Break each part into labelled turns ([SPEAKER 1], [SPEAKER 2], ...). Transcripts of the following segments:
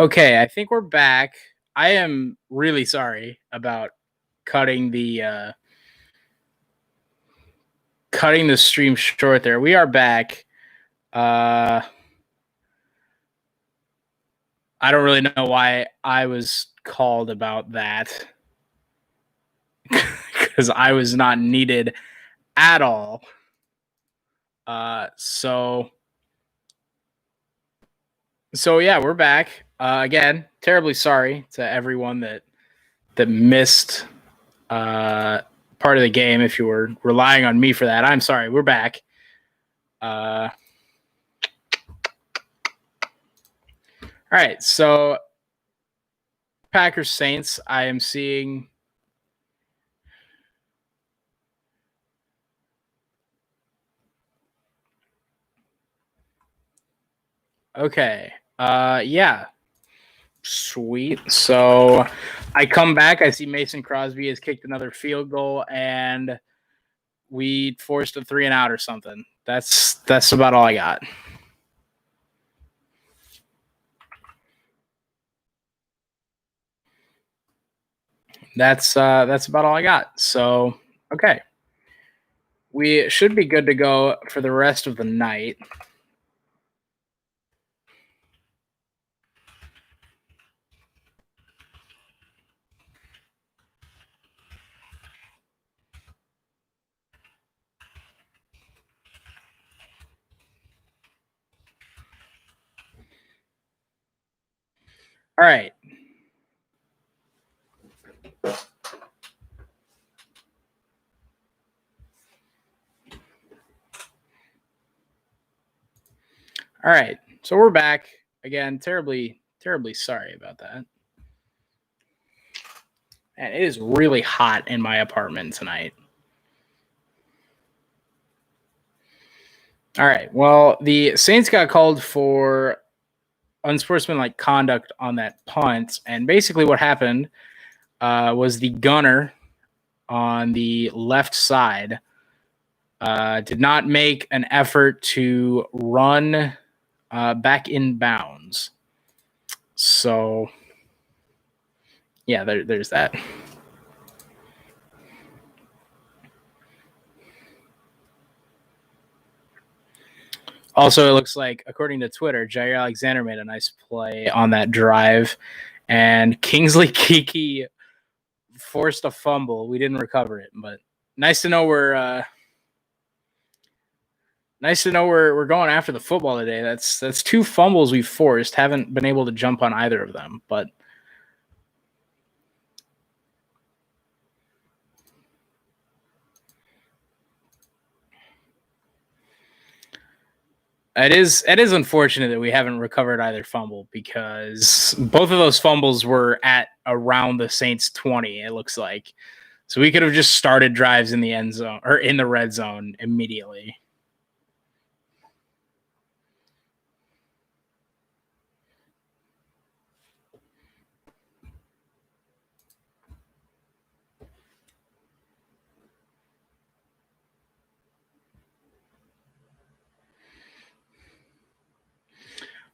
[SPEAKER 1] Okay, I think we're back. I am really sorry about cutting the uh cutting the stream short there. We are back. Uh I don't really know why I was called about that cuz I was not needed at all. So yeah, we're back. Again, terribly sorry to everyone that missed part of the game if you were relying on me for that. I'm sorry. We're back. All right, so Packers Saints. I am seeing. Okay. Yeah. Sweet. So I come back. I see Mason Crosby has kicked another field goal, and we forced a 3-and-out or something. That's about all I got. That's about all I got. So okay. We should be good to go for the rest of the night. All right. All right. So we're back again. Terribly sorry about that. And it is really hot in my apartment tonight. All right. Well, the Saints got called for unsportsmanlike conduct on that punt, and basically what happened was the gunner on the left side did not make an effort to run back in bounds. So, yeah, there's that. Also, it looks like, according to Twitter, Jair Alexander made a nice play on that drive, and Kingsley Kiki forced a fumble. We didn't recover it, but nice to know we're going after the football today. That's 2 fumbles we've forced. Haven't been able to jump on either of them, but it is unfortunate that we haven't recovered either fumble, because both of those fumbles were at around the Saints 20, it looks like. So we could have just started drives in the end zone or in the red zone immediately.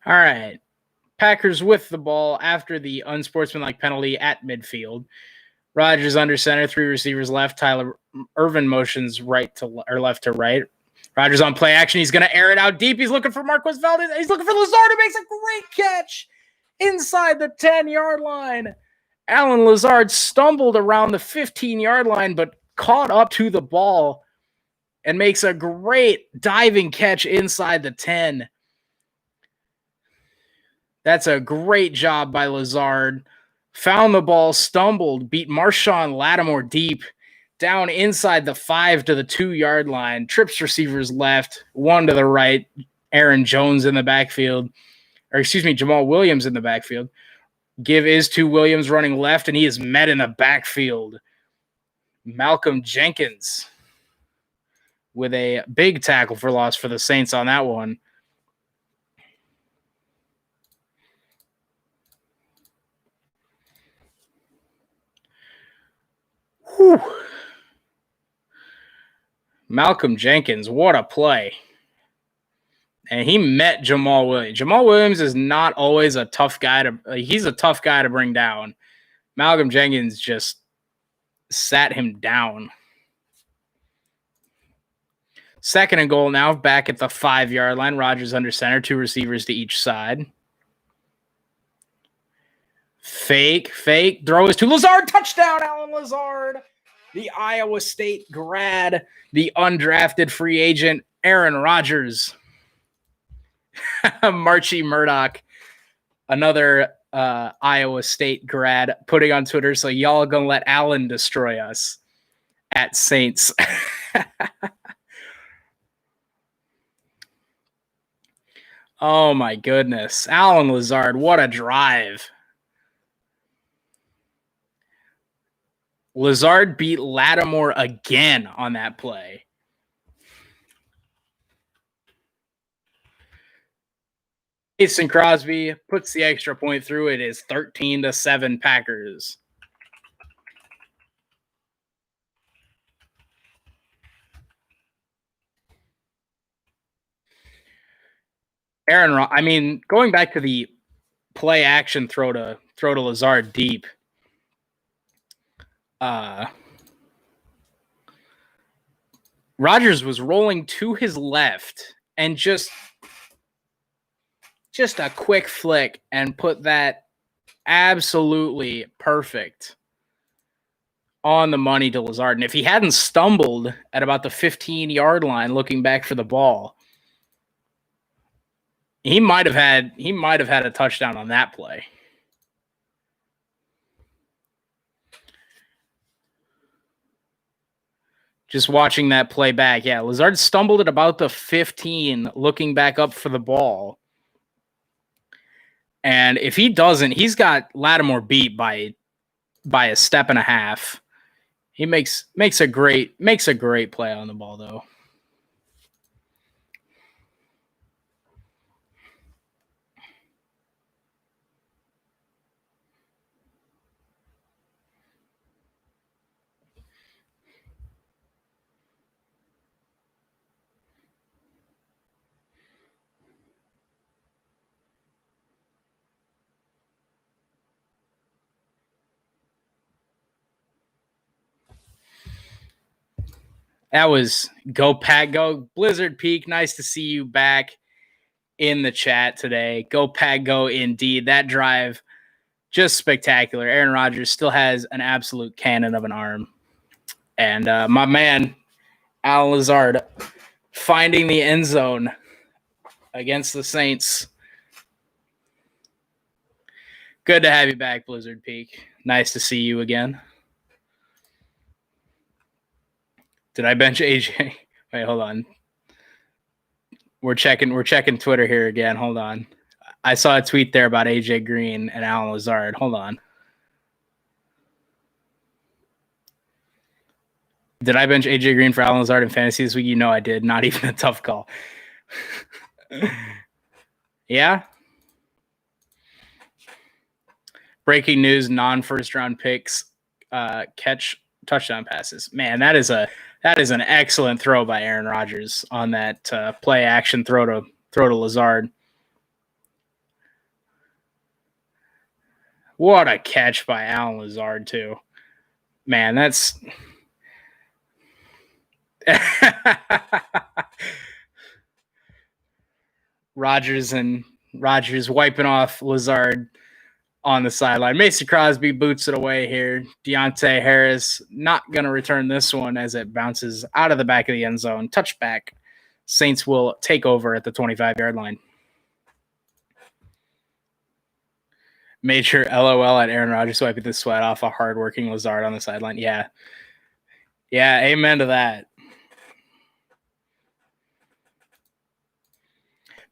[SPEAKER 1] All right. Packers with the ball after the unsportsmanlike penalty at midfield. Rodgers under center, 3 receivers left. Tyler Irvin motions right to or left to right. Rodgers on play action. He's going to air it out deep. He's looking for Marquez Valdez. He's looking for Lazard, who makes a great catch inside the 10-yard line. Alan Lazard stumbled around the 15-yard line, but caught up to the ball and makes a great diving catch inside the 10. That's a great job by Lazard. Found the ball, stumbled, beat Marshawn Lattimore deep, down inside the 5 to the 2-yard line. Trips receivers left, 1 to the right. Aaron Jones in the backfield. Jamal Williams in the backfield. Give is to Williams running left, and he is met in the backfield. Malcolm Jenkins with a big tackle for loss for the Saints on that one. Whew. Malcolm Jenkins, what a play. And he met Jamal Williams. Jamal Williams is not always a tough guy he's a tough guy to bring down. Malcolm Jenkins just sat him down. 2nd and goal now, back at the 5-yard line. Rodgers under center, 2 receivers to each side. Fake, throw is to Lazard, touchdown, Allen Lazard. The Iowa State grad, the undrafted free agent, Aaron Rodgers. Marchie Murdoch, another Iowa State grad, putting on Twitter, so y'all gonna let Allen destroy us at Saints. Oh my goodness. Allen Lazard, what a drive. Lazard beat Lattimore again on that play. Mason Crosby puts the extra point through. It is 13-7 Packers. Going back to the play action throw to Lazard deep. Rodgers was rolling to his left and just a quick flick and put that absolutely perfect on the money to Lazard. And if he hadn't stumbled at about the 15-yard line looking back for the ball, he might have had a touchdown on that play. Just watching that play back, yeah, Lazard stumbled at about the 15 looking back up for the ball. And if he doesn't, he's got Lattimore beat by a step and a half. He makes a great play on the ball, though. That was Go Pack Go. Blizzard Peak, nice to see you back in the chat today. Go Pack Go indeed. That drive, just spectacular. Aaron Rodgers still has an absolute cannon of an arm. And my man, Allen Lazard, finding the end zone against the Saints. Good to have you back, Blizzard Peak. Nice to see you again. Did I bench AJ? Wait, hold on. We're checking Twitter here again. Hold on. I saw a tweet there about AJ Green and Allen Lazard. Hold on. Did I bench AJ Green for Allen Lazard in fantasy this week? You know I did. Not even a tough call. Yeah. Breaking news: non-first round picks catch touchdown passes. Man, that is an excellent throw by Aaron Rodgers on that play action throw to Lazard. What a catch by Allen Lazard too. Man, that's Rodgers wiping off Lazard on the sideline. Mason Crosby boots it away here. Deontay Harris not going to return this one as it bounces out of the back of the end zone. Touchback. Saints will take over at the 25-yard line. Major LOL at Aaron Rodgers wiping the sweat off a hardworking Lazard on the sideline. Yeah. Yeah, amen to that.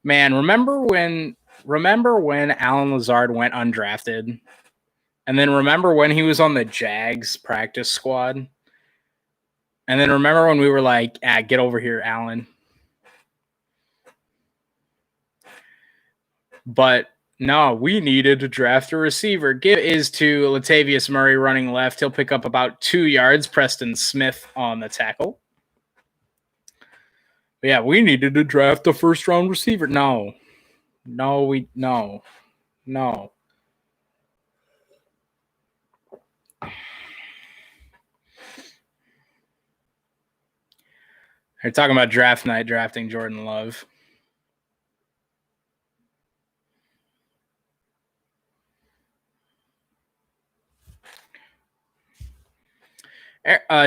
[SPEAKER 1] Man, remember when Allen Lazard went undrafted? And then remember when he was on the Jags practice squad? And then remember when we were like, get over here, Allen. But no, we needed to draft a receiver. Give is to Latavius Murray running left. He'll pick up about 2 yards. Preston Smith on the tackle. Yeah, we needed to draft a first round receiver. No. No. They're talking about draft night drafting Jordan Love.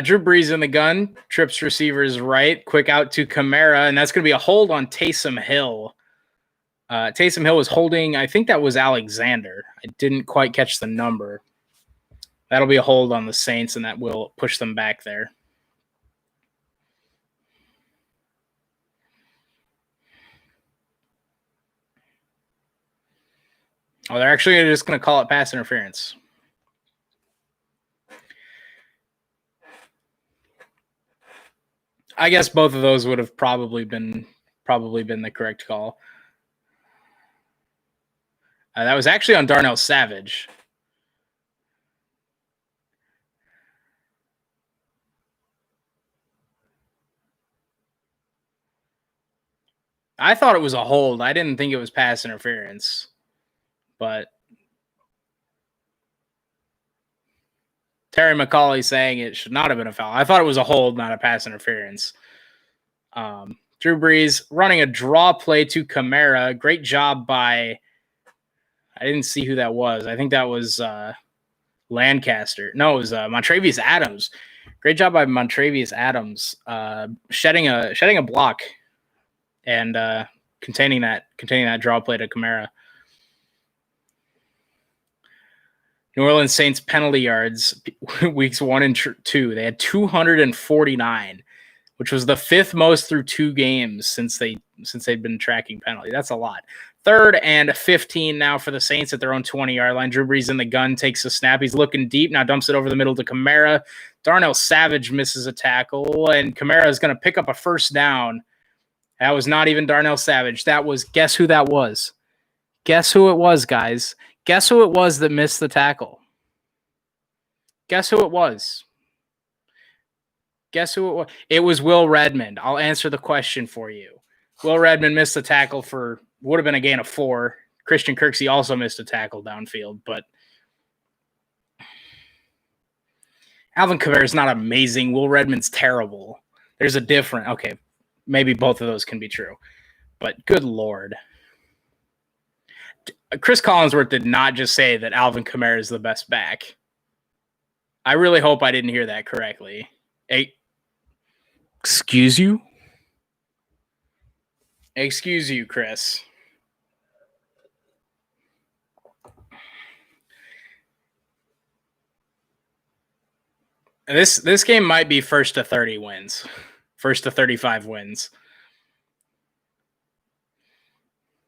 [SPEAKER 1] Drew Brees in the gun, trips receivers right, quick out to Kamara, and that's going to be a hold on Taysom Hill. Taysom Hill was holding, I think that was Alexander. I didn't quite catch the number. That'll be a hold on the Saints, and that will push them back there. Oh, they're actually just going to call it pass interference. I guess both of those would have probably been the correct call. That was actually on Darnell Savage. I thought it was a hold. I didn't think it was pass interference. But Terry McCauley saying it should not have been a foul. I thought it was a hold, not a pass interference. Drew Brees running a draw play to Kamara. Great job by, I didn't see who that was. I think that was Lancaster. No, it was Montravius Adams. Great job by Montravius Adams, shedding a block and containing that draw play to Kamara. New Orleans Saints penalty yards weeks 1 and 2. They had 249, which was the 5th most through 2 games since they'd been tracking penalty. That's a lot. 3rd and 15 now for the Saints at their own 20-yard line. Drew Brees in the gun, takes a snap. He's looking deep, now dumps it over the middle to Kamara. Darnell Savage misses a tackle, and Kamara is going to pick up a first down. That was not even Darnell Savage. That was, guess who that was? Guess who it was, guys? Guess who it was that missed the tackle? Guess who it was? Guess who it was? It was Will Redmond. I'll answer the question for you. Will Redmond missed the tackle for, would have been a gain of 4. Christian Kirksey also missed a tackle downfield, but Alvin Kamara is not amazing. Will Redmond's terrible. There's a difference. Okay, maybe both of those can be true, but good Lord. Chris Collinsworth did not just say that Alvin Kamara is the best back. I really hope I didn't hear that correctly. Hey, excuse you? Excuse you, Chris. This game might be first to 30 wins. First to 35 wins.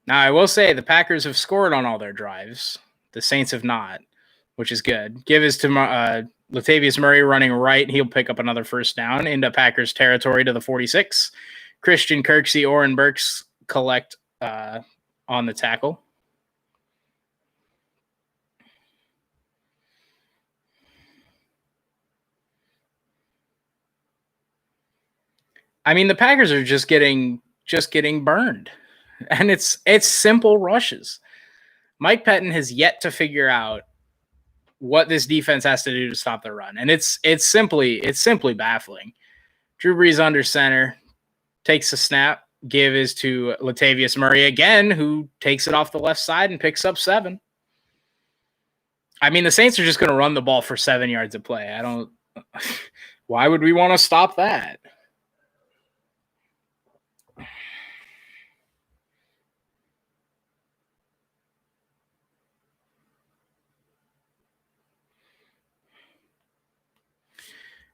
[SPEAKER 1] Now, I will say the Packers have scored on all their drives. The Saints have not, which is good. Give is to Latavius Murray running right. He'll pick up another first down into Packers territory to the 46. Christian Kirksey, Oren Burks collect on the tackle. I mean, the Packers are just getting burned. And it's simple rushes. Mike Pettin has yet to figure out what this defense has to do to stop the run. And it's simply baffling. Drew Brees under center, takes a snap. Give is to Latavius Murray again, who takes it off the left side and picks up 7. I mean, the Saints are just going to run the ball for 7 yards of play. Why would we want to stop that?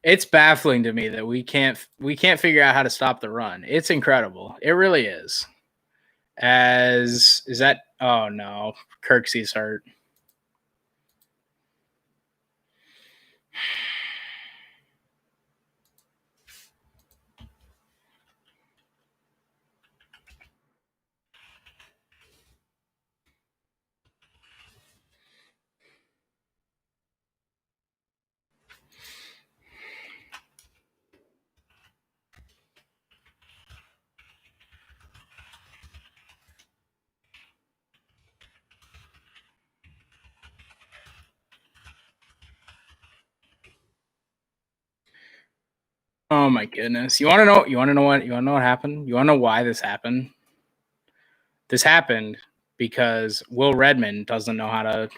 [SPEAKER 1] It's baffling to me that we can't figure out how to stop the run. It's incredible. It really is. Oh no, Kirksey's hurt. Oh my goodness! You want to know? You want to know what? You want to know what happened? You want to know why this happened? This happened because Will Redmond doesn't know how to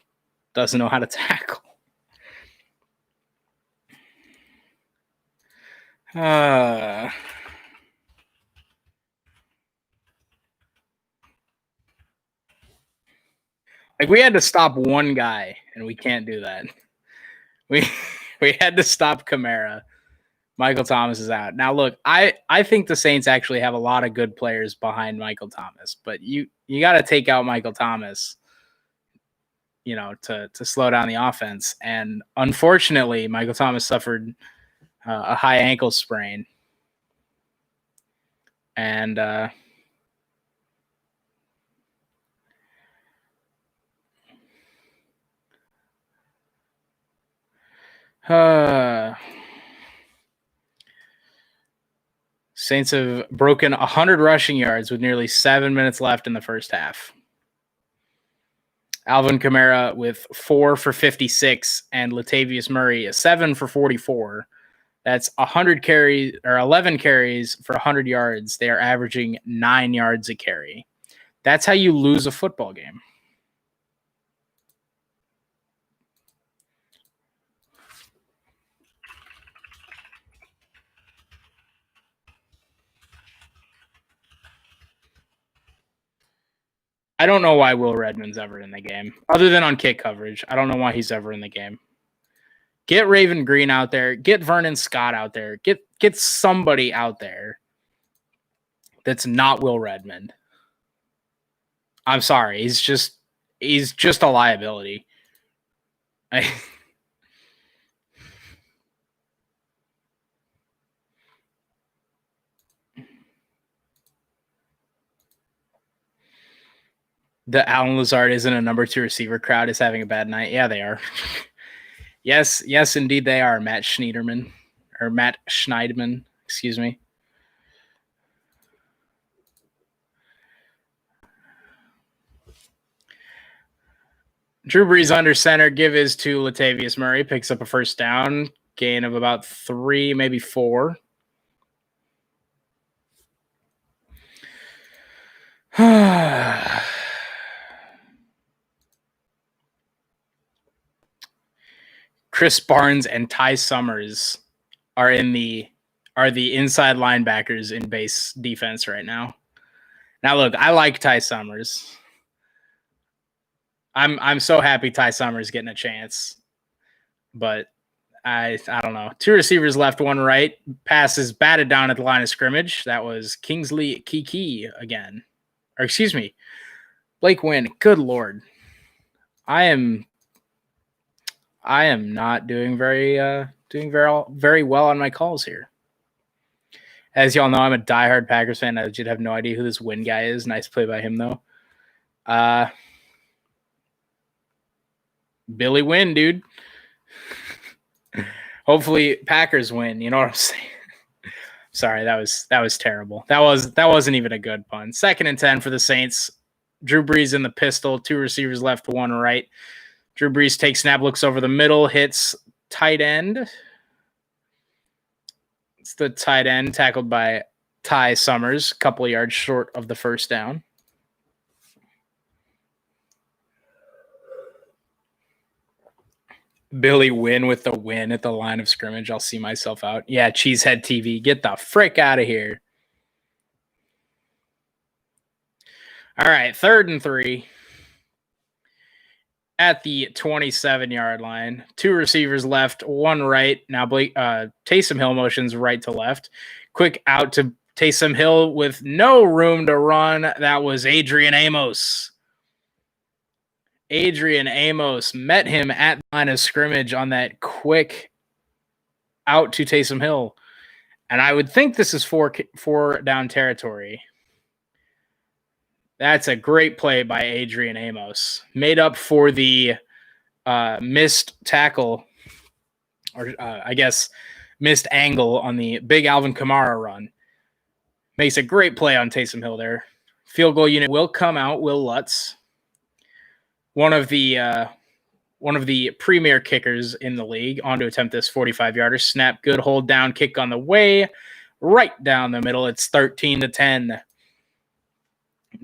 [SPEAKER 1] tackle. Like we had to stop one guy, and we can't do that. We had to stop Kamara. Michael Thomas is out. Now look, I think the Saints actually have a lot of good players behind Michael Thomas, but you got to take out Michael Thomas, to slow down the offense. And unfortunately, Michael Thomas suffered a high ankle sprain. And Saints have broken 100 rushing yards with nearly 7 minutes left in the first half. Alvin Kamara with 4 for 56 and Latavius Murray 7 for 44. That's 100 carries or 11 carries for 100 yards. They are averaging 9 yards a carry. That's how you lose a football game. I don't know why Will Redmond's ever in the game, other than on kick coverage. I don't know why he's ever in the game. Get Raven Green out there. Get Vernon Scott out there. Get somebody out there that's not Will Redmond. I'm sorry. He's just a liability. The Alan Lazard isn't a number 2 receiver crowd is having a bad night. Yeah, they are. Yes, indeed they are. Matt Schneidman, excuse me. Drew Brees under center, give his to Latavius Murray, picks up a first down, gain of about 3, maybe 4. Chris Barnes and Ty Summers are the inside linebackers in base defense right now. Now look, I like Ty Summers. I'm so happy Ty Summers getting a chance, but I don't know. 2 receivers left, 1 right. Pass is batted down at the line of scrimmage. That was Kingsley Kiki again, or excuse me, Blake Wynn. Good Lord, I am not doing very well on my calls here. As y'all know, I'm a diehard Packers fan. I should have no idea who this Wynn guy is. Nice play by him though. Billy Wynn, dude. Hopefully Packers win. You know what I'm saying? Sorry, that was terrible. That wasn't even a good pun. 2nd and 10 for the Saints. Drew Brees in the pistol. 2 receivers left, 1 right. Drew Brees takes snap, looks over the middle, hits tight end. It's the tight end tackled by Ty Summers, a couple of yards short of the first down. Billy Wynn with the win at the line of scrimmage. I'll see myself out. Yeah, Cheesehead TV. Get the frick out of here. All right, 3rd and 3. At the 27-yard line. 2 receivers left, 1 right. Now Taysom Hill motions right to left. Quick out to Taysom Hill with no room to run. That was Adrian Amos. Adrian Amos met him at the line of scrimmage on that quick out to Taysom Hill. And I would think this is 4 down territory. That's a great play by Adrian Amos. Made up for the missed tackle, or I guess missed angle on the big Alvin Kamara run. Makes a great play on Taysom Hill there. Field goal unit will come out. Will Lutz. One of the one of the premier kickers in the league, on to attempt this 45-yarder. Snap, good hold down, kick on the way, right down the middle. It's 13-10.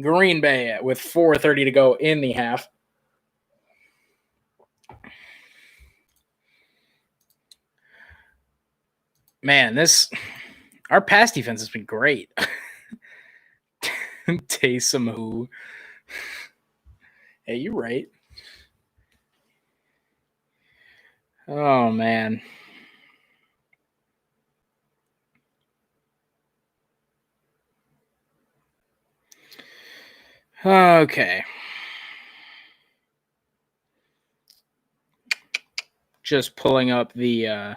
[SPEAKER 1] Green Bay with 4:30 to go in the half. Man, our pass defense has been great. Taysom who? Hey, you're right. Oh, man. Okay. Just pulling up the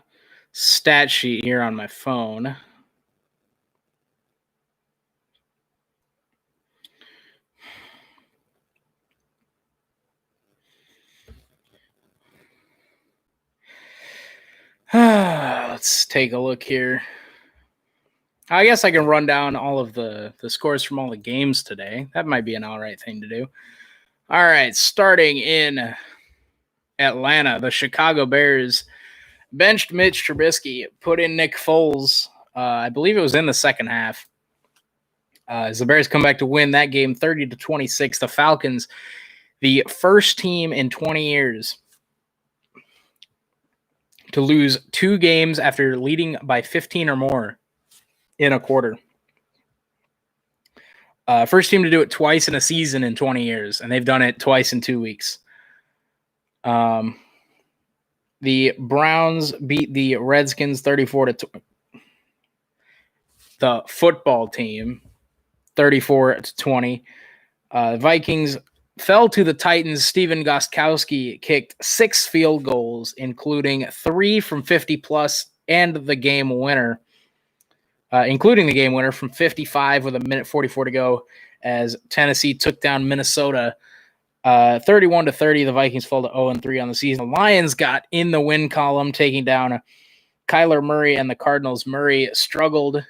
[SPEAKER 1] stat sheet here on my phone. Let's take a look here. I guess I can run down all of the scores from all the games today. That might be an all right thing to do. All right, starting in Atlanta, the Chicago Bears benched Mitch Trubisky, put in Nick Foles. I believe it was in the second half. As the Bears come back to win that game 30-26, the Falcons, the first team in 20 years to lose 2 games after leading by 15 or more in a quarter. First team to do it twice in a season in 20 years, and they've done it twice in 2 weeks. The Browns beat the Redskins 34-20. The football team 34-20. Vikings fell to the Titans. Steven Gostkowski kicked 6 field goals, including 3 from 50-plus and the game winner, including the game winner from 55 with 1:44 to go as Tennessee took down Minnesota 31-30. The Vikings fall to 0-3 on the season. The Lions got in the win column, taking down Kyler Murray and the Cardinals. Murray struggled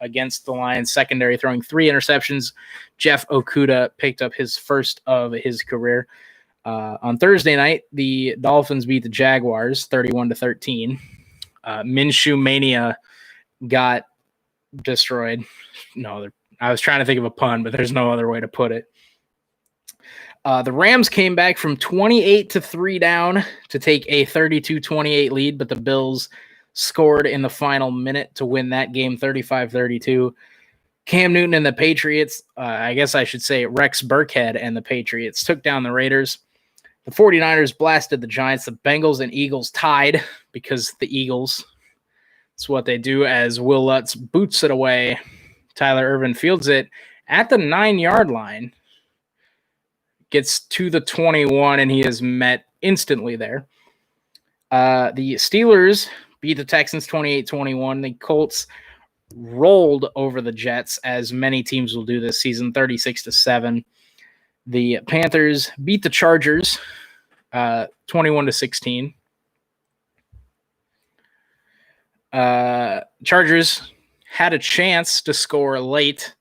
[SPEAKER 1] against the Lions secondary, throwing 3 interceptions. Jeff Okudah picked up his first of his career. On Thursday night, the Dolphins beat the Jaguars 31-13. Minshew Mania got destroyed. No, I was trying to think of a pun, but there's no other way to put it. The Rams came back from 28-3 down to take a 32-28 lead, but the Bills scored in the final minute to win that game 35-32. Cam Newton and the Patriots, I guess I should say Rex Burkhead and the Patriots, took down the Raiders. The 49ers blasted the Giants. The Bengals and Eagles tied because the Eagles, it's what they do, as Will Lutz boots it away. Tyler Ervin fields it at the 9-yard line. Gets to the 21, and he is met instantly there. The Steelers beat the Texans 28-21. The Colts rolled over the Jets, as many teams will do this season, 36-7. The Panthers beat the Chargers 21-16. Chargers had a chance to score late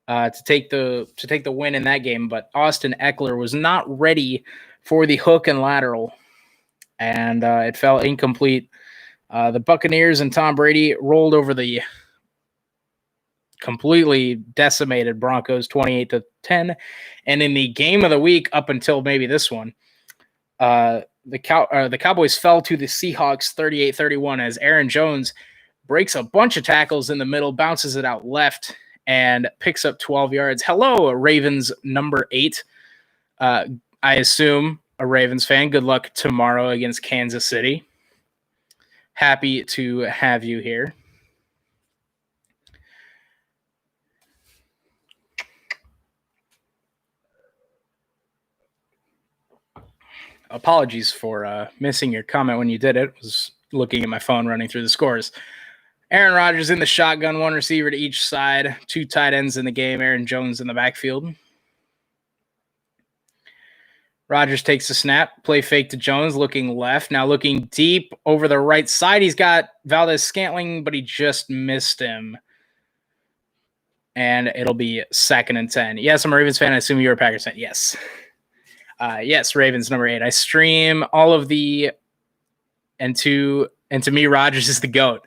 [SPEAKER 1] to take the win in that game, but Austin Eckler was not ready for the hook and lateral, and it fell incomplete. The Buccaneers and Tom Brady rolled over the completely decimated Broncos 28-10. And in the game of the week, up until maybe this one, the Cowboys fell to the Seahawks 38-31 as Aaron Jones breaks a bunch of tackles in the middle, bounces it out left, and picks up 12 yards. Hello, Ravens number 8. I assume a Ravens fan. Good luck tomorrow against Kansas City. Happy to have you here. Apologies for missing your comment when you did it. I was looking at my phone running through the scores. Aaron Rodgers in the shotgun, 1 receiver to each side, 2 tight ends in the game, Aaron Jones in the backfield. Rodgers takes the snap, play fake to Jones, looking left, now looking deep over the right side. He's got Valdez-Scantling, but he just missed him. And it'll be 2nd and 10. Yes, I'm a Ravens fan. I assume you're a Packers fan. Yes. Yes, Ravens number 8. I stream all of the, and to me, Rodgers is the GOAT.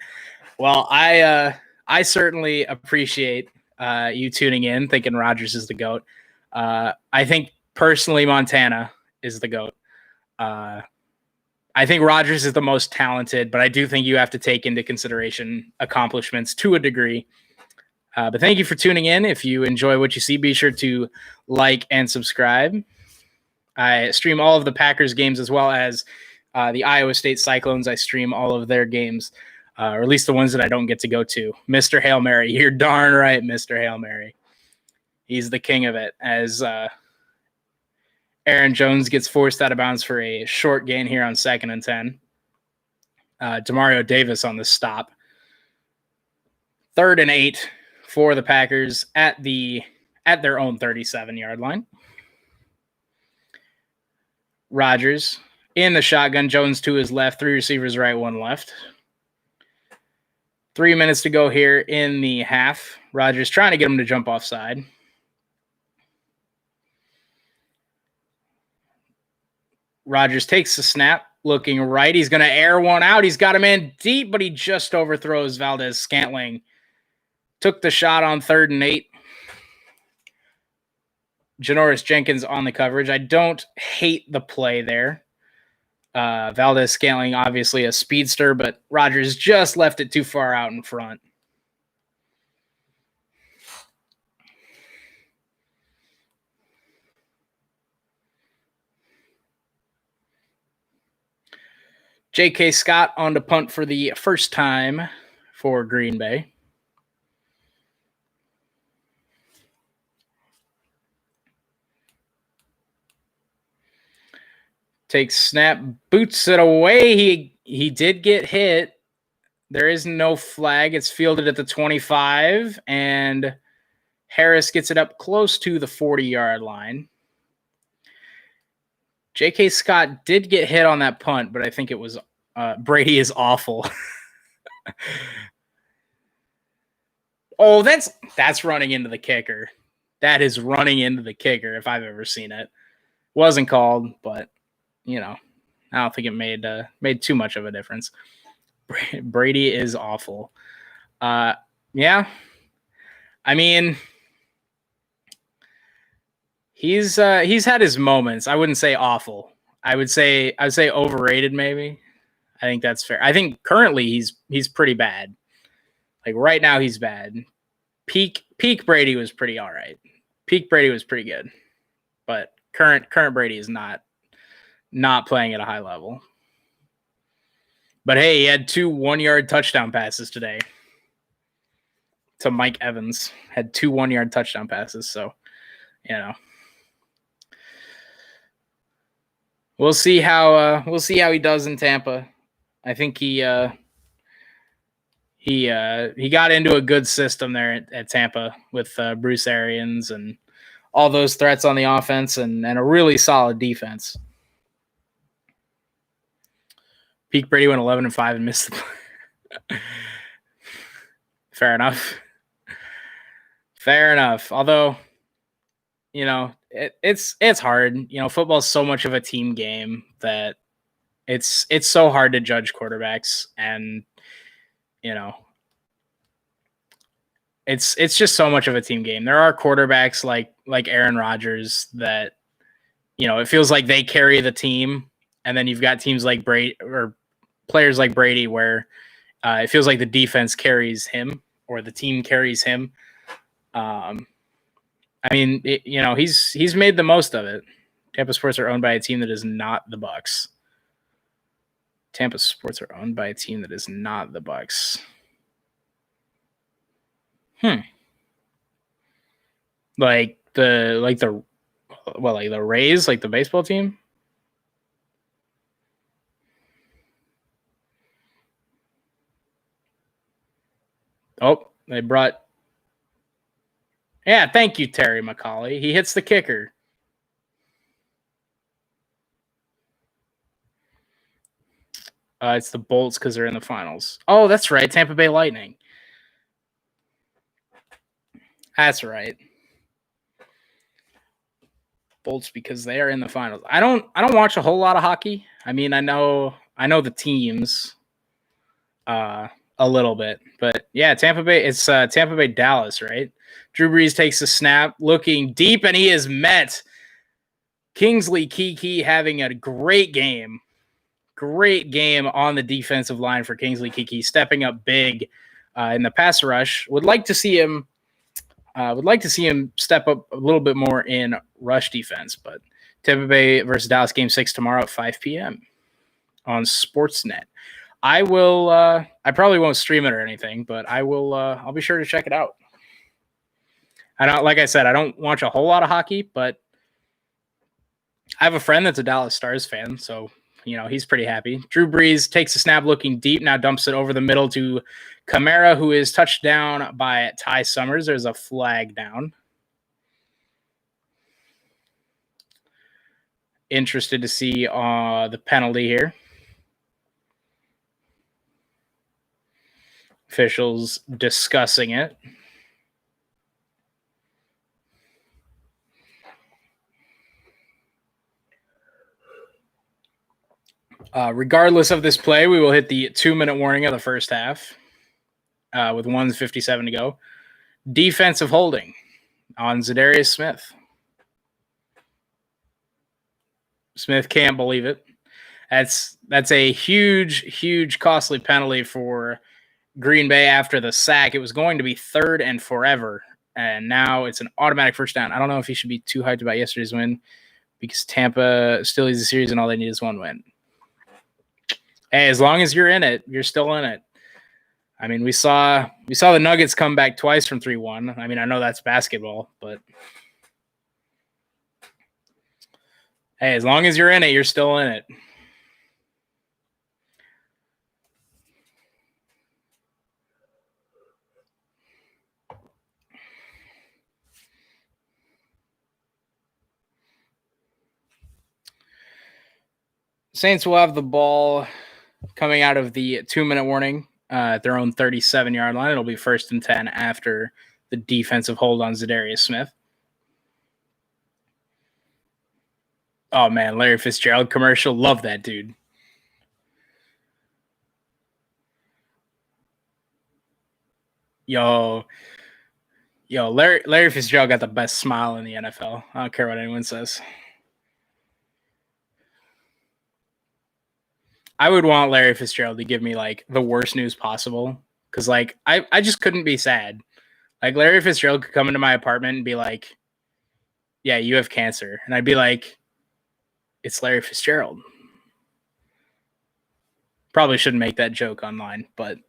[SPEAKER 1] Well, I certainly appreciate you tuning in, thinking Rodgers is the GOAT. I think personally, Montana is the GOAT. I think Rodgers is the most talented, but I do think you have to take into consideration accomplishments to a degree. But thank you for tuning in. If you enjoy what you see, be sure to like and subscribe. I stream all of the Packers games as well as the Iowa State Cyclones. I stream all of their games, or at least the ones that I don't get to go to. Mr. Hail Mary. You're darn right, Mr. Hail Mary. He's the king of it, as Aaron Jones gets forced out of bounds for a short gain here on 2nd and 10. Demario Davis on the stop. 3rd and 8 for the Packers at their own 37-yard line. Rodgers in the shotgun. Jones to his left. 3 receivers right, 1 left. 3 minutes to go here in the half. Rodgers trying to get him to jump offside. Rodgers takes the snap, looking right. He's going to air one out. He's got him in deep, but he just overthrows Valdez-Scantling. Took the shot on 3rd and 8. Janoris Jenkins on the coverage. I don't hate the play there. Valdez-Scantling, obviously a speedster, but Rodgers just left it too far out in front. J.K. Scott on to punt for the first time for Green Bay. Takes snap, boots it away. He did get hit. There is no flag. It's fielded at the 25, and Harris gets it up close to the 40-yard line. J.K. Scott did get hit on that punt, but I think it was Brady is awful. Oh, that's running into the kicker. That is running into the kicker if I've ever seen it. Wasn't called, but I don't think it made too much of a difference. Brady is awful. Yeah. I mean, he's had his moments. I wouldn't say awful. I'd say overrated maybe. I think that's fair. I think currently he's pretty bad. Like right now he's bad. Peak Brady was pretty all right. Peak Brady was pretty good. But current Brady is not playing at a high level. But hey, he had 2 1-yard touchdown passes today. To Mike Evans. Had 2 1-yard touchdown passes, so we'll see how he does in Tampa. I think he got into a good system there at Tampa with Bruce Arians and all those threats on the offense and a really solid defense. Peak Brady went 11-5 and missed the Fair enough. Fair enough. Although, it's hard. Football's so much of a team game that it's so hard to judge quarterbacks, and it's just so much of a team game. There are quarterbacks like Aaron Rodgers that it feels like they carry the team, and then you've got teams like Brady or players like Brady where it feels like the defense carries him or the team carries him. I mean, he's made the most of it. Tampa Sports are owned by a team that is not the Bucs. Tampa Sports are owned by a team that is not the Bucs. Like the Rays, like the baseball team. Oh, they brought. Yeah, thank you, Terry McCauley. He hits the kicker. It's the Bolts because they're in the finals. Oh, that's right. Tampa Bay Lightning. That's right. Bolts because they are in the finals. I don't watch a whole lot of hockey. I mean, I know the teams a little bit, but yeah, Tampa Bay. It's Tampa Bay Dallas, right? Drew Brees takes a snap, looking deep, and he is met. Kingsley Keke having a great game on the defensive line for Kingsley Keke, stepping up big in the pass rush. Would like to see him step up a little bit more in rush defense. But Tampa Bay versus Dallas Game 6 tomorrow at 5 p.m. on Sportsnet. I will. I probably won't stream it or anything, but I will. I'll be sure to check it out. Like I said, I don't watch a whole lot of hockey, but I have a friend that's a Dallas Stars fan, so he's pretty happy. Drew Brees takes a snap, looking deep, now dumps it over the middle to Kamara, who is touched down by Ty Summers. There's a flag down. Interested to see the penalty here. Officials discussing it. Regardless of this play, we will hit the 2-minute warning of the first half with 1:57 to go. Defensive holding on Zadarius Smith. Smith can't believe it. That's a huge costly penalty for Green Bay after the sack. It was going to be 3rd and forever, and now it's an automatic first down. I don't know if he should be too hyped about yesterday's win because Tampa still leads the series and all they need is one win. Hey, as long as you're in it, you're still in it. I mean, we saw the Nuggets come back twice from 3-1. I mean, I know that's basketball, but hey, as long as you're in it, you're still in it. Saints will have the ball coming out of the 2-minute warning at their own 37-yard line. It'll be 1st and 10 after the defensive hold on Zadarius Smith. Oh, man, Larry Fitzgerald commercial. Love that dude. Yo, Larry Fitzgerald got the best smile in the NFL. I don't care what anyone says. I would want Larry Fitzgerald to give me like the worst news possible because like I just couldn't be sad. Like Larry Fitzgerald could come into my apartment and be like, "Yeah, you have cancer," and I'd be like, "It's Larry Fitzgerald." Probably shouldn't make that joke online, but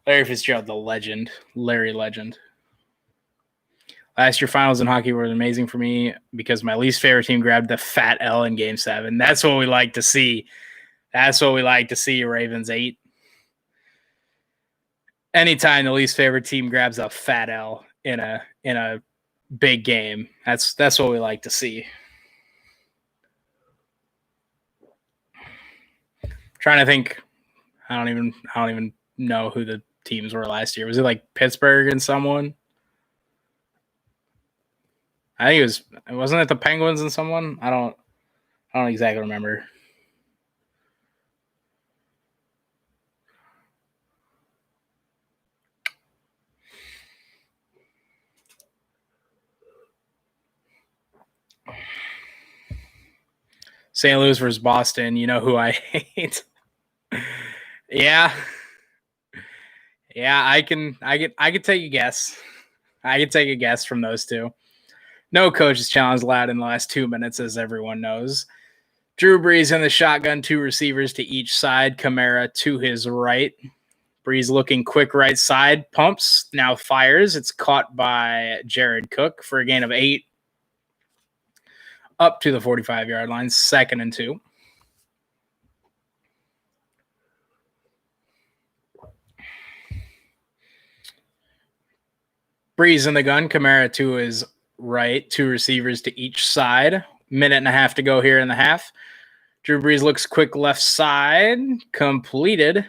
[SPEAKER 1] Larry Fitzgerald, the legend, Larry legend. Last year finals in hockey were amazing for me because my least favorite team grabbed the fat L in Game 7. That's what we like to see. Ravens 8. Anytime the least favorite team grabs a fat L in a big game, that's what we like to see. Trying to think, I don't even know who the teams were last year. Was it like Pittsburgh and someone? I think wasn't it the Penguins and someone? I don't exactly remember. St. Louis versus Boston, you know who I hate. Yeah, I can take a guess. I can take a guess from those two. No coaches challenge allowed in the last 2 minutes, as everyone knows. Drew Brees in the shotgun, 2 receivers to each side. Kamara to his right. Brees looking quick right side. Pumps, now fires. It's caught by Jared Cook for a gain of 8. Up to the 45-yard line, 2nd and 2. Brees in the gun. Kamara to his right, 2 receivers to each side. Minute and a half to go here in the half. Drew Brees looks quick left side. Completed.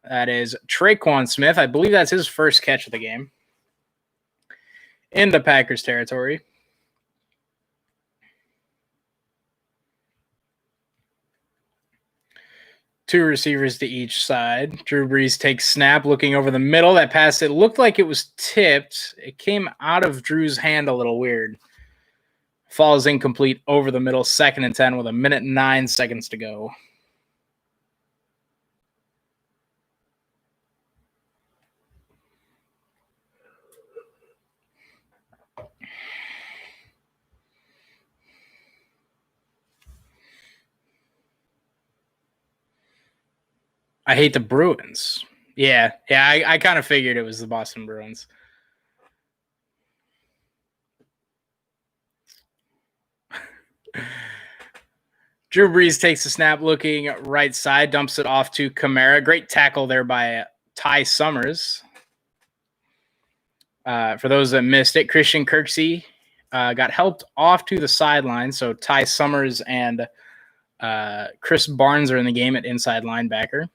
[SPEAKER 1] That is Traquan Smith. I believe that's his first catch of the game. into Packers territory. Two receivers to each side. Drew Brees takes snap, looking over the middle. That pass, it looked like it was tipped. It came out of Drew's hand a little weird. Falls incomplete over the middle, 2nd and 10 with 1 minute and 9 seconds to go. I hate the Bruins. Yeah, I kind of figured it was the Boston Bruins. Drew Brees takes the snap, looking right side, dumps it off to Kamara. Great tackle there by Ty Summers. For those that missed it, Christian Kirksey got helped off to the sideline. So Ty Summers and Chris Barnes are in the game at inside linebacker.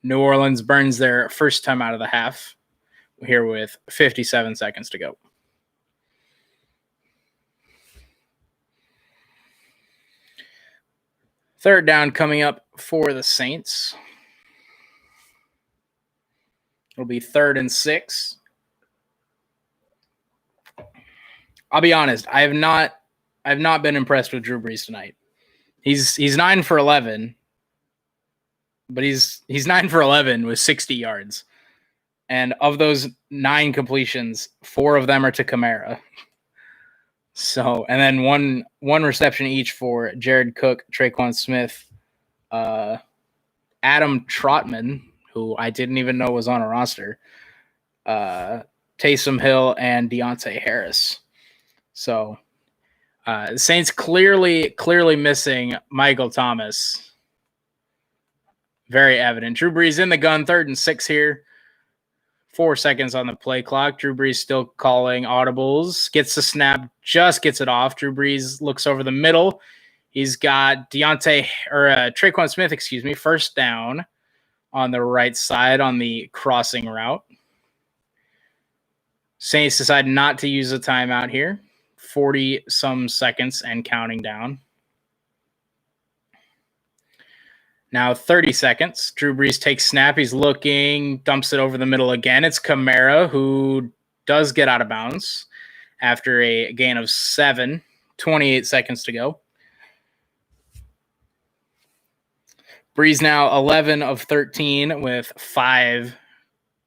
[SPEAKER 1] New Orleans burns their first time out of the half here with 57 seconds to go. Third down coming up for the Saints. It'll be 3rd and 6. I'll be honest, I've not been impressed with Drew Brees tonight. He's 9 for 11, but he's 9 for 11 with 60 yards. And of those 9 completions, 4 of them are to Kamara. So, and then one reception each for Jared Cook, Traquan Smith, Adam Trotman, who I didn't even know was on a roster, Taysom Hill, and Deontay Harris. So, the Saints clearly missing Michael Thomas. Very evident. Drew Brees in the gun, 3rd and 6 here. 4 seconds on the play clock. Drew Brees still calling audibles. Gets the snap, just gets it off. Drew Brees looks over the middle. He's got Traquan Smith, first down on the right side on the crossing route. Saints decide not to use a timeout here. 40-some seconds and counting down. Now 30 seconds. Drew Brees takes snap. He's looking, dumps it over the middle again. It's Kamara, who does get out of bounds after a gain of 7. 28 seconds to go. Brees now 11 of 13 with 5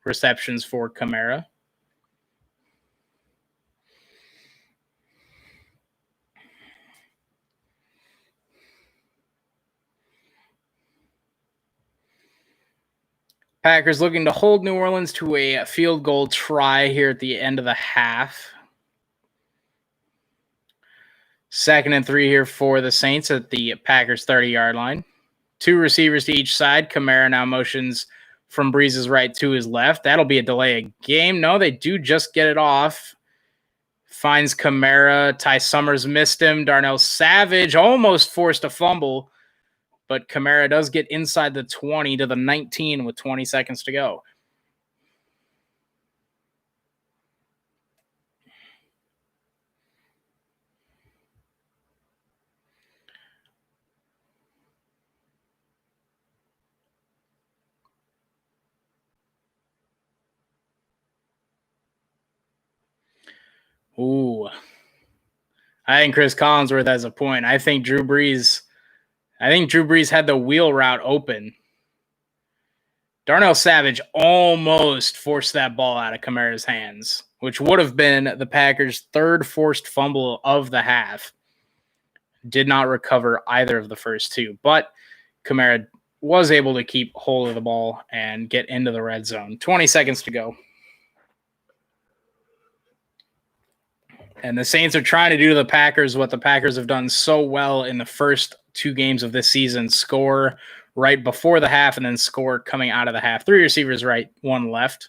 [SPEAKER 1] receptions for Kamara. Packers looking to hold New Orleans to a field goal try here at the end of the half. 2nd and 3 here for the Saints at the Packers 30-yard line. 2 receivers to each side. Kamara now motions from Brees' right to his left. That'll be a delay of game. No, they do just get it off. Finds Kamara. Ty Summers missed him. Darnell Savage almost forced a fumble, but Kamara does get inside the 20 to the 19 with 20 seconds to go. Ooh. I think Chris Collinsworth has a point. I think Drew Brees had the wheel route open. Darnell Savage almost forced that ball out of Kamara's hands, which would have been the Packers' 3rd forced fumble of the half. Did not recover either of the first 2, but Kamara was able to keep hold of the ball and get into the red zone. 20 seconds to go. And the Saints are trying to do to the Packers what the Packers have done so well in the first 2 games of this season: score right before the half and then score coming out of the half. 3 receivers right, 1 left.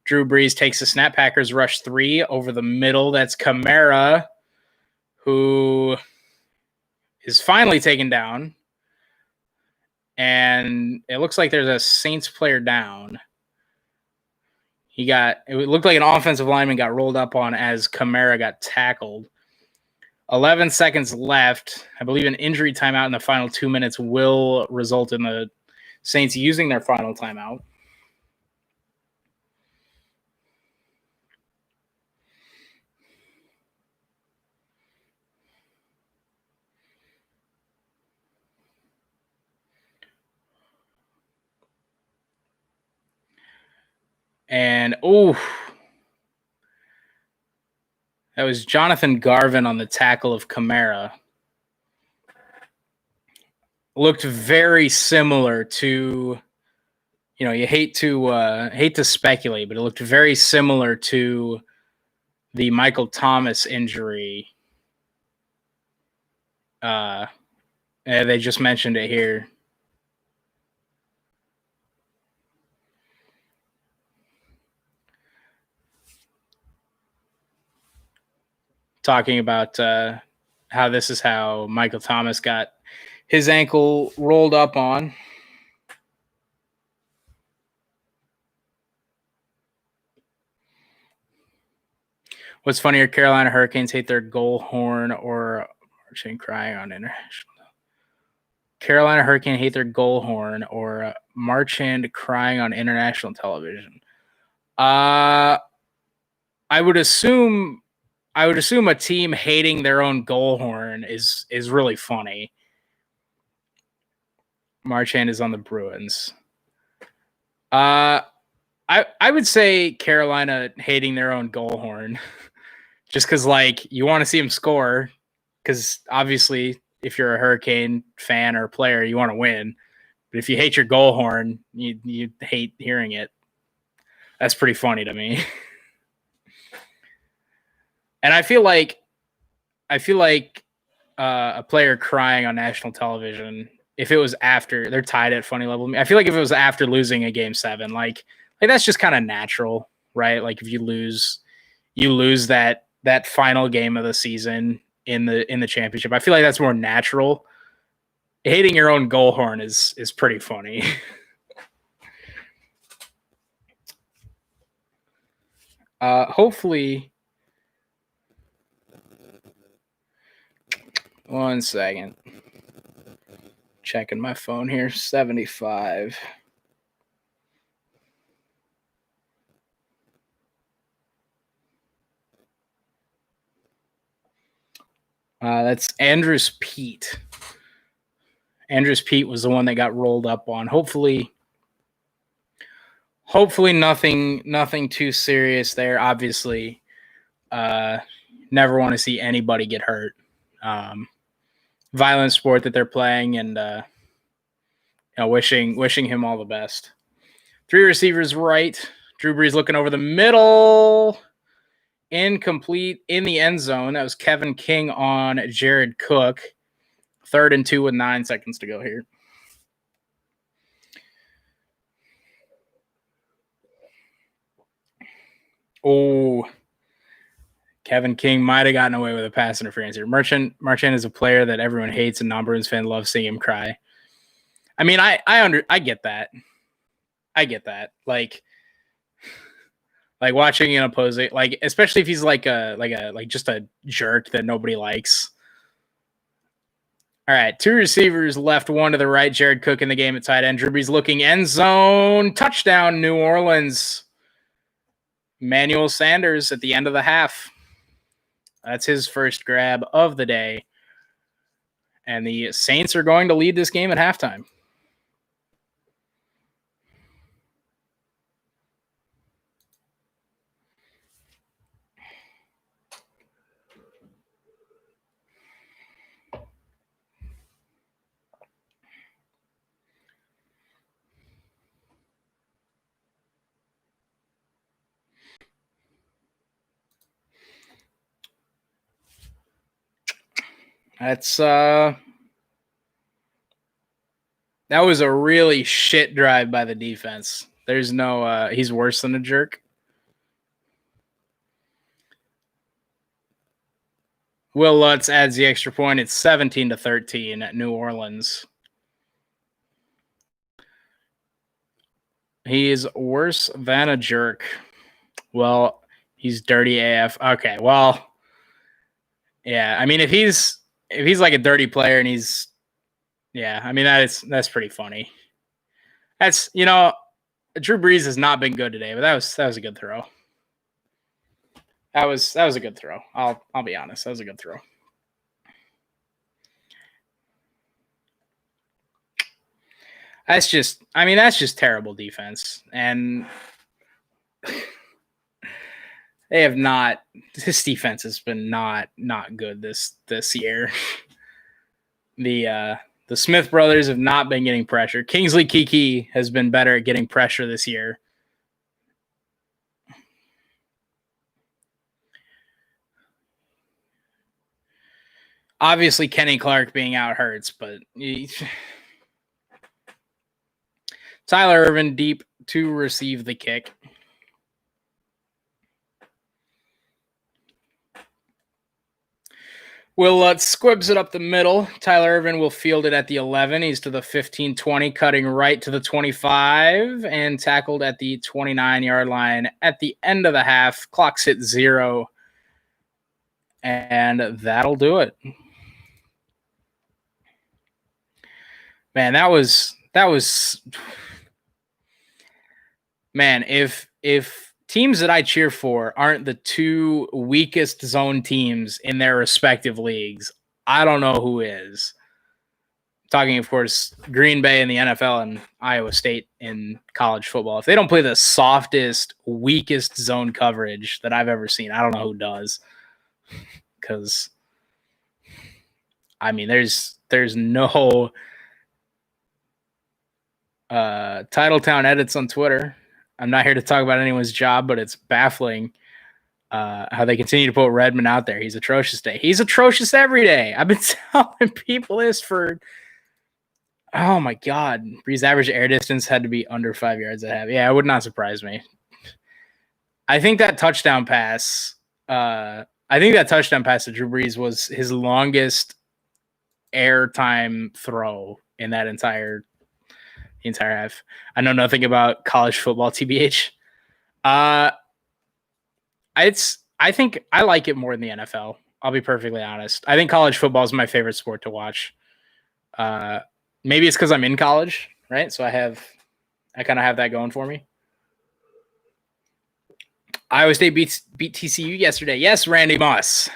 [SPEAKER 1] Drew Brees takes a snap. Packers rush 3 over the middle. That's Kamara, who is finally taken down. And it looks like there's a Saints player down. It looked like an offensive lineman got rolled up on as Kamara got tackled. 11 seconds left. I believe an injury timeout in the final 2 minutes will result in the Saints using their final timeout. And, that was Jonathan Garvin on the tackle of Kamara. Looked very similar to, you hate to speculate, but it looked very similar to the Michael Thomas injury. They just mentioned it here. Talking about how this is how Michael Thomas got his ankle rolled up on. What's funnier, Carolina Hurricanes hate their goal horn or marching crying on international? Carolina Hurricane hate their goal horn or march hand crying on international television? I would assume a team hating their own goal horn is really funny. Marchand is on the Bruins. I would say Carolina hating their own goal horn, just because you want to see them score. Because obviously, if you're a Hurricane fan or player, you want to win. But if you hate your goal horn, you hate hearing it. That's pretty funny to me. And I feel like a player crying on national television, if it was after they're tied at funny level, I feel like if it was after losing a game 7, like that's just kind of natural, right? Like if you lose that final game of the season in the championship. I feel like that's more natural. Hating your own goal horn is pretty funny. Hopefully, one second. Checking my phone here. 75. That's Andrews Pete. Andrews Pete was the one that got rolled up on. Hopefully nothing too serious there. Obviously, never want to see anybody get hurt. Violent sport that they're playing, and wishing him all the best. 3 receivers right. Drew Brees looking over the middle. Incomplete in the end zone. That was Kevin King on Jared Cook. 3rd and 2 with 9 seconds to go here. Oh, Kevin King might have gotten away with a pass interference here. Marchand is a player that everyone hates, and non-Bruins fans love seeing him cry. I mean, I get that. I get that. Like watching an opposing, especially if he's just a jerk that nobody likes. All right, 2 receivers left, 1 to the right. Jared Cook in the game at tight end. Drew Brees looking end zone. Touchdown, New Orleans. Emmanuel Sanders at the end of the half. That's his first grab of the day. And the Saints are going to lead this game at halftime. That was a really shit drive by the defense. There's no he's worse than a jerk. Will Lutz adds the extra point. It's 17-13 at New Orleans. He is worse than a jerk. Well, he's dirty AF. Okay, well, yeah. I mean, if he's like a dirty player and he's, yeah. I mean, that's pretty funny. That's Drew Brees has not been good today, but that was a good throw. That was a good throw. I'll be honest. That was a good throw. That's just terrible defense. And they have not, this defense has been not good this year. The Smith brothers have not been getting pressure. Kingsley Keke has been better at getting pressure this year. Obviously, Kenny Clark being out hurts, but Tyler Ervin deep to receive the kick. Will squibs it up the middle. Tyler Ervin will field it at the 11. He's to the 15-20, cutting right to the 25, and tackled at the 29-yard line at the end of the half. Clock's hit 0, and that'll do it. Man, that was man, if teams that I cheer for aren't the two weakest zone teams in their respective leagues, I don't know who is. Talking, of course, Green Bay in the NFL and Iowa State in college football. If they don't play the softest, weakest zone coverage that I've ever seen, I don't know who does. Because, I mean, there's no Titletown edits on Twitter. I'm not here to talk about anyone's job, but it's baffling how they continue to put Redmond out there. He's atrocious today. He's atrocious every day. I've been telling people this for, oh my God. Brees' average air distance had to be under 5 yards at half. Yeah, it would not surprise me. I think that touchdown pass to Drew Brees was his longest airtime throw in that entire half. I know nothing about college football, TBH. I think I like it more than the NFL. I'll be perfectly honest. I think college football is my favorite sport to watch. Maybe it's because I'm in college, right? So I kind of have that going for me. Iowa State beat TCU yesterday. Yes, Randy Moss.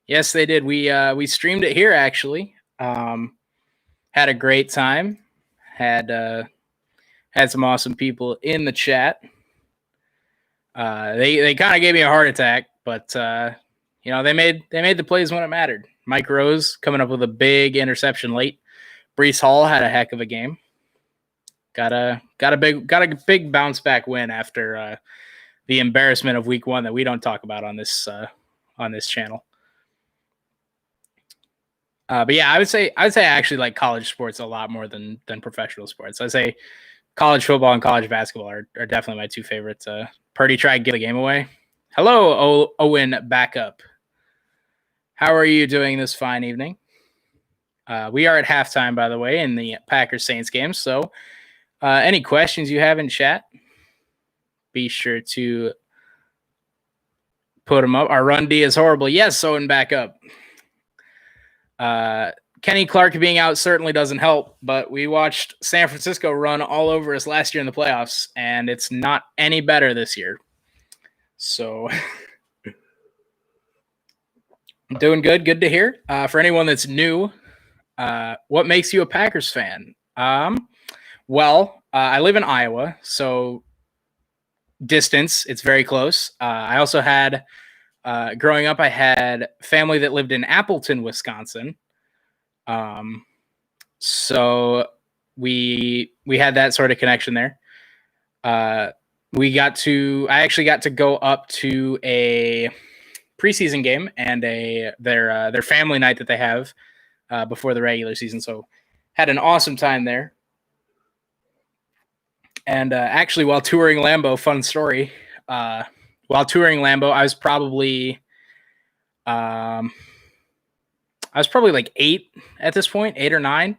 [SPEAKER 1] Yes, they did. We streamed it here actually. Had a great time. Had some awesome people in the chat. They kind of gave me a heart attack, but they made the plays when it mattered. Mike Rose coming up with a big interception late. Breece Hall had a heck of a game. Got a big bounce back win after the embarrassment of week 1 that we don't talk about on this channel. But yeah, I would say I actually like college sports a lot more than professional sports. I'd say college football and college basketball are definitely my two favorites. Purdy tried to give the game away. Hello, Owen Backup. How are you doing this fine evening? We are at halftime, by the way, in the Packers-Saints game. So any questions you have in chat, be sure to put them up. Our run D is horrible. Yes, Owen Backup. Kenny Clark being out certainly doesn't help, but we watched San Francisco run all over us last year in the playoffs, and it's not any better this year. So I'm doing good. Good to hear. For anyone that's new, what makes you a Packers fan? Well, I live in Iowa, so distance, it's very close. I also had growing up, I had family that lived in Appleton, Wisconsin. So we had that sort of connection there. I actually got to go up to a preseason game and their family night that they have before the regular season. So had an awesome time there. And actually, while touring Lambeau, fun story. While touring Lambeau, I was probably like 8 at this point, 8 or 9.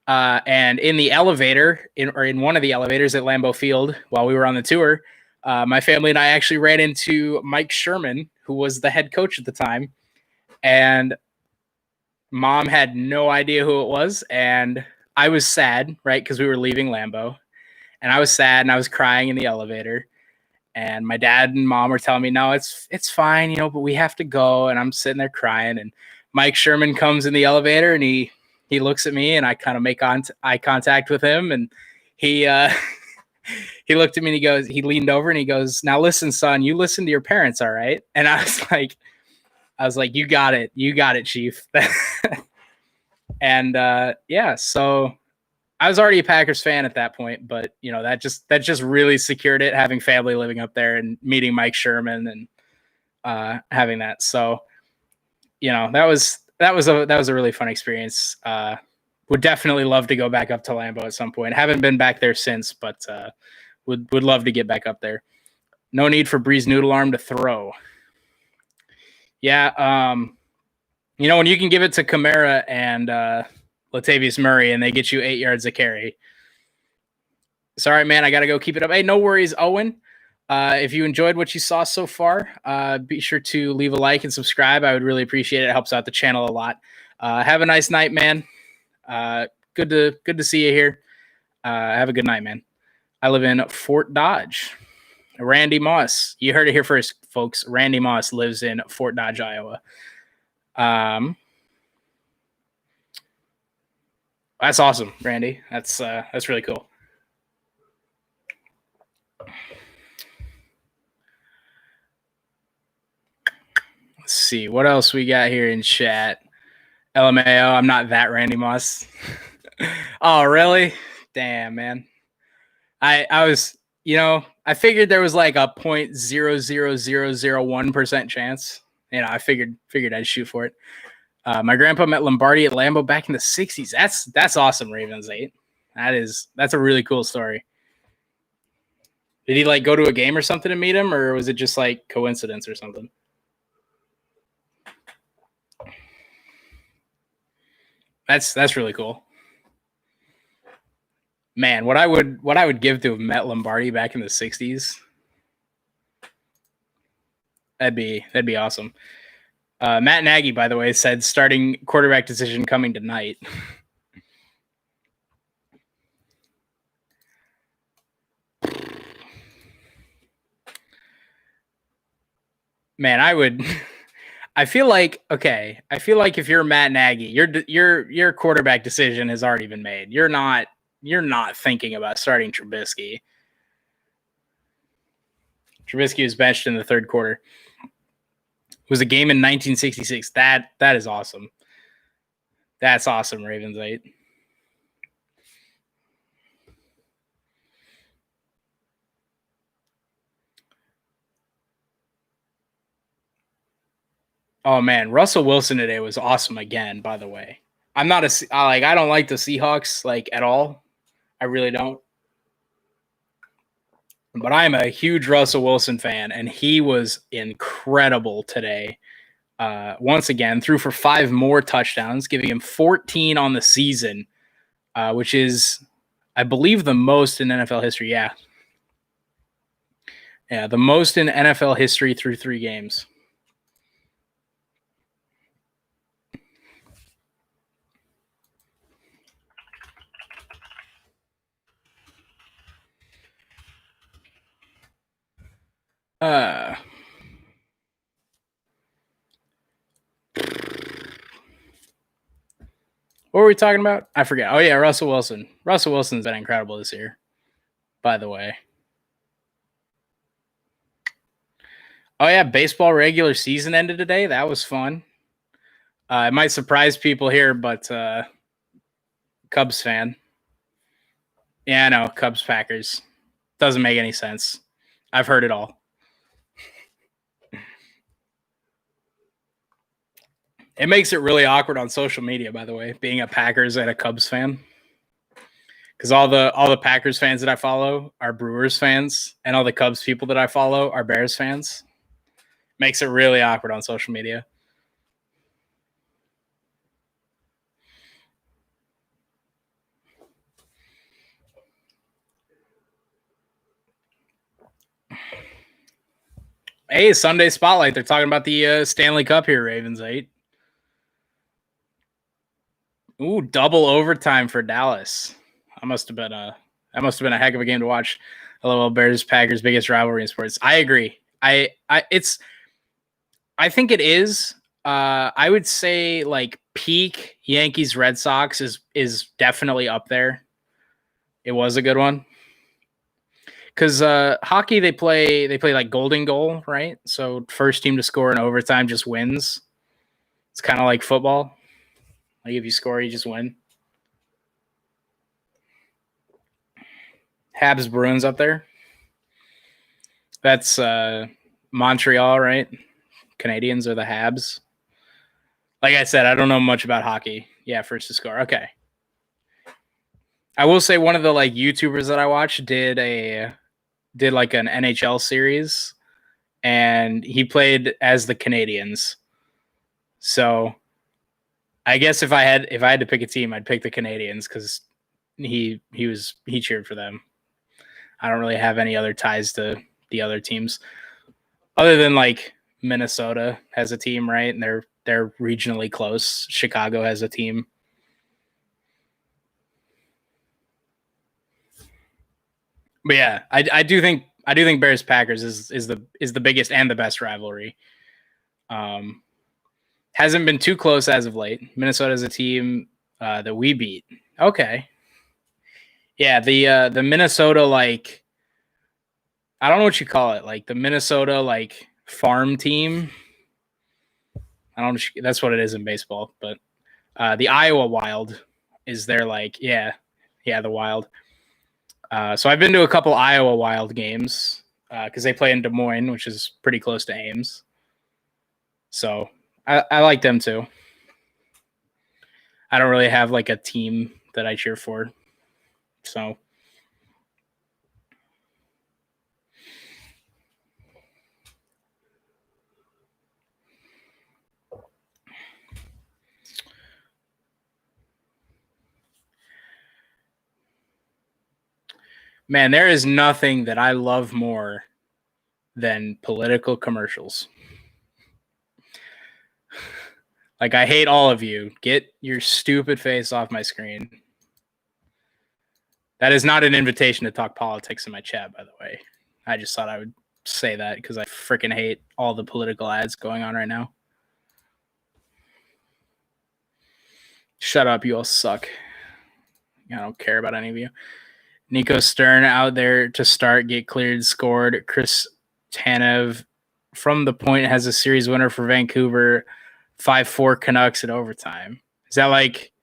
[SPEAKER 1] And in the elevator, in one of the elevators at Lambeau Field, while we were on the tour, my family and I actually ran into Mike Sherman, who was the head coach at the time, and Mom had no idea who it was, and I was sad, right, because we were leaving Lambeau, and I was sad, and I was crying in the elevator, and my dad and Mom were telling me, no, it's fine, but we have to go, and I'm sitting there crying, and Mike Sherman comes in the elevator, and he looks at me, and I kind of make eye contact with him, and he he looked at me, and he leaned over, and he goes, now listen, son, you listen to your parents, all right? And I was like, you got it, Chief. And yeah, so I was already a Packers fan at that point, but that just really secured it, having family living up there and meeting Mike Sherman and having that. So that was a really fun experience. Would definitely love to go back up to Lambeau at some point. Haven't been back there since, but would love to get back up there. No need for Breeze Noodle Arm to throw. Yeah, when you can give it to Kamara and Latavius Murray and they get you 8 yards a carry. Sorry, man, I got to go keep it up. Hey, no worries, Owen. If you enjoyed what you saw so far, be sure to leave a like and subscribe. I would really appreciate it. It helps out the channel a lot. Have a nice night, man. Good to see you here. Have a good night, man. I live in Fort Dodge. Randy Moss. You heard it here first, folks. Randy Moss lives in Fort Dodge, Iowa. That's awesome, Randy. That's really cool. Let's see what else we got here in chat. LMAO, I'm not that Randy Moss. Oh, really? Damn, man. I was, I figured there was like a 0.00001% chance. I figured I'd shoot for it. My grandpa met Lombardi at Lambeau back in the 60s. That's awesome, Ravens 8. That's a really cool story. Did he go to a game or something to meet him, or was it just coincidence or something? That's really cool. Man, what I would give to have met Lombardi back in the 60s. That'd be awesome. Matt Nagy, by the way, said starting quarterback decision coming tonight. Man, I feel like if you're Matt Nagy, your quarterback decision has already been made. You're not thinking about starting Trubisky. Trubisky was benched in the third quarter. It was a game in 1966. That is awesome. That's awesome, Ravens 8. Oh man, Russell Wilson today was awesome again, by the way. I'm not I don't like the Seahawks at all. I really don't. But I'm a huge Russell Wilson fan, and he was incredible today. Once again, threw for 5 more touchdowns, giving him 14 on the season, which is, I believe, the most in NFL history. Yeah, the most in NFL history through 3 games. What were we talking about? I forget. Oh, yeah, Russell Wilson. Russell Wilson's been incredible this year, by the way. Oh, yeah, baseball regular season ended today. That was fun. It might surprise people here, but Cubs fan. Yeah, I know. Cubs, Packers. Doesn't make any sense. I've heard it all. It makes it really awkward on social media, by the way, being a Packers and a Cubs fan. Because all the Packers fans that I follow are Brewers fans, and all the Cubs people that I follow are Bears fans. Makes it really awkward on social media. Hey, Sunday Spotlight. They're talking about the Stanley Cup here, Ravens 8. Ooh, double overtime for Dallas. That must have been a heck of a game to watch. LOL Bears Packers biggest rivalry in sports. I agree. I think it is. I would say like peak Yankees Red Sox is definitely up there. It was a good one. Because hockey they play like golden goal, right? So first team to score in overtime just wins. It's kind of like football. Like if you score, you just win. Habs Bruins up there. That's Montreal, right? Canadians are the Habs. Like I said, I don't know much about hockey. Yeah, first to score. Okay. I will say one of the like YouTubers that I watched did like an NHL series, and he played as the Canadians. So I guess if I had to pick a team, I'd pick the Canadians because he cheered for them. I don't really have any other ties to the other teams other than like Minnesota has a team, right? And they're regionally close. Chicago has a team. But yeah, I do think Bears Packers is the biggest and the best rivalry. Hasn't been too close as of late. Minnesota is a team that we beat. Okay. Yeah, the Minnesota like I don't know what you call it, like the Minnesota like farm team. I don't know. That's what it is in baseball, but the Iowa Wild is their like the Wild. So I've been to a couple Iowa Wild games because they play in Des Moines, which is pretty close to Ames. So I like them too. I don't really have like a team that I cheer for. So man, there is nothing that I love more than political commercials. Like, I hate all of you. Get your stupid face off my screen. That is not an invitation to talk politics in my chat, by the way. I just thought I would say that because I freaking hate all the political ads going on right now. Shut up, you all suck. I don't care about any of you. Nico Stern out there to start, get cleared, scored. Chris Tanev from the point has a series winner for Vancouver. 5-4 Canucks in overtime. Is that like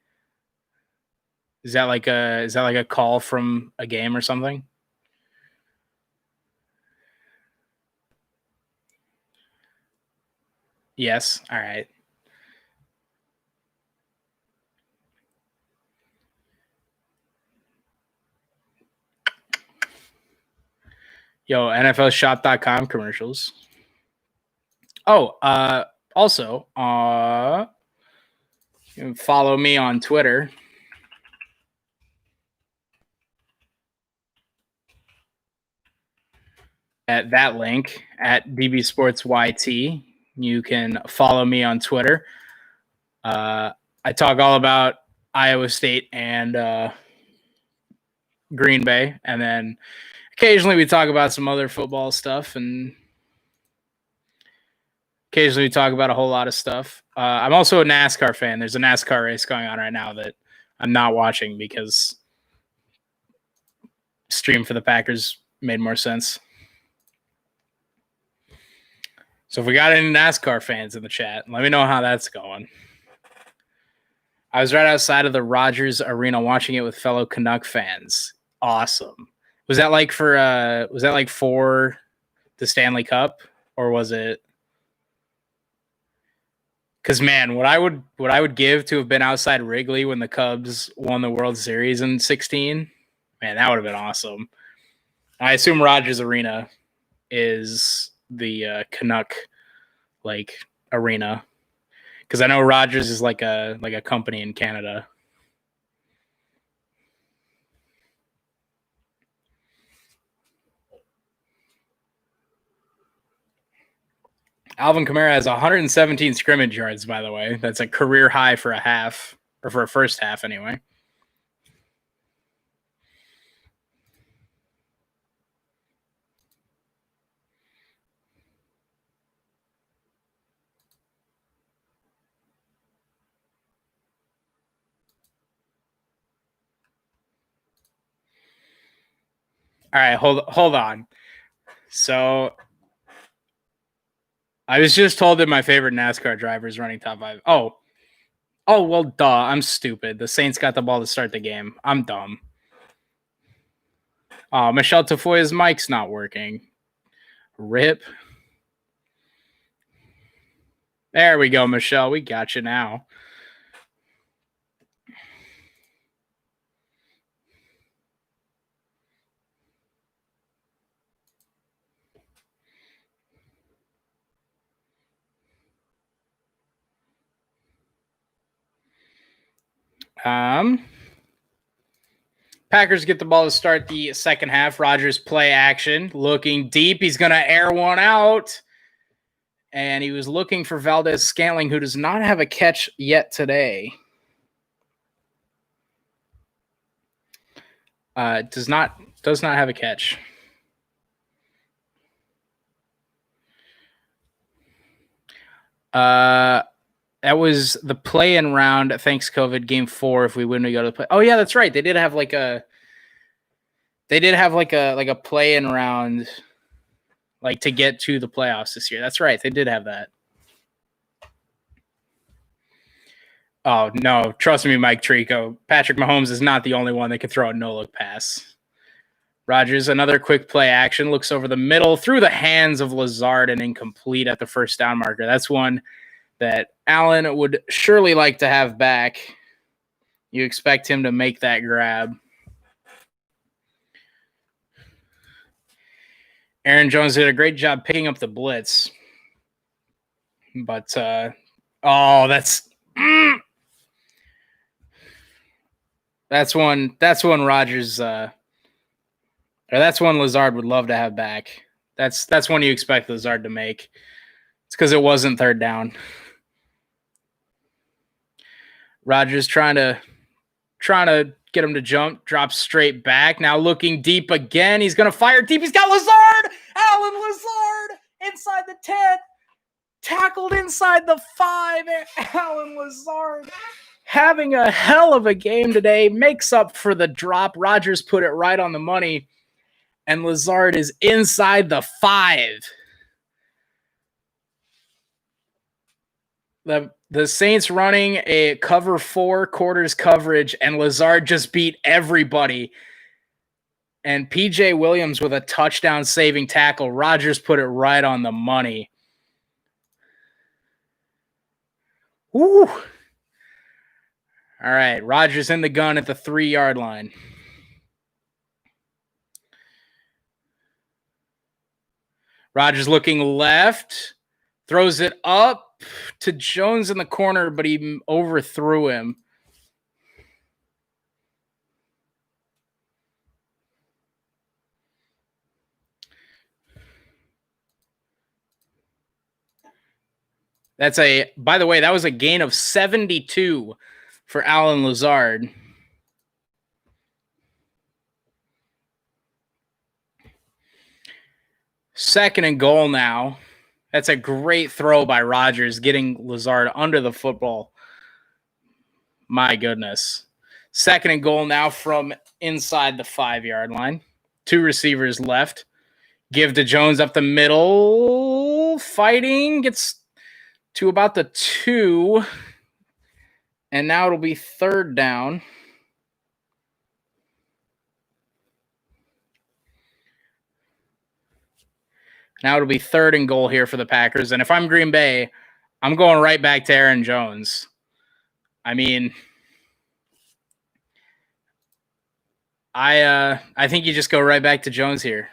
[SPEAKER 1] a call from a game or something? Yes. All right. Yo, NFLshop.com commercials. Oh, also, you can follow me on Twitter at that link at DBSportsYT. You can follow me on Twitter. I talk all about Iowa State and Green Bay, and then occasionally we talk about some other football stuff, and occasionally we talk about a whole lot of stuff. I'm also a NASCAR fan. There's a NASCAR race going on right now that I'm not watching because stream for the Packers made more sense. So if we got any NASCAR fans in the chat, let me know how that's going. I was right outside of the Rogers Arena watching it with fellow Canuck fans. Awesome. Was that like for the Stanley Cup, or was it? Because man, what I would give to have been outside Wrigley when the Cubs won the World Series in 2016, man, that would have been awesome. I assume Rogers Arena is the Canuck like arena, because I know Rogers is like a company in Canada. Alvin Kamara has 117 scrimmage yards, by the way. That's a career high for a half, or for a first half anyway. All right, hold on. So I was just told that my favorite NASCAR driver is running top 5. Oh, well, duh. I'm stupid. The Saints got the ball to start the game. I'm dumb. Oh, Michelle Tafoya's mic's not working. Rip. There we go, Michelle. We got you now. Packers get the ball to start the second half. Rodgers play action, looking deep. He's going to air one out. And he was looking for Valdez-Scantling, who does not have a catch yet today. Does not have a catch. That was the play-in round. Thanks, COVID. Game 4. If we win, we go to the play. Oh yeah, that's right. They did have like a play-in round, like to get to the playoffs this year. That's right. They did have that. Oh no, trust me, Mike Trico. Patrick Mahomes is not the only one that can throw a no-look pass. Rodgers, another quick play action, looks over the middle through the hands of Lazard and incomplete at the first down marker. That's one that Allen would surely like to have back. You expect him to make that grab. Aaron Jones did a great job picking up the blitz. But, that's one Rodgers, or that's one Lazard would love to have back. That's one you expect Lazard to make. It's because it wasn't third down. Rodgers trying to get him to jump, drops straight back. Now looking deep again. He's going to fire deep. He's got Lazard! Alan Lazard inside the 10. Tackled inside the 5. Alan Lazard having a hell of a game today. Makes up for the drop. Rodgers put it right on the money. And Lazard is inside the 5. The Saints running a cover 4 quarters coverage, and Lazard just beat everybody. And PJ Williams with a touchdown saving tackle. Rodgers put it right on the money. Woo! All right, Rodgers in the gun at the 3-yard line. Rodgers looking left, throws it up to Jones in the corner, but he overthrew him. By the way, that was a gain of 72 for Alan Lazard. Second and goal now. That's a great throw by Rodgers, getting Lazard under the football. My goodness. Second and goal now from inside the 5-yard line. 2 receivers left. Give to Jones up the middle. Fighting. Gets to about the 2. And now it'll be third down. Now it'll be third and goal here for the Packers. And if I'm Green Bay, I'm going right back to Aaron Jones. I mean, I think you just go right back to Jones here.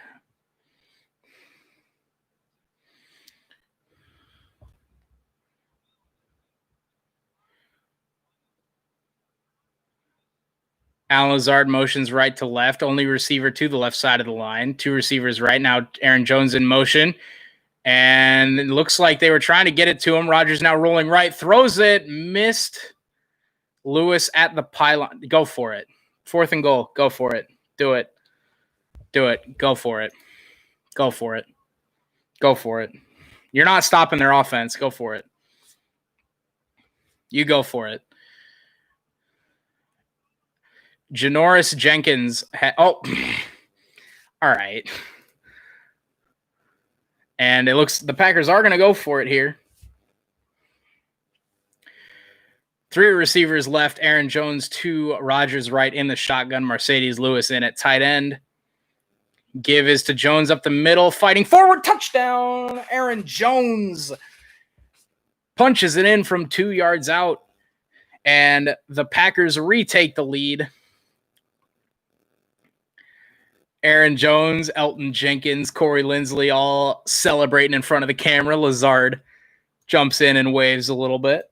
[SPEAKER 1] Alan Lazard motions right to left. Only receiver to the left side of the line. 2 receivers right now. Aaron Jones in motion. And it looks like they were trying to get it to him. Rodgers now rolling right, throws it, missed. Lewis at the pylon. Go for it. 4th and goal. Go for it. Do it. Do it. Go for it. Go for it. Go for it. You're not stopping their offense. Go for it. You go for it. Janoris Jenkins. All right. And it looks the Packers are going to go for it here. 3 receivers left. Aaron Jones, 2 Rodgers right in the shotgun. Mercedes Lewis in at tight end. Give is to Jones up the middle. Fighting forward. Touchdown. Aaron Jones punches it in from 2 yards out. And the Packers retake the lead. Aaron Jones, Elton Jenkins, Corey Linsley all celebrating in front of the camera. Lazard jumps in and waves a little bit.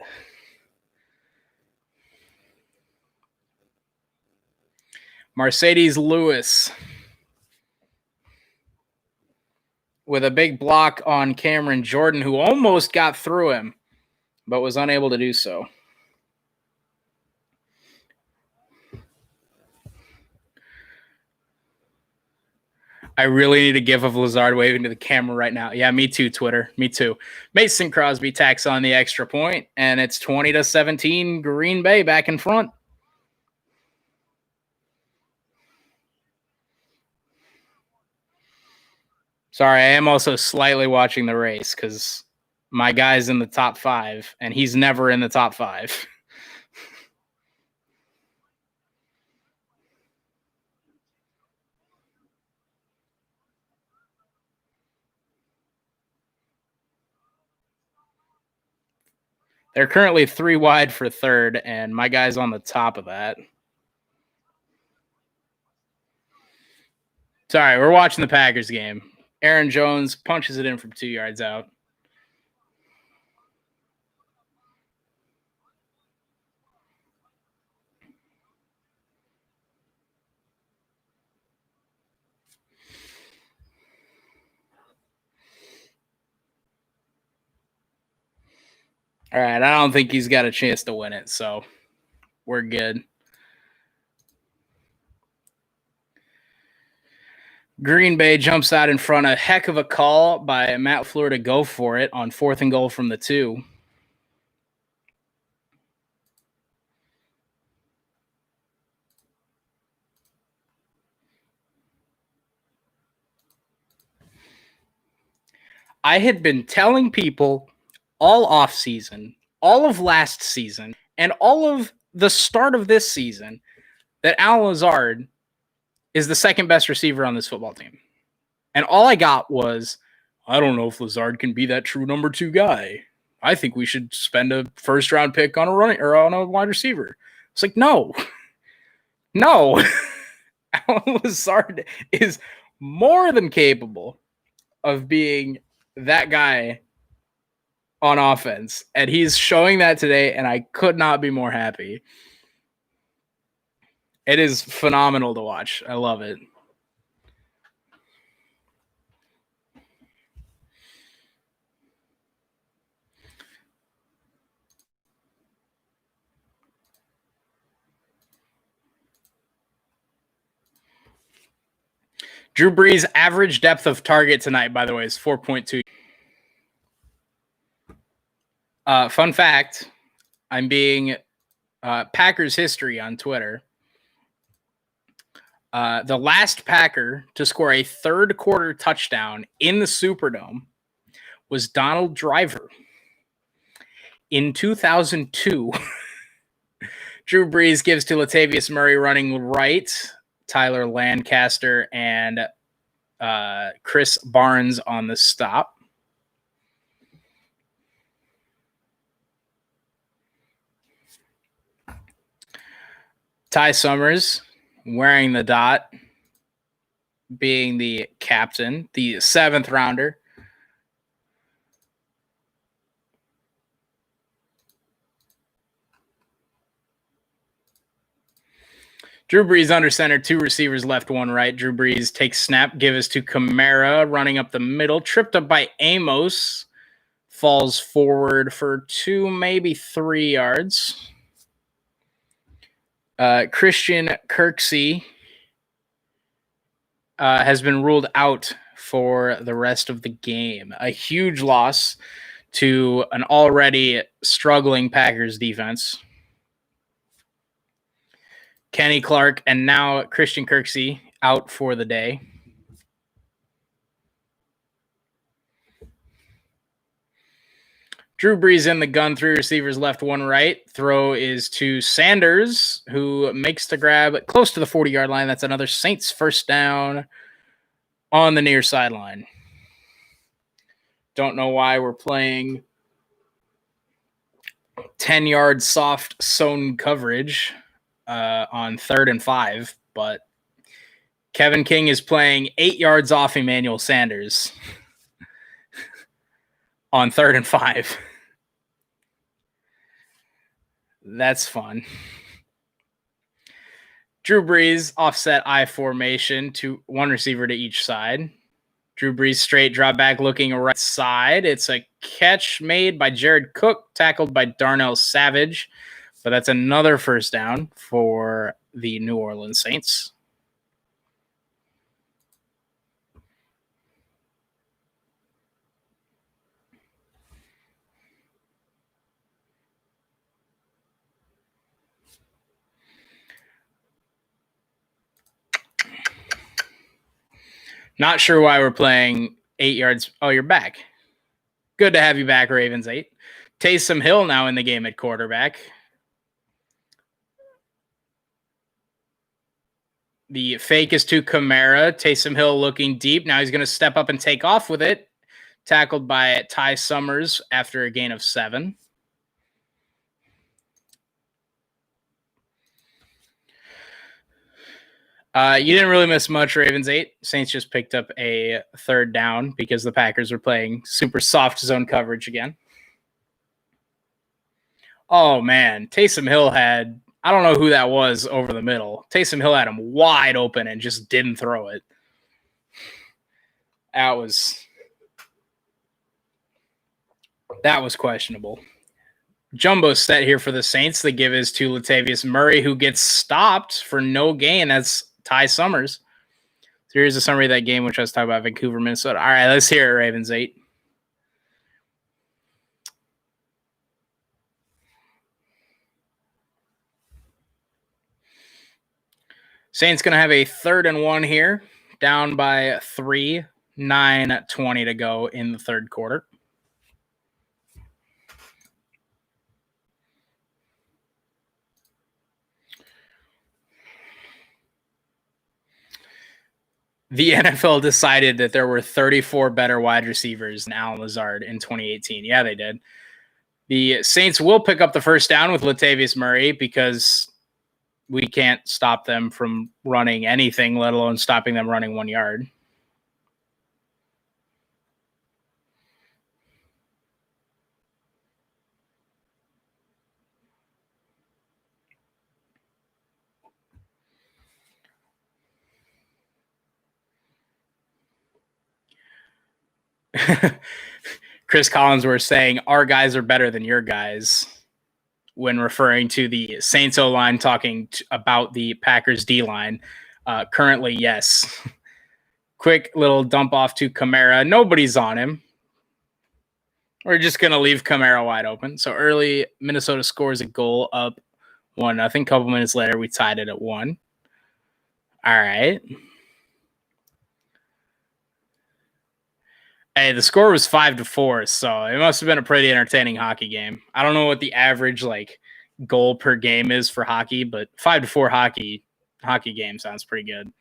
[SPEAKER 1] Mercedes Lewis with a big block on Cameron Jordan, who almost got through him, but was unable to do so. I really need a gif of Lazard waving to the camera right now. Yeah, me too, Twitter. Me too. Mason Crosby tacks on the extra point, and it's 20-17 Green Bay back in front. Sorry, I am also slightly watching the race because my guy's in the top 5, and he's never in the top 5. They're currently 3 wide for 3rd, and my guy's on the top of that. Sorry, we're watching the Packers game. Aaron Jones punches it in from 2 yards out. All right, I don't think he's got a chance to win it, so we're good. Green Bay jumps out in front. A heck of a call by Matt Fleur to go for it on 4th and goal from the 2. I had been telling people all offseason, all of last season, and all of the start of this season that Al Lazard is the second best receiver on this football team. And all I got was, I don't know if Lazard can be that true number 2 guy. I think we should spend a 1st-round pick on a running or on a wide receiver. It's like, no. No. Al Lazard is more than capable of being that guy on offense. And he's showing that today, and I could not be more happy. It is phenomenal to watch. I love it. Drew Brees' average depth of target tonight, by the way, is 4.2. Fun fact, I'm being Packers history on Twitter. The last Packer to score a 3rd quarter touchdown in the Superdome was Donald Driver. In 2002, Drew Brees gives to Latavius Murray running right, Tyler Lancaster, and Chris Barnes on the stop. Ty Summers wearing the dot, being the captain, the 7th rounder. Drew Brees under center, 2 receivers left, 1 right. Drew Brees takes snap, give us to Kamara, running up the middle, tripped up by Amos, falls forward for 2, maybe 3 yards. Christian Kirksey has been ruled out for the rest of the game. A huge loss to an already struggling Packers defense. Kenny Clark and now Christian Kirksey out for the day. Drew Brees in the gun, 3 receivers left, 1 right. Throw is to Sanders, who makes the grab close to the 40-yard line. That's another Saints first down on the near sideline. Don't know why we're playing 10-yard soft zone coverage on 3rd and 5, but Kevin King is playing 8 yards off Emmanuel Sanders on 3rd and 5. That's fun. Drew Brees offset I formation to 1 receiver to each side. Drew Brees straight drop back looking right side. It's a catch made by Jared Cook, tackled by Darnell Savage. But that's another first down for the New Orleans Saints. Not sure why we're playing 8 yards. Oh, you're back. Good to have you back, Ravens 8. Taysom Hill now in the game at quarterback. The fake is to Kamara. Taysom Hill looking deep. Now he's going to step up and take off with it. Tackled by Ty Summers after a gain of 7. You didn't really miss much, Ravens 8. Saints just picked up a 3rd down because the Packers were playing super soft zone coverage again. Oh, man. Taysom Hill had, I don't know who that was over the middle. Taysom Hill had him wide open and just didn't throw it. That was questionable. Jumbo set here for the Saints. The give is to Latavius Murray, who gets stopped for no gain. That's Ty Summers. So here's a summary of that game, which I was talking about, Vancouver, Minnesota. All right, let's hear it, Ravens 8. Saints going to have a 3rd and 1 here, down by 3, 9:20 to go in the 3rd quarter. The NFL decided that there were 34 better wide receivers than Allen Lazard in 2018. Yeah, they did. The Saints will pick up the first down with Latavius Murray because we can't stop them from running anything, let alone stopping them running 1 yard. Chris Collinsworth saying our guys are better than your guys when referring to the Saints O-line, talking about the Packers D-line. Currently, yes. Quick little dump off to Kamara. Nobody's on him. We're just going to leave Kamara wide open. So early, Minnesota scores a goal up 1-0. Couple minutes later, we tied it at 1. All right. Hey, the score was 5-4, so it must have been a pretty entertaining hockey game. I don't know what the average goal per game is for hockey, but 5-4 hockey game sounds pretty good.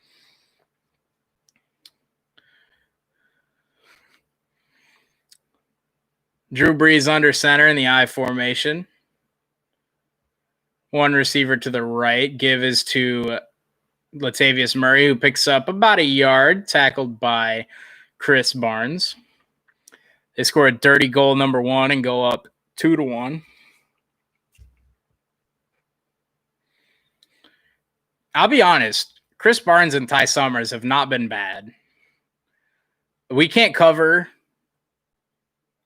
[SPEAKER 1] Drew Brees under center in the I formation. 1 receiver to the right. Give is to Latavius Murray, who picks up about 1 yard, tackled by Chris Barnes. They score a dirty goal number 1 and go up 2-1. I'll be honest. Chris Barnes and Ty Summers have not been bad. We can't cover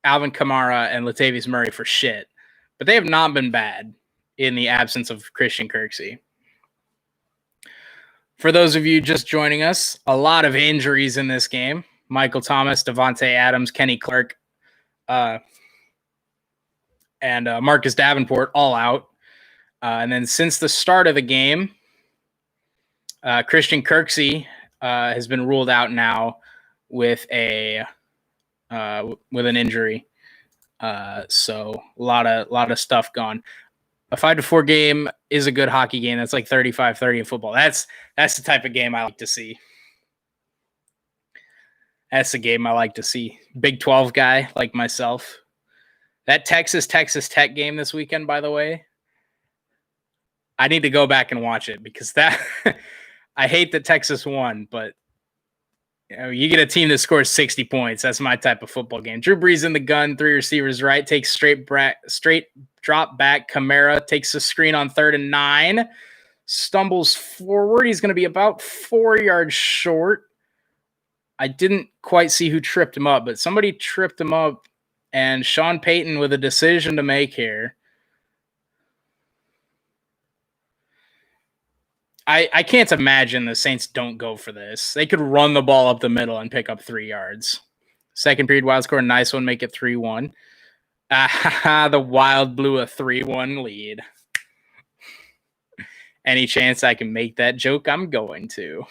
[SPEAKER 1] Alvin Kamara and Latavius Murray for shit, but they have not been bad in the absence of Christian Kirksey. For those of you just joining us, a lot of injuries in this game. Michael Thomas, Devontae Adams, Kenny Clark, and Marcus Davenport all out. And then since the start of the game, Christian Kirksey has been ruled out now with an injury. So a lot of stuff gone. A 5-4 game is a good hockey game. That's like 35-30 in football. That's the type of game I like to see. That's the game I like to see. Big 12 guy like myself. That Texas Tech game this weekend, by the way, I need to go back and watch it because that I hate that Texas won, but you get a team that scores 60 points. That's my type of football game. Drew Brees in the gun, 3 receivers right, takes straight drop back. Kamara takes a screen on 3rd and 9, stumbles forward. He's going to be about 4 yards short. I didn't quite see who tripped him up, but somebody tripped him up, and Sean Payton with a decision to make here. I can't imagine the Saints don't go for this. They could run the ball up the middle and pick up 3 yards. Second period, Wild score, nice one, make it 3-1. The Wild blew a 3-1 lead. Any chance I can make that joke, I'm going to.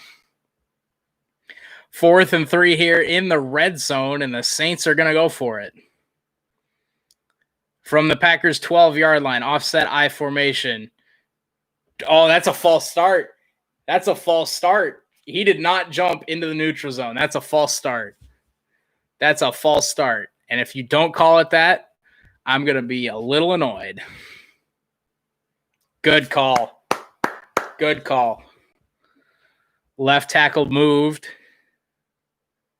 [SPEAKER 1] 4th and 3 here in the red zone, and the Saints are going to go for it. From the Packers' 12-yard line, offset I formation. Oh, that's a false start. That's a false start. He did not jump into the neutral zone. That's a false start. That's a false start. And if you don't call it that, I'm going to be a little annoyed. Good call. Good call. Left tackle moved.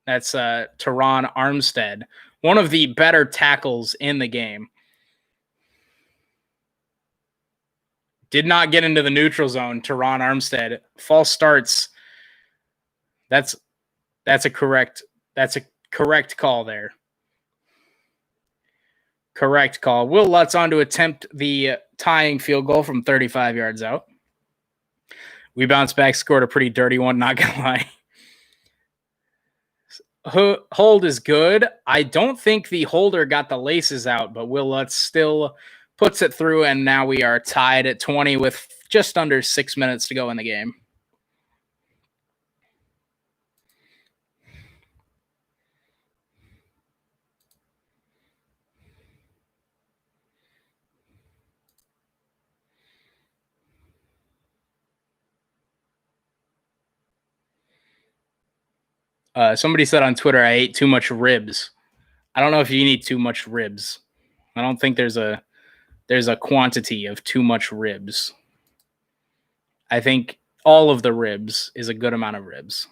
[SPEAKER 1] That's Teron Armstead. One of the better tackles in the game. Did not get into the neutral zone, Teron Armstead. False starts. That's a correct call there. Correct call. Will Lutz on to attempt the tying field goal from 35 yards out. We bounced back, scored a pretty dirty one, not going to lie. Hold is good. I don't think the holder got the laces out, but Will Lutz still puts it through, and now we are tied at 20 with just under 6 minutes to go in the game. Somebody said on Twitter, I ate too much ribs. I don't know if you need too much ribs. I don't think there's a quantity of too much ribs. I think all of the ribs is a good amount of ribs.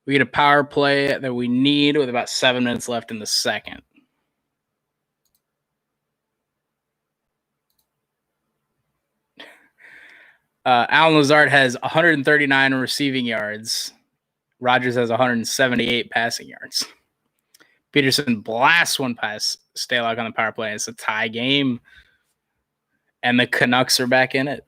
[SPEAKER 1] We get a power play that we need with about 7 minutes left in the second. Alan Lazard has 139 receiving yards. Rodgers has 178 passing yards. Peterson blasts one past Stalock on the power play. It's a tie game, and the Canucks are back in it.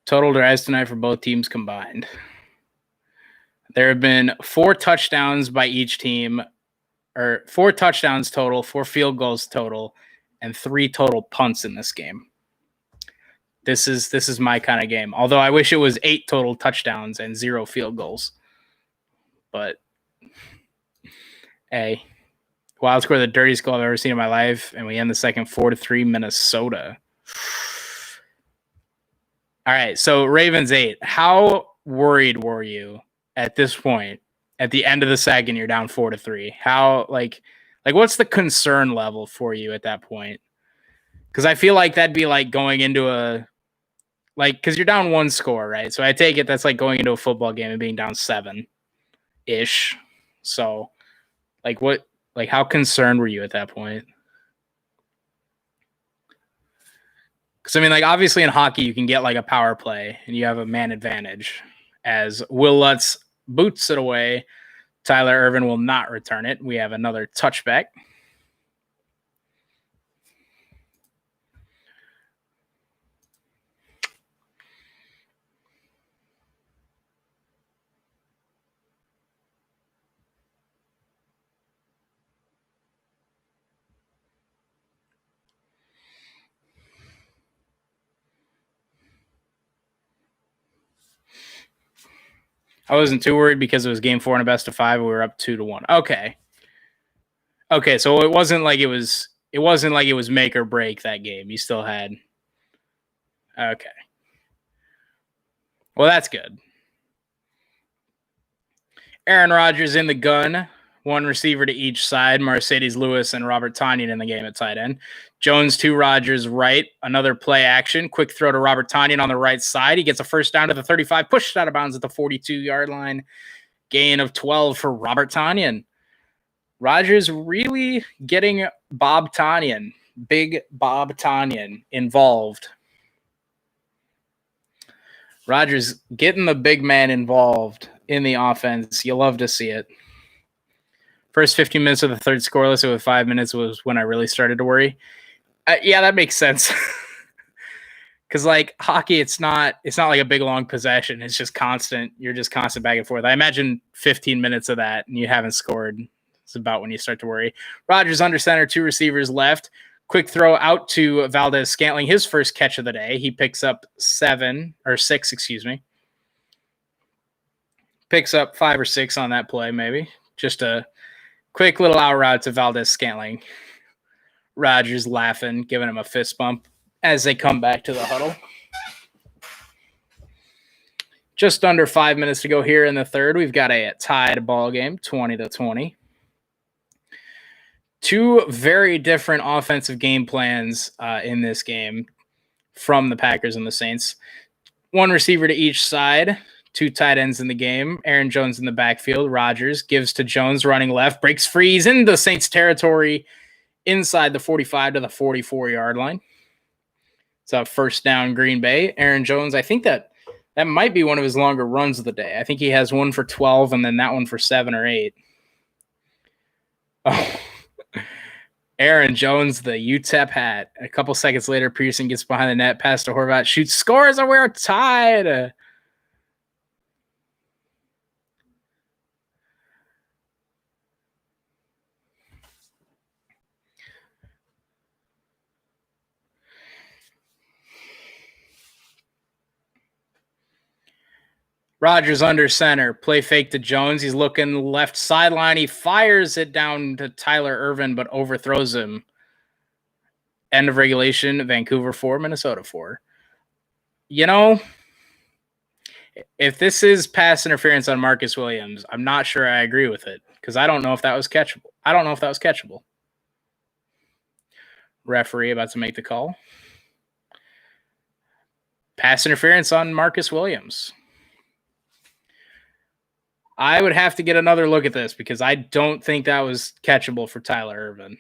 [SPEAKER 1] Total drives tonight for both teams combined. There have been 4 touchdowns by each team, or 4 touchdowns total, 4 field goals total, and 3 total punts in this game. This is my kind of game. Although I wish it was 8 total touchdowns and 0 field goals. But hey, Wild score, the dirtiest goal I've ever seen in my life, and we end the second 4-3 Minnesota. All right, so Ravens 8. How worried were you at this point? At the end of the second, you're down 4-3. How like what's the concern level for you at that point? Because I feel like that'd be like going into a because you're down 1 score, right? So I take it that's like going into a football game and being down 7-ish. So how concerned were you at that point? Because I mean, obviously in hockey you can get a power play and you have a man advantage. As Will Lutz boots it away, Tyler Ervin will not return it. We have another touchback. I wasn't too worried because it was game 4 in a best of 5. We were up 2-1. Okay. So it wasn't like it was make or break that game. You still had. Okay. Well, that's good. Aaron Rodgers in the gun. 1 receiver to each side. Mercedes Lewis and Robert Tonyan in the game at tight end. Jones to Rodgers right. Another play action. Quick throw to Robert Tonyan on the right side. He gets a first down to the 35. Pushed out of bounds at the 42-yard line. Gain of 12 for Robert Tonyan. Rodgers really getting Bob Tonyan, big Bob Tonyan, involved. Rodgers getting the big man involved in the offense. You love to see it. First 15 minutes of the third scoreless, so with 5 minutes was when I really started to worry. Yeah, that makes sense. Because hockey, it's not like a big long possession. It's just constant. You're just constant back and forth. I imagine 15 minutes of that and you haven't scored. It's about when you start to worry. Rodgers under center, 2 receivers left. Quick throw out to Valdez Scantling, his first catch of the day. He picks up 6, Picks up 5 or 6 on that play, maybe. Just a quick little out route to Valdez Scantling. Rodgers laughing, giving him a fist bump as they come back to the huddle. Just under 5 minutes to go here in the third. We've got a tied ball game, 20-20. 2 very different offensive game plans in this game from the Packers and the Saints. 1 receiver to each side. 2 tight ends in the game. Aaron Jones in the backfield. Rodgers gives to Jones running left. Breaks free. He's in the Saints territory inside the 45 to the 44-yard line. It's a first down Green Bay. Aaron Jones, I think that might be one of his longer runs of the day. I think he has one for 12 and then that one for 7 or 8. Oh, Aaron Jones, the UTEP hat. A couple seconds later, Pearson gets behind the net, pass to Horvat, shoots, scores, and we're tied. Rodgers under center, play fake to Jones. He's looking left sideline. He fires it down to Tyler Ervin, but overthrows him. End of regulation, Vancouver 4, Minnesota 4. If this is pass interference on Marcus Williams, I'm not sure I agree with it because I don't know if that was catchable. Referee about to make the call. Pass interference on Marcus Williams. I would have to get another look at this because I don't think that was catchable for Tyler Ervin.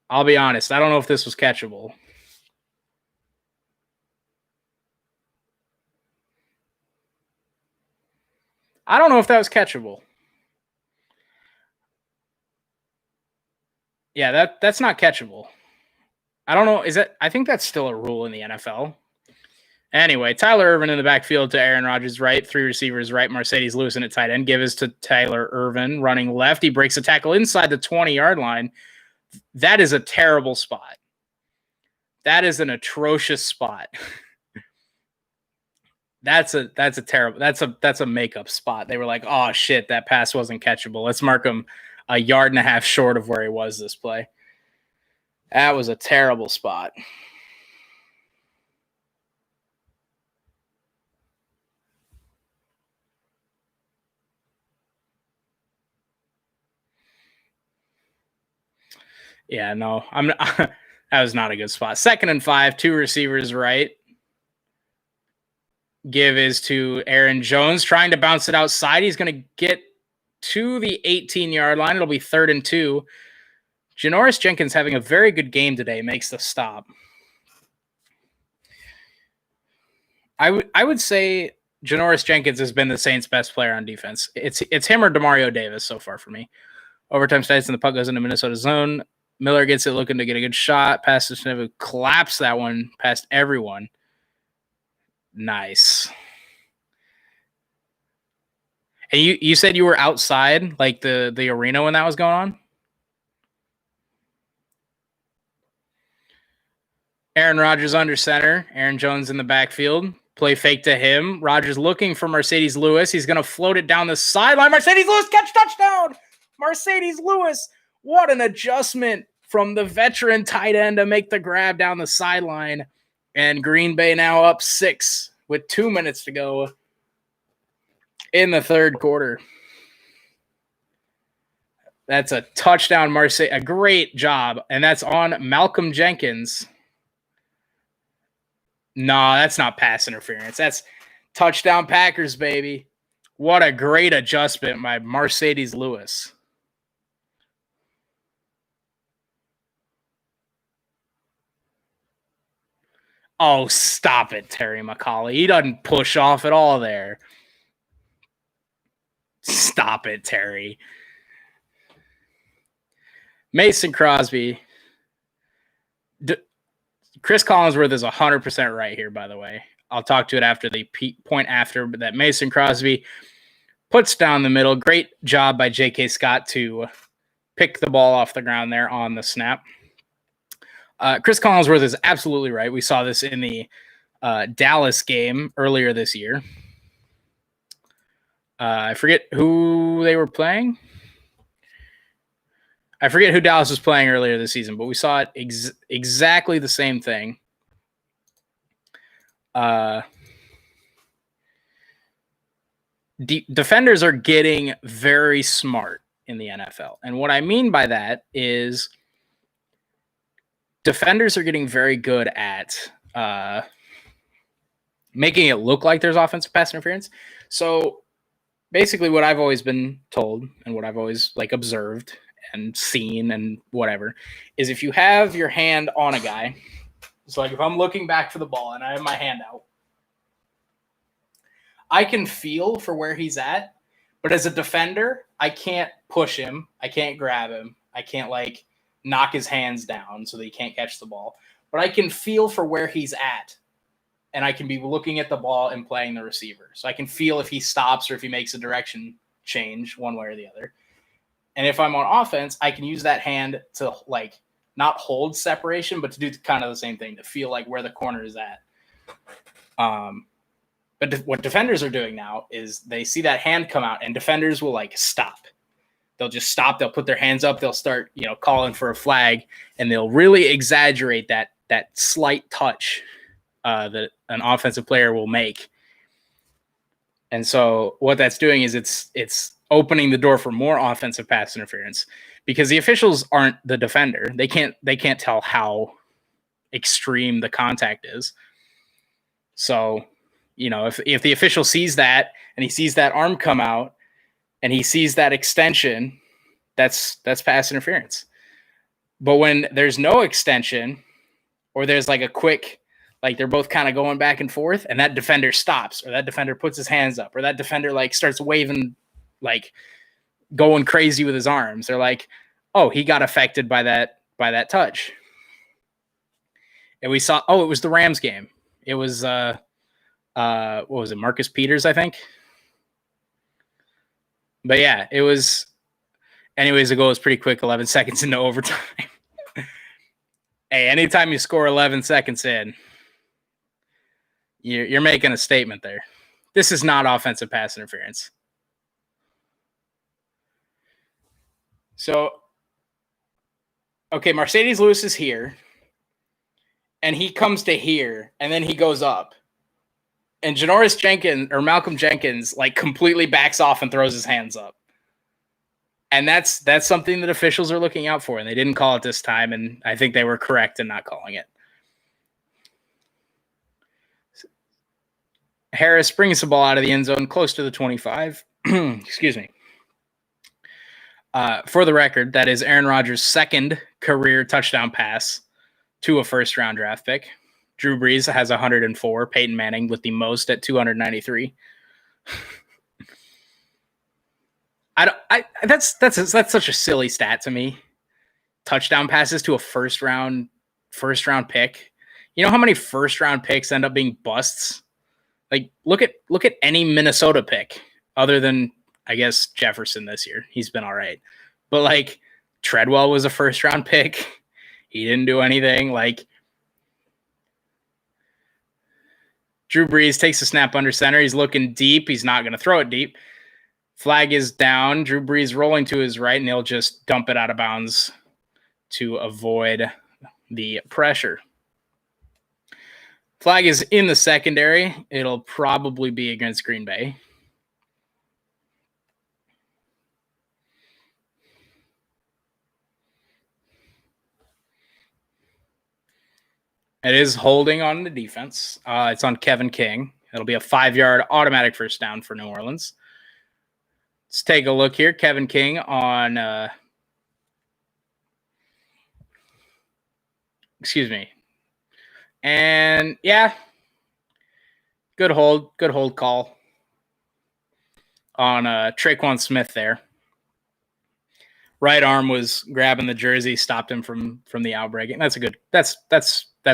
[SPEAKER 1] I'll be honest. I don't know if this was catchable. I don't know if that was catchable. Yeah, that's not catchable. I don't know. I think that's still a rule in the NFL. Anyway, Tyler Ervin in the backfield to Aaron Rodgers right, 3 receivers right, Mercedes Lewis in at tight end. Give us to Tyler Ervin running left. He breaks a tackle inside the 20-yard line. That is a terrible spot. That is an atrocious spot. That's a terrible. That's a makeup spot. They were like, oh shit, that pass wasn't catchable. Let's mark him a yard and a half short of where he was this play. That was a terrible spot. Yeah, no, that was not a good spot. 2nd and 5, 2 receivers right. Give is to Aaron Jones, trying to bounce it outside. He's going to get to the 18-yard line. It'll be 3rd and 2. Janoris Jenkins having a very good game today makes the stop. I would say Janoris Jenkins has been the Saints' best player on defense. It's him or Demario Davis so far for me. Overtime stats and the puck goes into Minnesota zone. Miller gets it looking to get a good shot. Pass to SNF, collapse that one past everyone. Nice. And you said you were outside, like the arena when that was going on? Aaron Rodgers under center. Aaron Jones in the backfield. Play fake to him. Rodgers looking for Mercedes Lewis. He's going to float it down the sideline. Mercedes Lewis, catch, touchdown! Mercedes Lewis, what an adjustment from the veteran tight end to make the grab down the sideline. And Green Bay now up 6 with 2 minutes to go in the 3rd quarter. That's a touchdown, Marseille. A great job. And that's on Malcolm Jenkins. No, that's not pass interference. That's touchdown Packers, baby. What a great adjustment by Mercedes Lewis. Oh, stop it, Terry McCauley. He doesn't push off at all there. Stop it, Terry. Mason Crosby. Chris Collinsworth is 100% right here, by the way. I'll talk to it after the point after, but that Mason Crosby puts down the middle. Great job by J.K. Scott to pick the ball off the ground there on the snap. Chris Collinsworth is absolutely right. We saw this in the Dallas game earlier this year. I forget who they were playing. I forget who Dallas was playing earlier this season, but we saw it exactly the same thing. Defenders are getting very smart in the NFL. And what I mean by that is defenders are getting very good at making it look like there's offensive pass interference. So basically what I've always been told and what I've always observed and seen and whatever is if you have your hand on a guy, it's like if I'm looking back for the ball and I have my hand out, I can feel for where he's at, but as a defender, I can't push him. I can't grab him. I can't knock his hands down so that he can't catch the ball, but I can feel for where he's at. And I can be looking at the ball and playing the receiver. So I can feel if he stops or if he makes a direction change one way or the other. And if I'm on offense, I can use that hand to not hold separation, but to do kind of the same thing, to feel where the corner is at. But what defenders are doing now is they see that hand come out and defenders will stop. They'll just stop. They'll put their hands up. They'll start, calling for a flag, and they'll really exaggerate that slight touch that an offensive player will make. And so what that's doing is it's opening the door for more offensive pass interference because the officials aren't the defender. They can't tell how extreme the contact is. So, if the official sees that and he sees that arm come out and he sees that extension, that's pass interference. But when there's no extension or there's a quick, they're both kind of going back and forth and that defender stops or that defender puts his hands up or that defender starts waving, going crazy with his arms. They're like, oh, he got affected by that touch. And we saw, it was the Rams game. It was, what was it? Marcus Peters, I think. But yeah, it was, anyways, the goal was pretty quick, 11 seconds into overtime. Hey, anytime you score 11 seconds in, you're making a statement there. This is not offensive pass interference. So, okay, Mercedes Lewis is here, and he comes to here, and then he goes up. And Janoris Jenkins or Malcolm Jenkins like completely backs off and throws his hands up. And that's something that officials are looking out for, and they didn't call it this time, and I think they were correct in not calling it. Harris brings the ball out of the end zone close to the 25. Excuse me. For the record, that is Aaron Rodgers' second career touchdown pass to a first-round draft pick. Drew Brees has 104. Peyton Manning with the most at 293. That's such a silly stat to me. Touchdown passes to a first round pick. You know how many first round picks end up being busts? Like look at any Minnesota pick other than I guess Jefferson this year. He's been all right. But like Treadwell was a first round pick. He didn't do anything. Like Drew Brees takes a snap under center. He's looking deep. He's not going to throw it deep. Flag is down. Drew Brees rolling to his right, and he'll just dump it out of bounds to avoid the pressure. Flag is in the secondary. It'll probably be against Green Bay. It is holding on the defense. It's on Kevin King. It'll be a 5-yard automatic first down for New Orleans. Let's take a look here. Kevin King on excuse me. And yeah, good hold call on Traquan Smith there. Right arm was grabbing the jersey, stopped him from the outbreak. And that's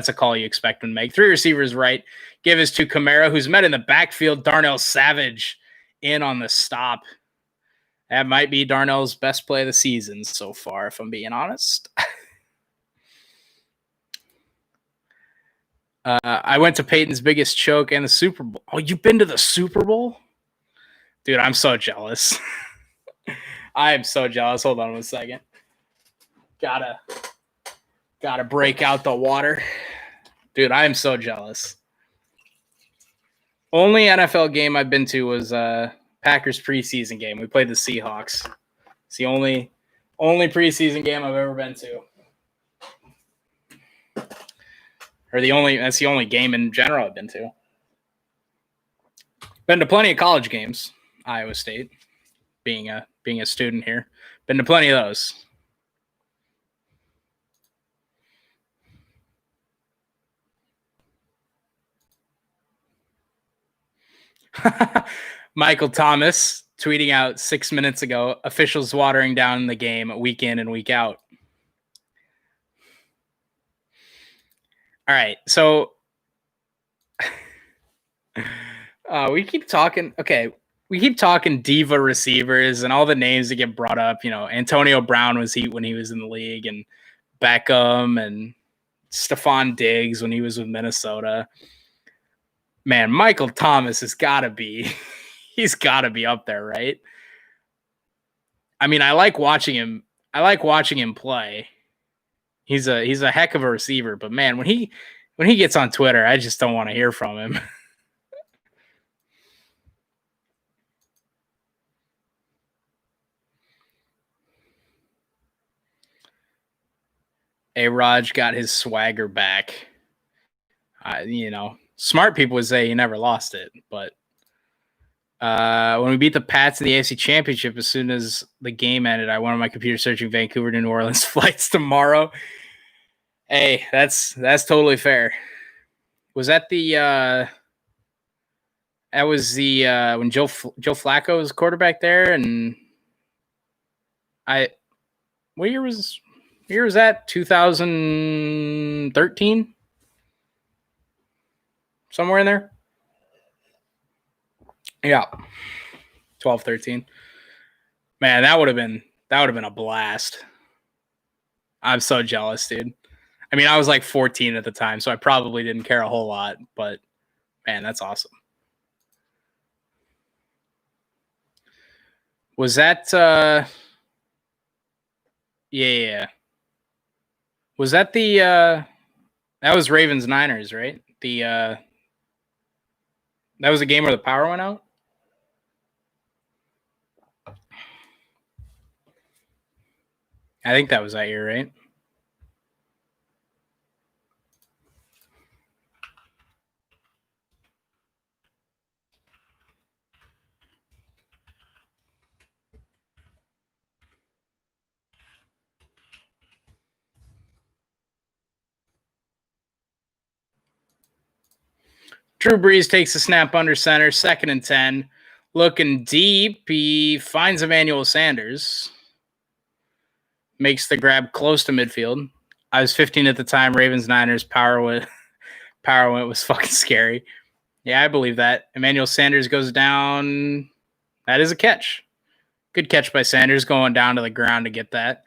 [SPEAKER 1] a call you expect him to make. 3 receivers right. Give his to Kamara, who's met in the backfield. Darnell Savage in on the stop. That might be Darnell's best play of the season so far, if I'm being honest. I went to Peyton's biggest choke and the Super Bowl. Oh, you've been to the Super Bowl? Dude, I'm so jealous. I am so jealous. Hold on 1 second. Gotta break out the water. Dude, I am so jealous. Only NFL game I've been to was Packers preseason game. We played the Seahawks. It's the only preseason game I've ever been to. That's the only game in general I've been to. Been to plenty of college games. Iowa State, being a student here. Been to plenty of those. Michael Thomas tweeting out 6 minutes ago, officials watering down the game week in and week out. All right, so we keep talking. Okay, we keep talking diva receivers and all the names that get brought up. You know, Antonio Brown was heat when he was in the league, and Beckham and Stephon Diggs when he was with Minnesota. Man, Michael Thomas has got to be. He's got to be up there, right? I mean, I like watching him. I like watching him play. He's a heck of a receiver, but man, when he gets on Twitter, I just don't want to hear from him. A-Raj got his swagger back. You know, smart people would say he never lost it, but when we beat the Pats in the AFC Championship, as soon as the game ended, I went on my computer searching Vancouver to New Orleans flights tomorrow. Hey, that's totally fair. Was that the that was the when Joe Flacco was quarterback there, and what year was that? 2013? Somewhere in there? Yeah. 12, 13. Man, that would have been a blast. I'm so jealous, dude. I mean, I was like 14 at the time, so I probably didn't care a whole lot, but man, that's awesome. Was that yeah. Was that the that was Ravens Niners, right? The that was a game where the power went out? I think that was that year, right? Drew Brees takes a snap under center, 2nd and 10. Looking deep, he finds Emmanuel Sanders. Makes the grab close to midfield. I was 15 at the time. Ravens Niners power went was fucking scary. Yeah, I believe that. Emmanuel Sanders goes down. That is a catch. Good catch by Sanders going down to the ground to get that.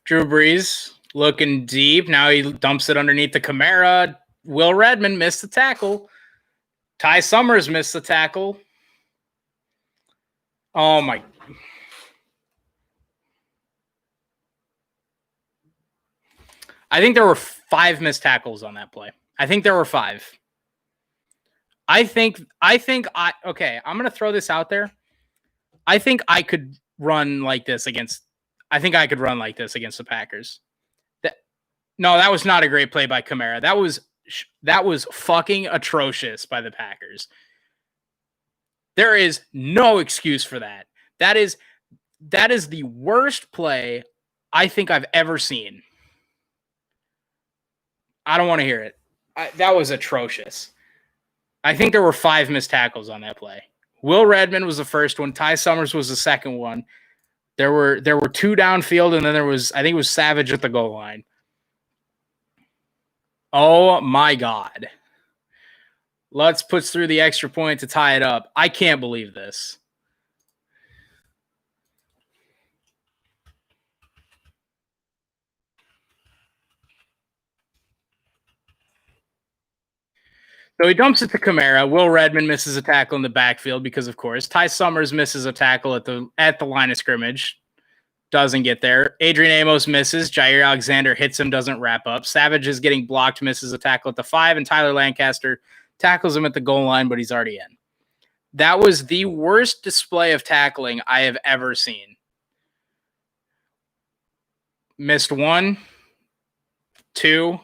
[SPEAKER 1] Drew Brees looking deep. Now he dumps it underneath the Kamara. Will Redmond missed the tackle. Ty Summers missed the tackle. Oh, my. I think there were 5 missed tackles on that play. I think there were 5. Okay, I'm going to throw this out there. I think I could run like this against the Packers. No, that was not a great play by Kamara. That was fucking atrocious by the Packers. There is no excuse for that. That is the worst play I think I've ever seen. I don't want to hear it. That was atrocious. I think there were 5 missed tackles on that play. Will Redmond was the first one. Ty Summers was the second one. There were 2 downfield, and then I think it was Savage at the goal line. Oh my God. Lutz puts through the extra point to tie it up. I can't believe this. So he dumps it to Kamara. Will Redmond misses a tackle in the backfield because, of course, Ty Summers misses a tackle at the line of scrimmage. Doesn't get there. Adrian Amos misses. Jair Alexander hits him, doesn't wrap up. Savage is getting blocked, misses a tackle at the 5, and Tyler Lancaster tackles him at the goal line, but he's already in. That was the worst display of tackling I have ever seen. Missed 1, 2.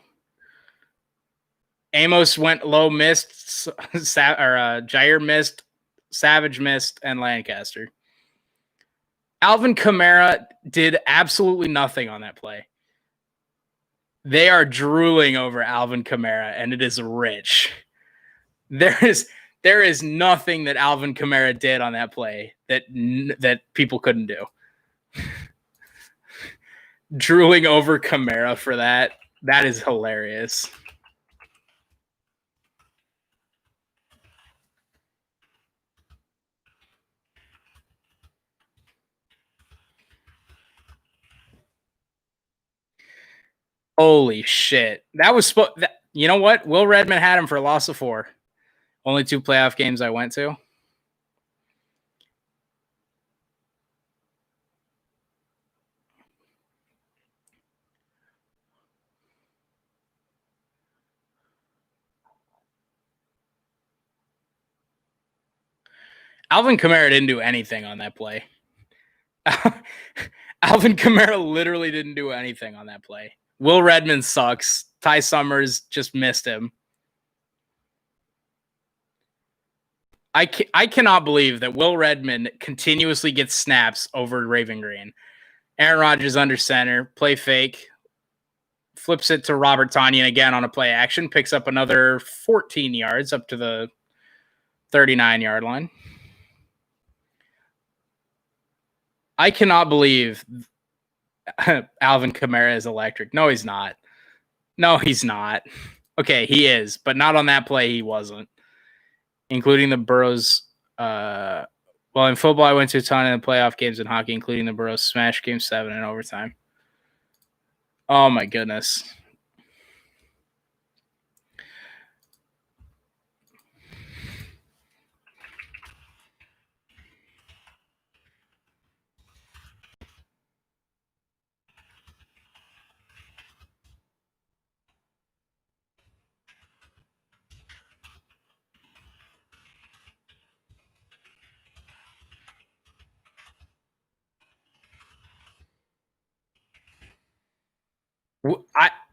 [SPEAKER 1] Amos went low, missed. Jair missed. Savage missed, and Lancaster. Alvin Kamara did absolutely nothing on that play. They are drooling over Alvin Kamara, and it is rich. There is nothing that Alvin Kamara did on that play that people couldn't do. Drooling over Kamara for that is hilarious. Holy shit. That was you know what? Will Redmond had him for a loss of 4. Only 2 playoff games I went to. Alvin Kamara didn't do anything on that play. Alvin Kamara literally didn't do anything on that play. Will Redmond sucks. Ty Summers just missed him. I cannot believe that Will Redmond continuously gets snaps over Raven Green. Aaron Rodgers under center, play fake, flips it to Robert Tonyan again on a play action, picks up another 14 yards up to the 39-yard line. I cannot believe Alvin Kamara is electric. No, he's not. No, he's not. Okay, he is, but not on that play. He wasn't, including the Burrows. Well, in football, I went to a ton of playoff games in hockey, including the Burrows smash Game 7 in overtime. Oh, my goodness.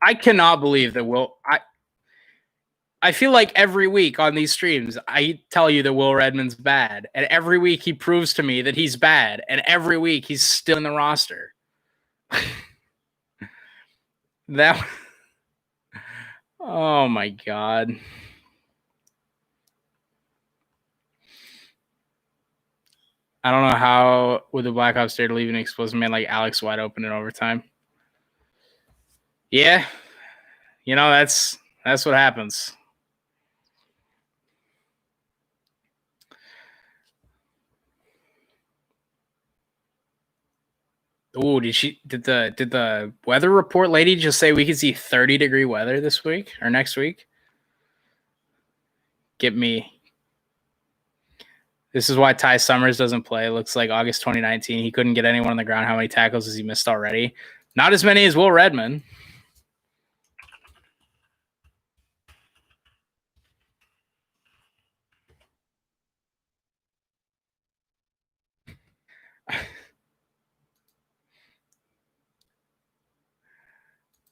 [SPEAKER 1] I cannot believe that I feel like every week on these streams, I tell you that Will Redmond's bad. And every week he proves to me that he's bad. And every week he's still in the roster. That. Oh my God. I don't know how would the Blackhawks dare to leave an explosive man like Alex wide open in overtime. Yeah. That's what happens. Oh, did the weather report lady just say we could see 30-degree weather this week or next week? Get me. This is why Ty Summers doesn't play. It looks like August 2019. He couldn't get anyone on the ground. How many tackles has he missed already? Not as many as Will Redmond.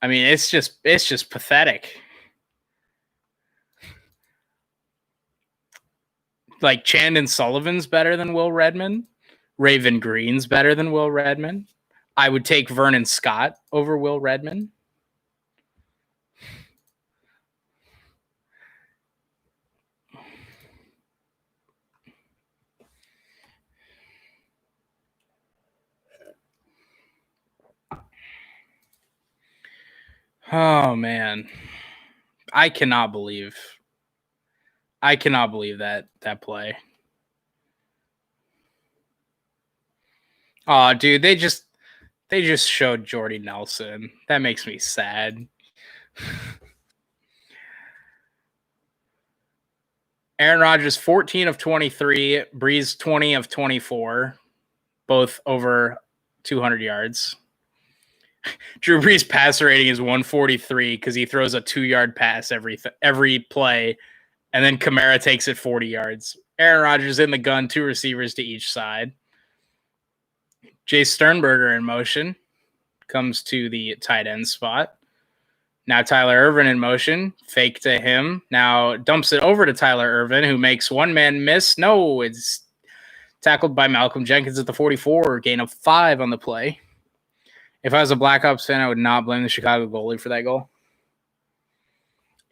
[SPEAKER 1] I mean, it's just pathetic. Like Chandon Sullivan's better than Will Redmond. Raven Green's better than Will Redmond. I would take Vernon Scott over Will Redmond. Oh man. I cannot believe that play. Oh, dude, they just showed Jordy Nelson. That makes me sad. Aaron Rodgers, 14 of 23. Breeze, 20 of 24. Both over 200 yards. Drew Brees' passer rating is 143 because he throws a 2-yard pass every play, and then Kamara takes it 40 yards. Aaron Rodgers in the gun, 2 receivers to each side. Jay Sternberger in motion comes to the tight end spot. Now Tyler Ervin in motion, fake to him. Now dumps it over to Tyler Ervin, who makes one man miss. No, it's tackled by Malcolm Jenkins at the 44, gain of 5 on the play. If I was a Black Ops fan, I would not blame the Chicago goalie for that goal.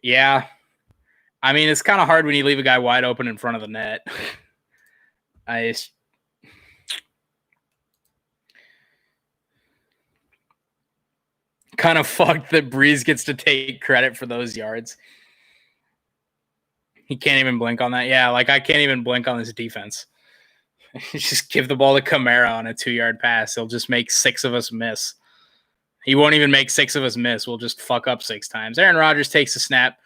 [SPEAKER 1] Yeah. I mean, it's kind of hard when you leave a guy wide open in front of the net. Kind of fucked that Breeze gets to take credit for those yards. He can't even blink on that. Yeah, like I can't even blink on this defense. Just give the ball to Kamara on a 2-yard pass. He'll just make 6 of us miss. He won't even make 6 of us miss. We'll just fuck up 6 times. Aaron Rodgers takes a snap,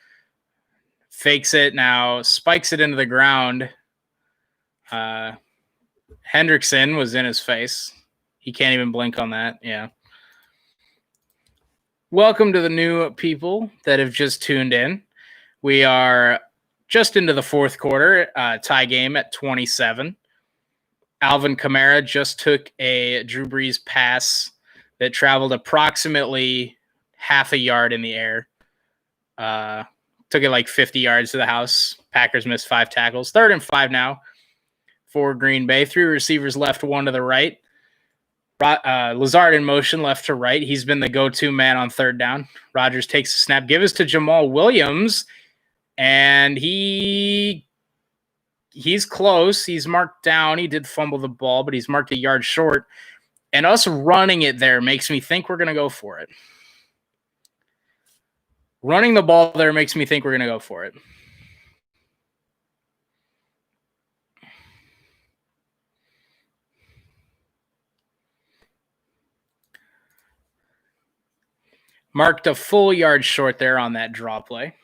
[SPEAKER 1] fakes it now, spikes it into the ground. Hendrickson was in his face. He can't even blink on that. Yeah. Welcome to the new people that have just tuned in. We are just into the fourth quarter, tie game at 27. Alvin Kamara just took a Drew Brees pass that traveled approximately half a yard in the air. Took it like 50 yards to the house. Packers missed 5 tackles. 3rd and 5 now for Green Bay. 3 receivers left, 1 to the right. Lazard in motion left to right. He's been the go-to man on 3rd down. Rodgers takes a snap, gives to Jamal Williams, and he's close. He's marked down. He did fumble the ball, but he's marked a yard short. And us running it there makes me think we're going to go for it. Running the ball there makes me think we're going to go for it. Marked a full yard short there on that draw play.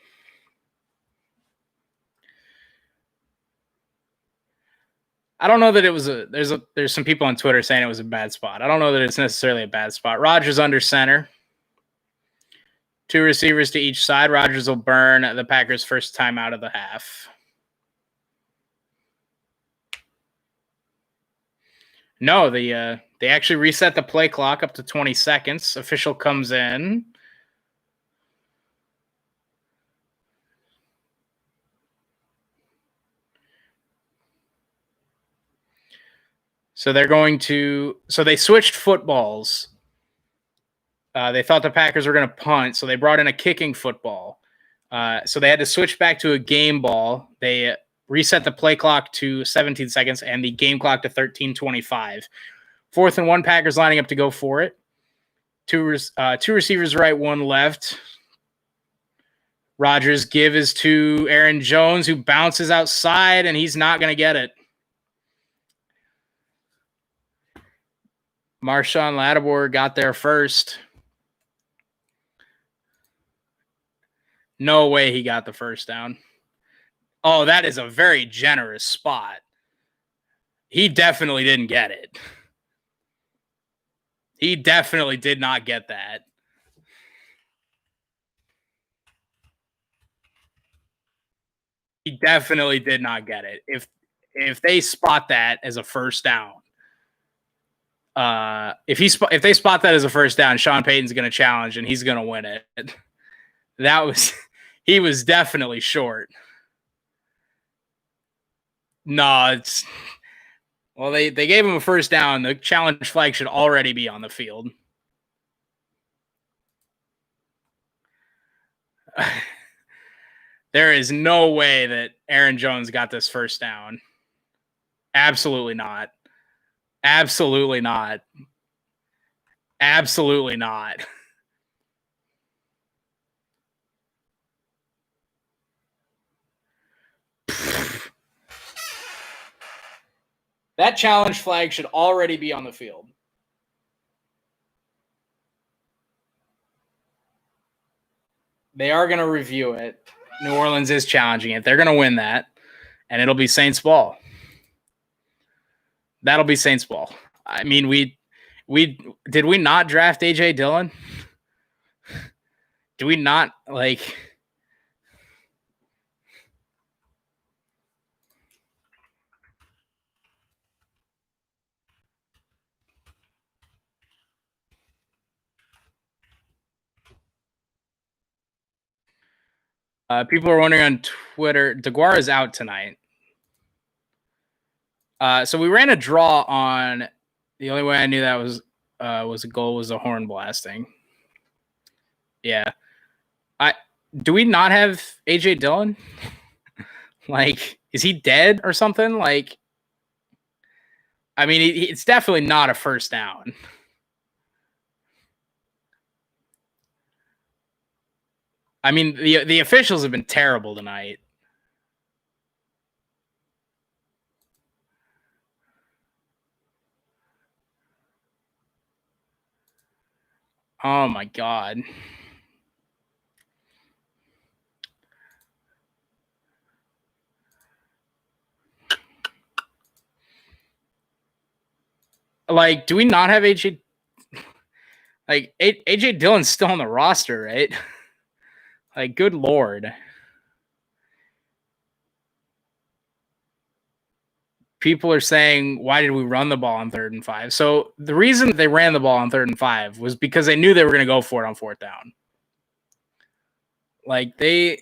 [SPEAKER 1] I don't know that it was there's some people on Twitter saying it was a bad spot. I don't know that it's necessarily a bad spot. Rodgers under center. 2 receivers to each side. Rodgers will burn the Packers' first time out of the half. No, they actually reset the play clock up to 20 seconds. Official comes in. So they switched footballs. They thought the Packers were going to punt, so they brought in a kicking football. So they had to switch back to a game ball. They reset the play clock to 17 seconds and the game clock to 13:25. 4th and 1, Packers lining up to go for it. Two receivers right, 1 left. Rodgers give is to Aaron Jones, who bounces outside, and he's not going to get it. Marshawn Lattimore got there first. No way he got the first down. Oh, that is a very generous spot. He definitely didn't get it. He definitely did not get that. He definitely did not get it. If they spot that as a first down, if they spot that as a first down, Sean Payton's going to challenge and he's going to win it. He was definitely short. No, they gave him a first down. The challenge flag should already be on the field. There is no way that Aaron Jones got this first down. Absolutely not. Absolutely not. Absolutely not. That challenge flag should already be on the field. They are going to review it. New Orleans is challenging it. They're going to win that, and it'll be Saints ball. That'll be Saints ball. I mean, did we not draft A.J. Dillon? Do we not, like... People are wondering on Twitter, DeGuara is out tonight. So we ran a draw on. The only way I knew that was a goal was a horn blasting. Yeah, do we not have AJ Dillon? Like, is he dead or something? Like, I mean, it's definitely not a first down. I mean, the officials have been terrible tonight. Oh my God. Like, do we not have AJ? Like, AJ Dillon's still on the roster, right? Like, good Lord. People are saying, why did we run the ball on 3rd and 5? So the reason they ran the ball on 3rd and 5 was because they knew they were going to go for it on 4th down. Like, they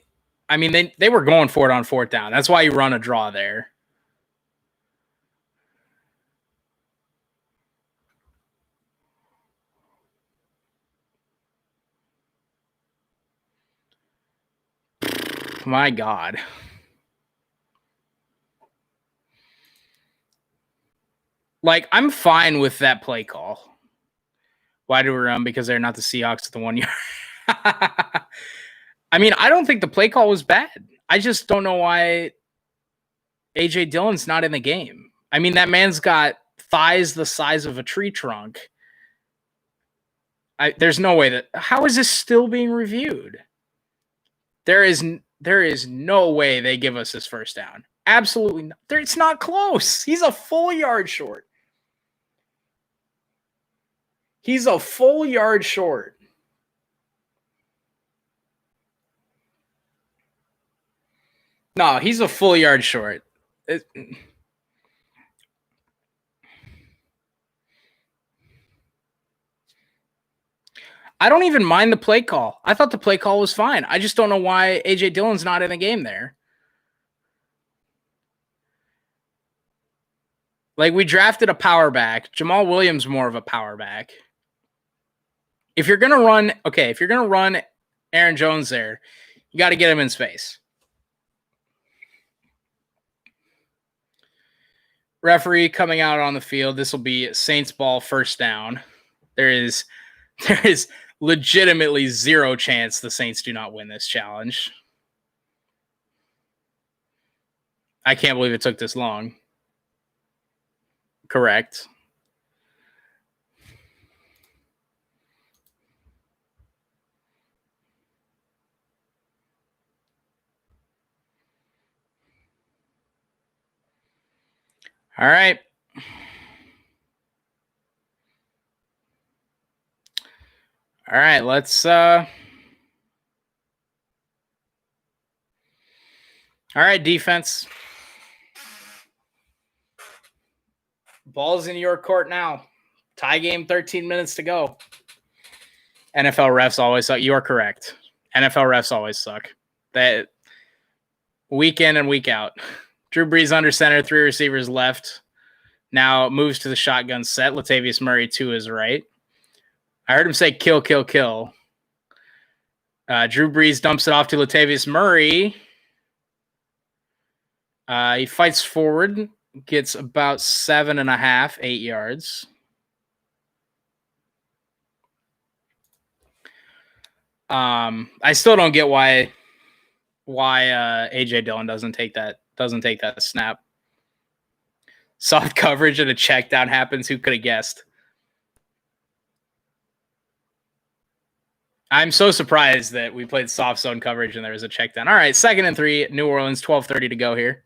[SPEAKER 1] were going for it on 4th down. That's why you run a draw there. My God. Like, I'm fine with that play call. Why do we run? Because they're not the Seahawks at the 1 yard. I I mean, I don't think the play call was bad. I just don't know why A.J. Dillon's not in the game. I mean, that man's got thighs the size of a tree trunk. There's no way that... How is this still being reviewed? There is no way they give us this first down. Absolutely not. It's not close. He's a full yard short. He's a full yard short. No, he's a full yard short. I don't even mind the play call. I thought the play call was fine. I just don't know why A.J. Dillon's not in the game there. Like, we drafted a power back. Jamal Williams more of a power back. If you're going to run Aaron Jones there, you got to get him in space. Referee coming out on the field. This will be Saints ball first down. There is legitimately zero chance the Saints do not win this challenge. I can't believe it took this long. Correct. All right. All right, let's all right, defense. Ball's in your court now. Tie game, 13 minutes to go. NFL refs always suck. You are correct. NFL refs always suck. That week in and week out. Drew Brees under center, 3 receivers left. Now moves to the shotgun set. Latavius Murray to his right. I heard him say kill, kill, kill. Drew Brees dumps it off to Latavius Murray. He fights forward, gets about 7.5, 8 yards. I still don't get why A.J. Dillon doesn't take that snap. Soft coverage and a check down happens. Who could have guessed? I'm so surprised that we played soft zone coverage and there was a check down. All right, 2nd and 3, New Orleans, 12:30 to go here.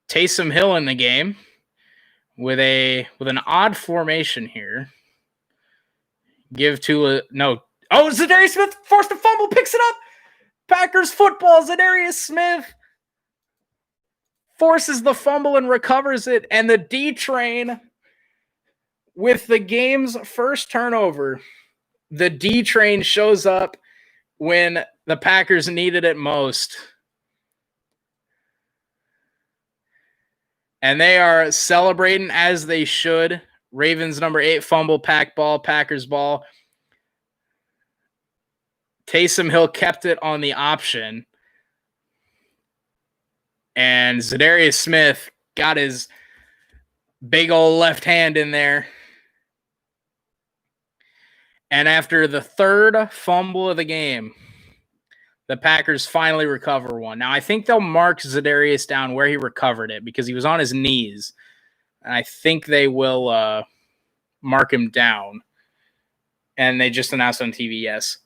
[SPEAKER 1] Taysom Hill in the game with an odd formation here. Zadarius Smith forced a fumble, picks it up. Packers football. Zadarius Smith forces the fumble and recovers it, and the D train with the game's first turnover. The D train shows up when the Packers needed it most. And they are celebrating as they should. Ravens number 8 fumble, Pack ball, Packers ball. Taysom Hill kept it on the option. And Zadarius Smith got his big old left hand in there. And after the 3rd fumble of the game, the Packers finally recover one. Now, I think they'll mark Zadarius down where he recovered it because he was on his knees. And I think they will mark him down. And they just announced on TV, yes.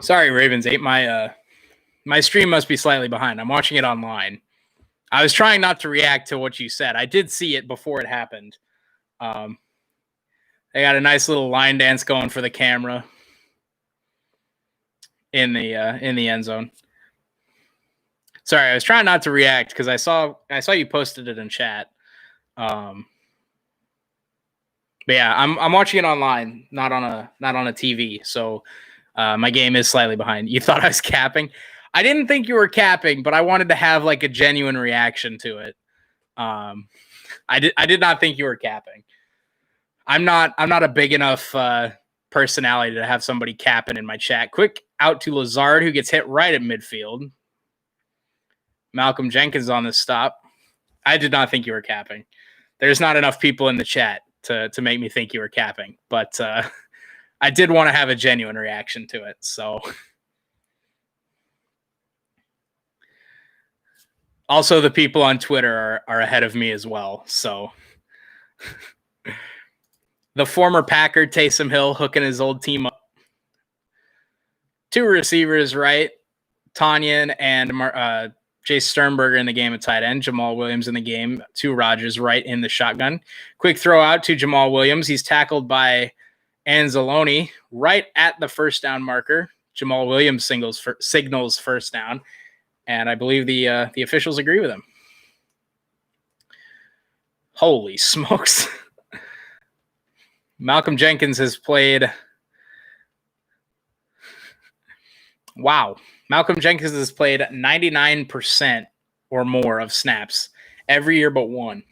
[SPEAKER 1] Sorry, Ravens 8. My stream must be slightly behind. I'm watching it online. I was trying not to react to what you said. I did see it before it happened. They got a nice little line dance going for the camera in the end zone. Sorry, I was trying not to react because I saw you posted it in chat. But yeah, I'm watching it online, not on a TV. So my game is slightly behind. You thought I was capping? I didn't think you were capping, but I wanted to have like a genuine reaction to it. I did not think you were capping. I'm not a big enough personality to have somebody capping in my chat. Quick out to Lazard, who gets hit right at midfield. Malcolm Jenkins on the stop. I did not think you were capping. There's not enough people in the chat to make me think you were capping. But I did want to have a genuine reaction to it. So also the people on Twitter are ahead of me as well. So the former Packer Taysom Hill hooking his old team up. 2 receivers, right? Tanyan and Jace Sternberger in the game at tight end. Jamal Williams in the game. 2 Rodgers right in the shotgun. Quick throw out to Jamal Williams. He's tackled by Anzalone right at the first down marker. Jamal Williams signals first down. And I believe the officials agree with him. Holy smokes. Malcolm Jenkins has played. Wow. Malcolm Jenkins has played 99% or more of snaps every year but one.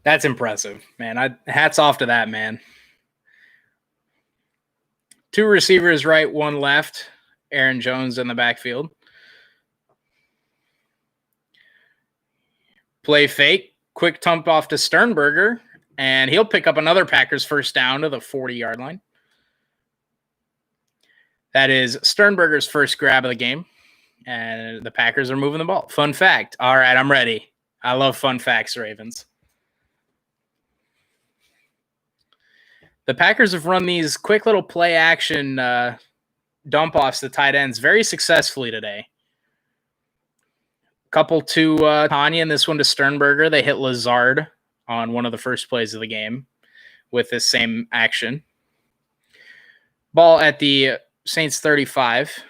[SPEAKER 1] That's impressive, man. Hats off to that, man. 2 receivers right, 1 left. Aaron Jones in the backfield. Play fake. Quick dump off to Sternberger, and he'll pick up another Packers first down to the 40-yard line. That is Sternberger's first grab of the game, and the Packers are moving the ball. Fun fact. All right, I'm ready. I love fun facts, Ravens. The Packers have run these quick little play action dump-offs to tight ends very successfully today. Couple to Tanya, and this one to Sternberger. They hit Lazard on one of the first plays of the game with this same action. Ball at the Saints 35.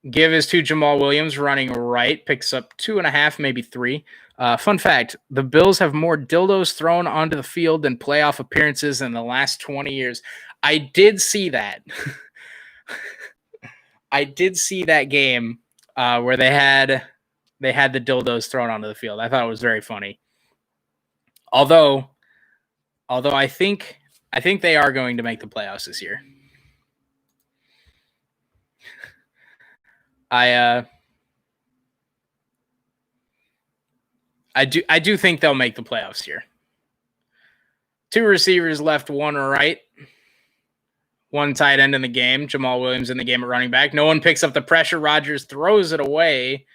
[SPEAKER 1] Give is to Jamal Williams running right. Picks up 2.5, maybe 3. Fun fact, the Bills have more dildos thrown onto the field than playoff appearances in the last 20 years. I did see that. I did see that game where they had the dildos thrown onto the field. I thought it was very funny. Although I think they are going to make the playoffs this year. I do think they'll make the playoffs here. 2 receivers left, 1 right. 1 tight end in the game. Jamal Williams in the game at running back. No one picks up the pressure. Rodgers throws it away.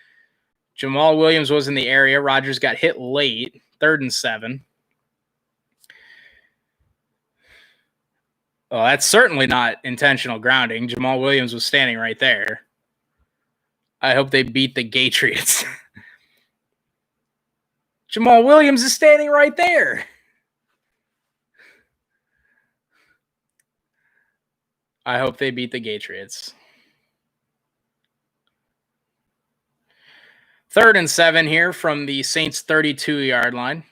[SPEAKER 1] Jamal Williams was in the area. Rodgers got hit late. 3rd and 7. Well, that's certainly not intentional grounding. Jamal Williams was standing right there. I hope they beat the Gatriots. Jamal Williams is standing right there. I hope they beat the Gatriots. 3rd and 7 here from the Saints 32-yard line.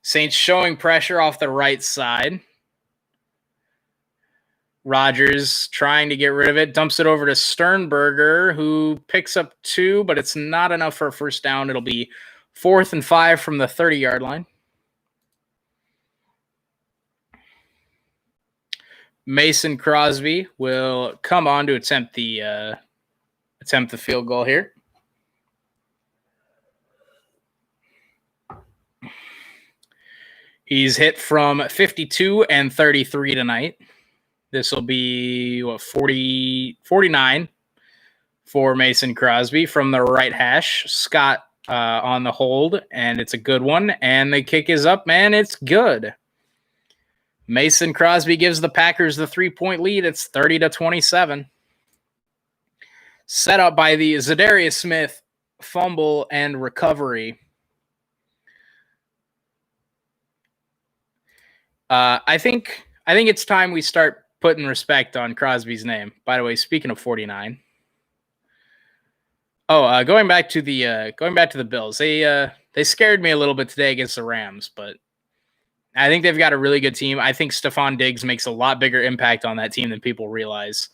[SPEAKER 1] Saints showing pressure off the right side. Rodgers trying to get rid of it. Dumps it over to Sternberger, who picks up 2, but it's not enough for a first down. It'll be 4th and 5 from the 30-yard line. Mason Crosby will come on to attempt the field goal here. He's hit from 52 and 33 tonight. This will be 49 for Mason Crosby from the right hash. Scott on the hold, and it's a good one. And the kick is up, man. It's good. Mason Crosby gives the Packers the 3-point lead. It's 30-27. Set up by the Zadarius Smith fumble and recovery. I think it's time we start putting respect on Crosby's name. By the way, speaking of 49. Going back to the Bills. They scared me a little bit today against the Rams, but I think they've got a really good team. I think Stephon Diggs makes a lot bigger impact on that team than people realize.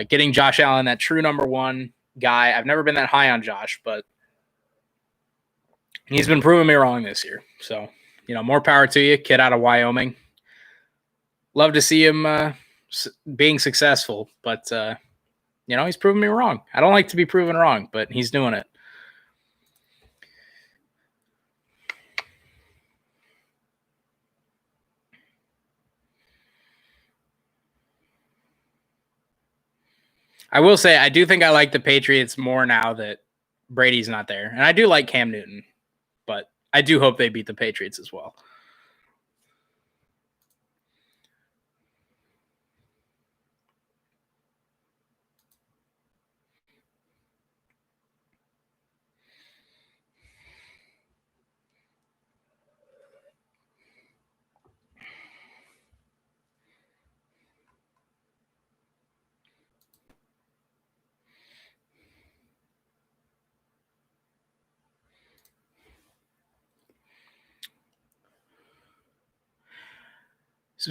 [SPEAKER 1] Getting Josh Allen, that true number 1 guy. I've never been that high on Josh, but he's been proving me wrong this year. So, more power to you, kid out of Wyoming. Love to see him being successful, but he's proving me wrong. I don't like to be proven wrong, but he's doing it. I will say I do think I like the Patriots more now that Brady's not there. And I do like Cam Newton, but I do hope they beat the Patriots as well.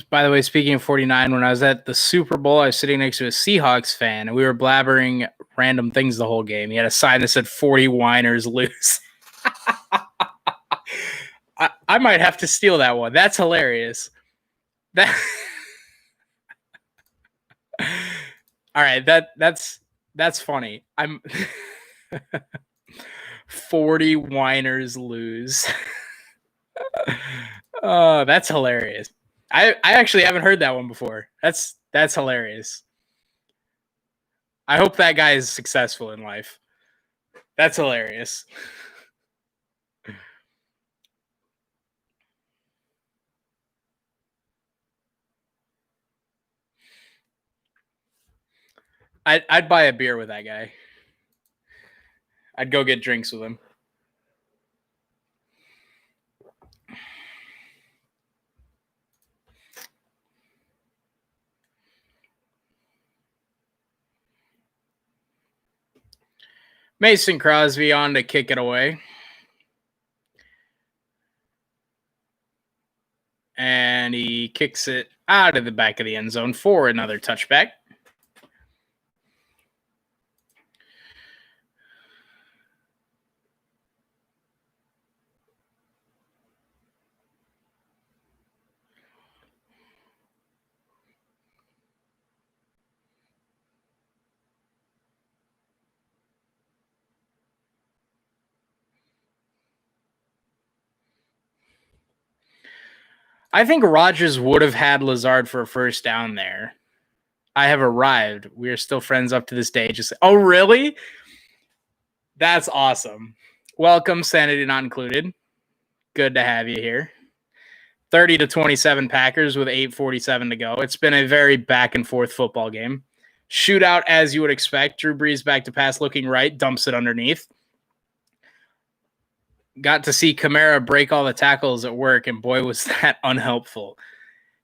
[SPEAKER 1] By the way, speaking of 49, when I was at the Super Bowl, I was sitting next to a Seahawks fan, and we were blabbering random things the whole game. He had a sign that said 40 whiners lose. I might have to steal that one. That's hilarious. That all right, that's funny. I'm 40 whiners lose. Oh, that's hilarious. I actually haven't heard that one before. That's hilarious. I hope that guy is successful in life. That's hilarious. I'd buy a beer with that guy. I'd go get drinks with him. Mason Crosby on to kick it away. And he kicks it out of the back of the end zone for another touchback. I think Rodgers would have had Lazard for a first down there. I have arrived. We are still friends up to this day. Just oh, really? That's awesome. Welcome, Sanity Not Included. Good to have you here. 30-27 Packers with 8:47 to go. It's been a very back and forth football game. Shootout as you would expect. Drew Brees back to pass, looking right, dumps it underneath. Got to see Kamara break all the tackles at work, and boy, was that unhelpful.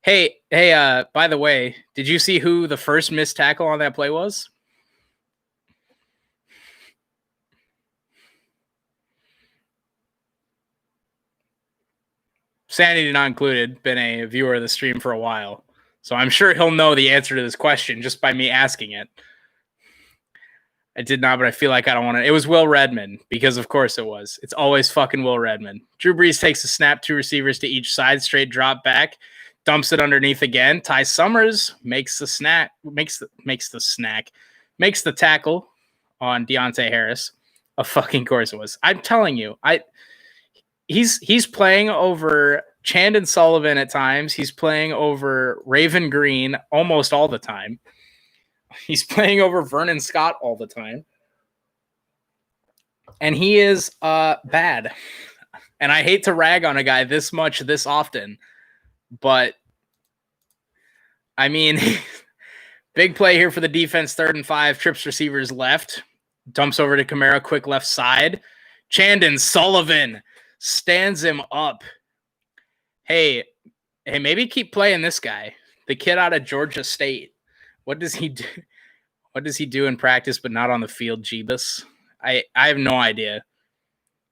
[SPEAKER 1] Hey, by the way, did you see who the first missed tackle on that play was? Sanity Not Included, been a viewer of the stream for a while. So I'm sure he'll know the answer to this question just by me asking it. I did not, but I feel like I don't want to. It was Will Redmond, because of course it was. It's always fucking Will Redmond. Drew Brees takes a snap, 2 receivers to each side, straight drop back, dumps it underneath again. Ty Summers makes the tackle on Deontay Harris. Of fucking course it was. I'm telling you, he's playing over Chandon Sullivan at times. He's playing over Raven Green almost all the time. He's playing over Vernon Scott all the time. And he is bad. And I hate to rag on a guy this much, this often. But, I mean, big play here for the defense, 3rd and 5. Trips receivers left. Dumps over to Kamara, quick left side. Chandon Sullivan stands him up. Hey, maybe keep playing this guy. The kid out of Georgia State. What does he do? What does he do in practice but not on the field, Jeebus? I have no idea.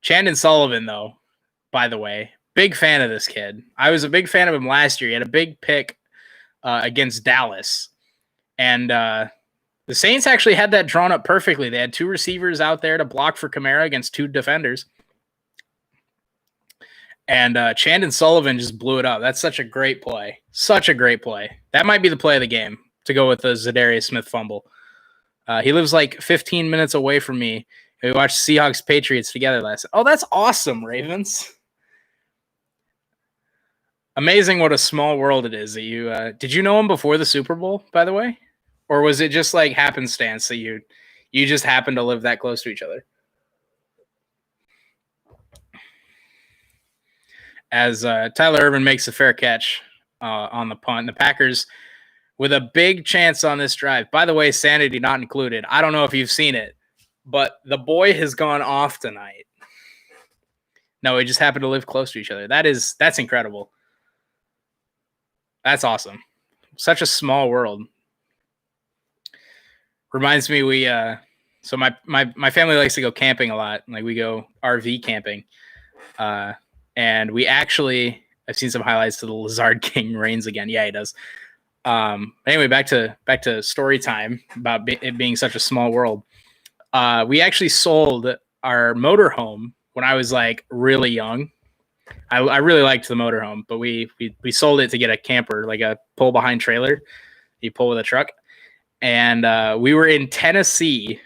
[SPEAKER 1] Chandon Sullivan, though, by the way, big fan of this kid. I was a big fan of him last year. He had a big pick against Dallas. And the Saints actually had that drawn up perfectly. They had 2 receivers out there to block for Kamara against 2 defenders. And Chandon Sullivan just blew it up. That's such a great play. Such a great play. That might be the play of the game, to go with the Zadarius Smith fumble. He lives like 15 minutes away from me. We watched Seahawks Patriots together last night. Oh, that's awesome, Ravens. Amazing what a small world it is that you did you know him before the Super Bowl, by the way? Or was it just like happenstance that you just happen to live that close to each other? As Tyler Irvin makes a fair catch on the punt, the Packers with a big chance on this drive. By the way, sanity not included. I don't know if you've seen it, but the boy has gone off tonight. No, we just happen to live close to each other. That's incredible. That's awesome. Such a small world. Reminds me, so my family likes to go camping a lot. Like we go RV camping. And we actually, I've seen some highlights to the Lazard King reigns again. Yeah, he does. Anyway, back to story time about it being such a small world. We actually sold our motorhome when I was like really young. I really liked the motorhome, but we sold it to get a camper, like a pull behind trailer. You pull with a truck. And we were in Tennessee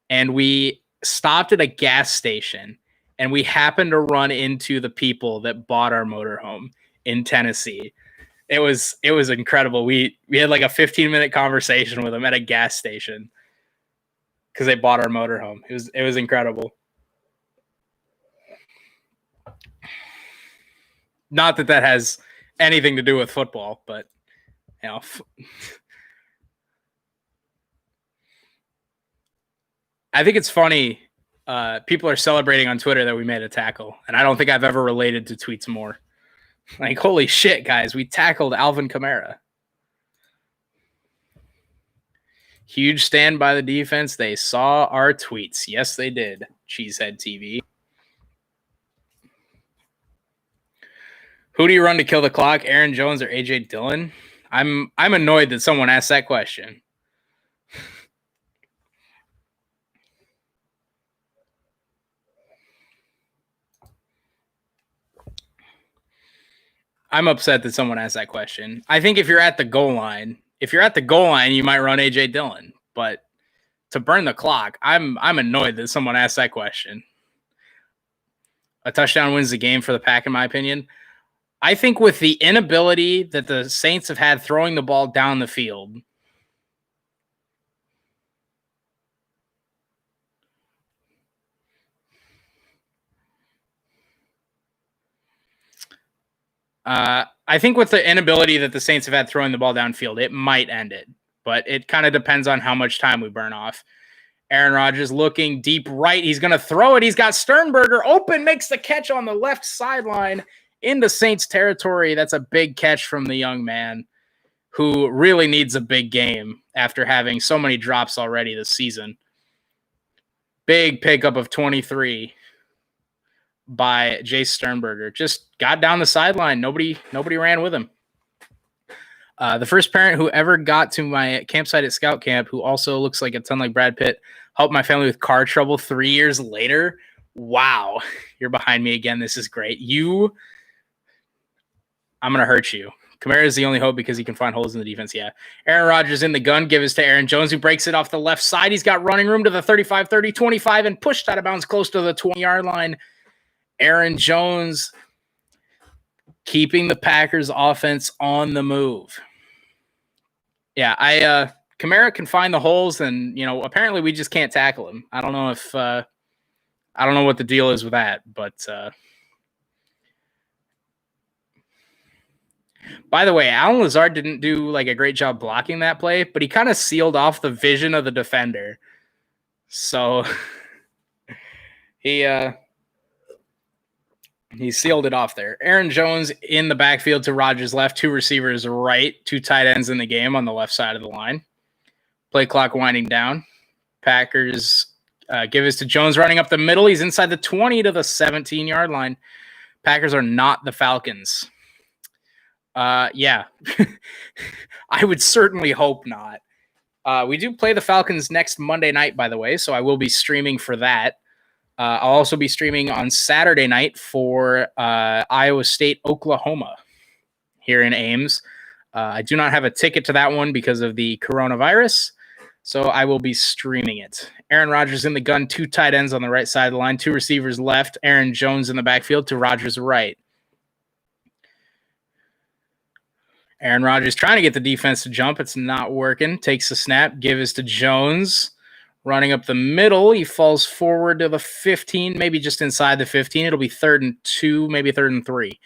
[SPEAKER 1] and we stopped at a gas station and we happened to run into the people that bought our motorhome in Tennessee. It was incredible. We had like a 15-minute conversation with them at a gas station because they bought our motorhome. It was incredible. Not that has anything to do with football, but you know. I think it's funny. People are celebrating on Twitter that we made a tackle, and I don't think I've ever related to tweets more. Like, holy shit, guys, we tackled Alvin Kamara. Huge stand by the defense. They saw our tweets. Yes, they did. Cheesehead TV. Who do you run to kill the clock, Aaron Jones or AJ Dillon? I'm annoyed that someone asked that question. I'm upset that someone asked that question. I think if you're at the goal line, you might run AJ Dillon. But to burn the clock, I'm annoyed that someone asked that question. A touchdown wins the game for the Pack, in my opinion. I think with the inability that the Saints have had throwing the ball down the field, I think with the inability that the Saints have had throwing the ball downfield, it might end it. But it kind of depends on how much time we burn off. Aaron Rodgers looking deep right. He's going to throw it. He's got Sternberger open, makes the catch on the left sideline into Saints territory. That's a big catch from the young man who really needs a big game after having so many drops already this season. Big pickup of 23 by Jace Sternberger. Just got down the sideline. Nobody ran with him. The first parent who ever got to my campsite at Scout Camp, who also looks like a ton like Brad Pitt, helped my family with car trouble 3 years later. Wow. You're behind me again. This is great. I'm going to hurt you. Kamara is the only hope because he can find holes in the defense. Yeah. Aaron Rodgers in the gun. Give us to Aaron Jones, who breaks it off the left side. He's got running room to the 35, 30, 25, and pushed out of bounds close to the 20-yard line. Aaron Jones keeping the Packers offense on the move. Yeah, Kamara can find the holes, and apparently we just can't tackle him. I don't know if I don't know what the deal is with that, but by the way, Alan Lazard didn't do like a great job blocking that play, but he kind of sealed off the vision of the defender. So he sealed it off there. Aaron Jones in the backfield to Rodgers left, two receivers right, two tight ends in the game on the left side of the line. Play clock winding down. Packers give us to Jones running up the middle. He's inside the 20 to the 17-yard line. Packers are not the Falcons. Yeah, I would certainly hope not. We do play the Falcons next Monday night, by the way, so I will be streaming for that. I'll also be streaming on Saturday night for Iowa State, Oklahoma here in Ames. I do not have a ticket to that one because of the coronavirus, so I will be streaming it. Aaron Rodgers in the gun, two tight ends on the right side of the line, two receivers left, Aaron Jones in the backfield to Rodgers' right. Aaron Rodgers trying to get the defense to jump. It's not working. Takes the snap. Give is to Jones. Running up the middle. He falls forward to the 15, maybe just inside the 15. It'll be 3rd and 2, maybe 3rd and 3.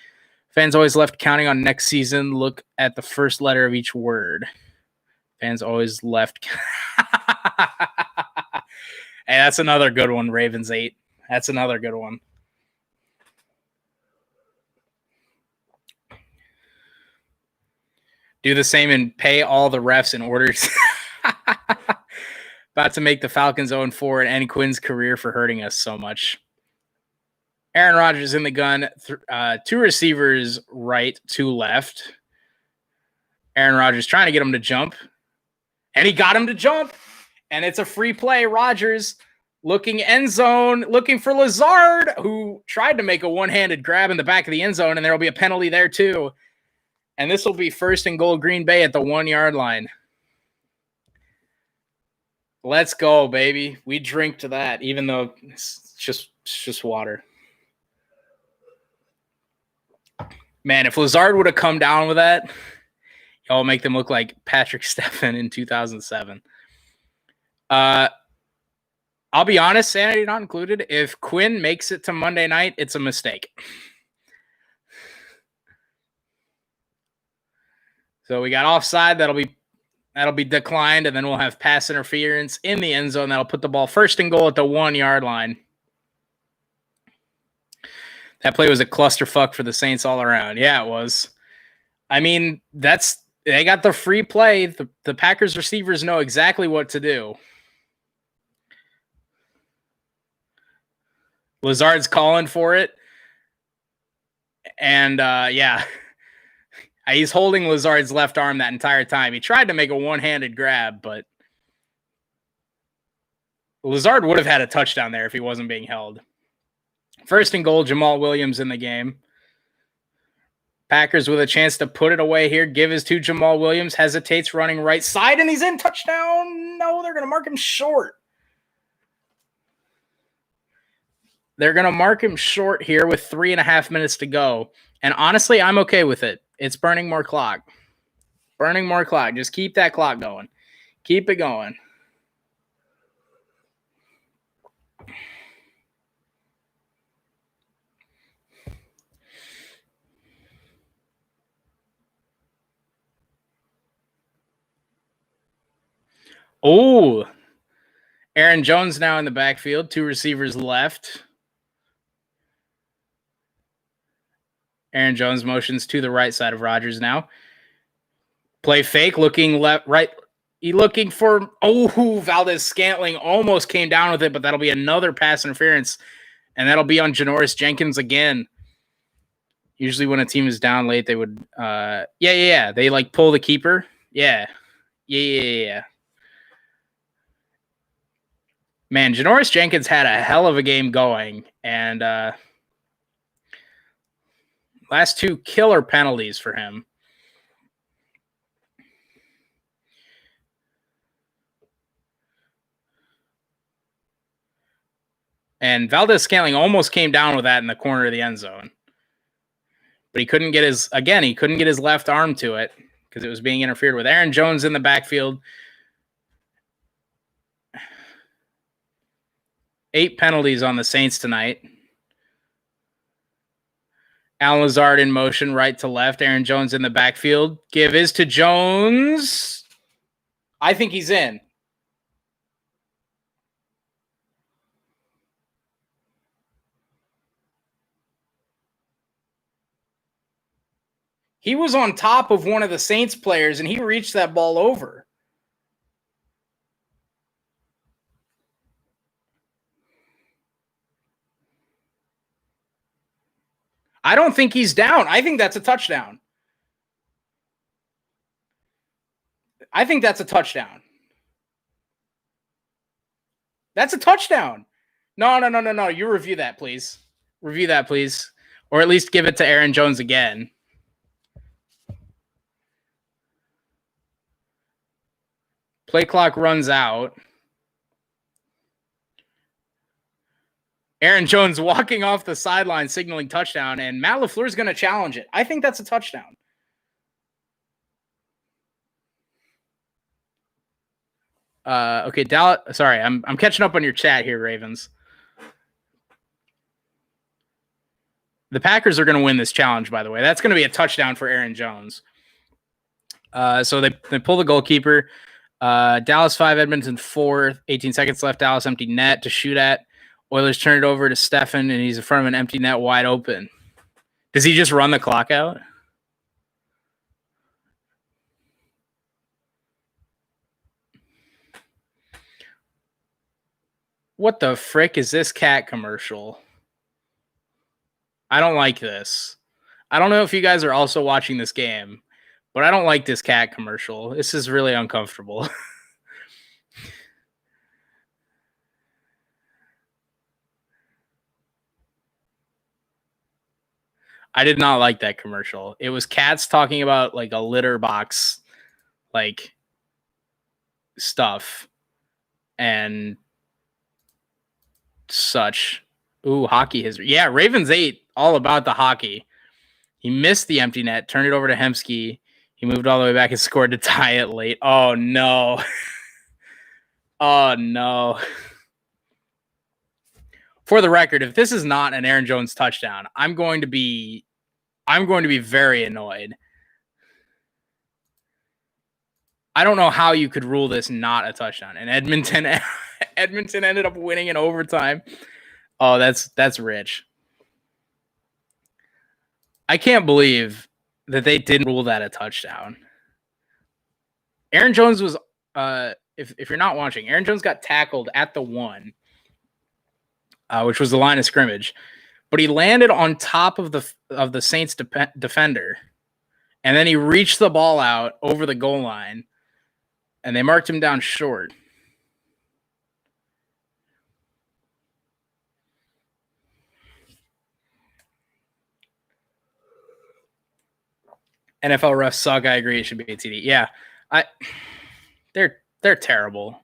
[SPEAKER 1] Fans always left counting on next season. Look at the first letter of each word. Fans always left. Hey, that's another good one, Ravens 8. That's another good one. Do the same and pay all the refs in orders. About to make the Falcons 0-4 and end Quinn's career for hurting us so much. Aaron Rodgers in the gun. 2 receivers right, 2 left. Aaron Rodgers trying to get him to jump. And he got him to jump. And it's a free play. Rodgers looking end zone, looking for Lazard, who tried to make a one-handed grab in the back of the end zone, and there will be a penalty there too. And this will be 1st and goal Green Bay at the 1-yard line. Let's go, baby. We drink to that, even though it's just water. Man, if Lazard would have come down with that, y'all make them look like Patrick Steffen in 2007. I'll be honest, sanity not included. If Quinn makes it to Monday night, it's a mistake. So we got offside. That'll be declined, and then we'll have pass interference in the end zone. That'll put the ball 1st and goal at the 1-yard line. That play was a clusterfuck for the Saints all around. Yeah, it was. I mean, they got the free play. The Packers receivers know exactly what to do. Lazard's calling for it. And, yeah. He's holding Lazard's left arm that entire time. He tried to make a one-handed grab, but Lazard would have had a touchdown there if he wasn't being held. 1st and goal, Jamal Williams in the game. Packers with a chance to put it away here. Give is to Jamal Williams. Hesitates, running right side, and he's in. Touchdown. No, they're going to mark him short. They're going to mark him short here with 3.5 minutes to go. And honestly, I'm okay with it. It's burning more clock. Burning more clock. Just keep that clock going. Keep it going. Oh, Aaron Jones now in the backfield. 2 receivers left. Aaron Jones motions to the right side of Rodgers now. Play fake, looking left, right. He looking for, Valdez-Scantling almost came down with it, but that'll be another pass interference, and that'll be on Janoris Jenkins again. Usually when a team is down late, they would, they like pull the keeper. Yeah. Man, Janoris Jenkins had a hell of a game going, and last 2 killer penalties for him. And Valdez-Scantling almost came down with that in the corner of the end zone. But he couldn't get his left arm to it because it was being interfered with. Aaron Jones in the backfield. 8 penalties on the Saints tonight. Alan Lazard in motion, right to left. Aaron Jones in the backfield. Give is to Jones. I think he's in. He was on top of one of the Saints players, and he reached that ball over. I don't think he's down. I think that's a touchdown. That's a touchdown. No. You review that, please. Or at least give it to Aaron Jones again. Play clock runs out. Aaron Jones walking off the sideline, signaling touchdown, and Matt LaFleur's going to challenge it. I think that's a touchdown. Okay, Dallas. Sorry, I'm catching up on your chat here, Ravens. The Packers are going to win this challenge, by the way. That's going to be a touchdown for Aaron Jones. So they pull the goalkeeper. Dallas 5, Edmonton 4, 18 seconds left. Dallas empty net to shoot at. Oilers turn it over to Stefan, and he's in front of an empty net wide open. Does he just run the clock out? What the frick is this cat commercial? I don't like this. I don't know if you guys are also watching this game, but I don't like this cat commercial. This is really uncomfortable. I did not like that commercial. It was cats talking about like a litter box, like stuff and such. Ooh, hockey history. Yeah, Ravens 8, all about the hockey. He missed the empty net, turned it over to Hemsky. He moved all the way back and scored to tie it late. Oh, no. Oh, no. For the record, if this is not an Aaron Jones touchdown, I'm going to be very annoyed. I don't know how you could rule this not a touchdown. And Edmonton ended up winning in overtime. Oh, that's rich. I can't believe that they didn't rule that a touchdown. Aaron Jones was, if you're not watching, Aaron Jones got tackled at the 1, which was the line of scrimmage, but he landed on top of the Saints defender, and then he reached the ball out over the goal line, and they marked him down short. NFL refs suck. I agree. It should be a TD. Yeah, they're terrible.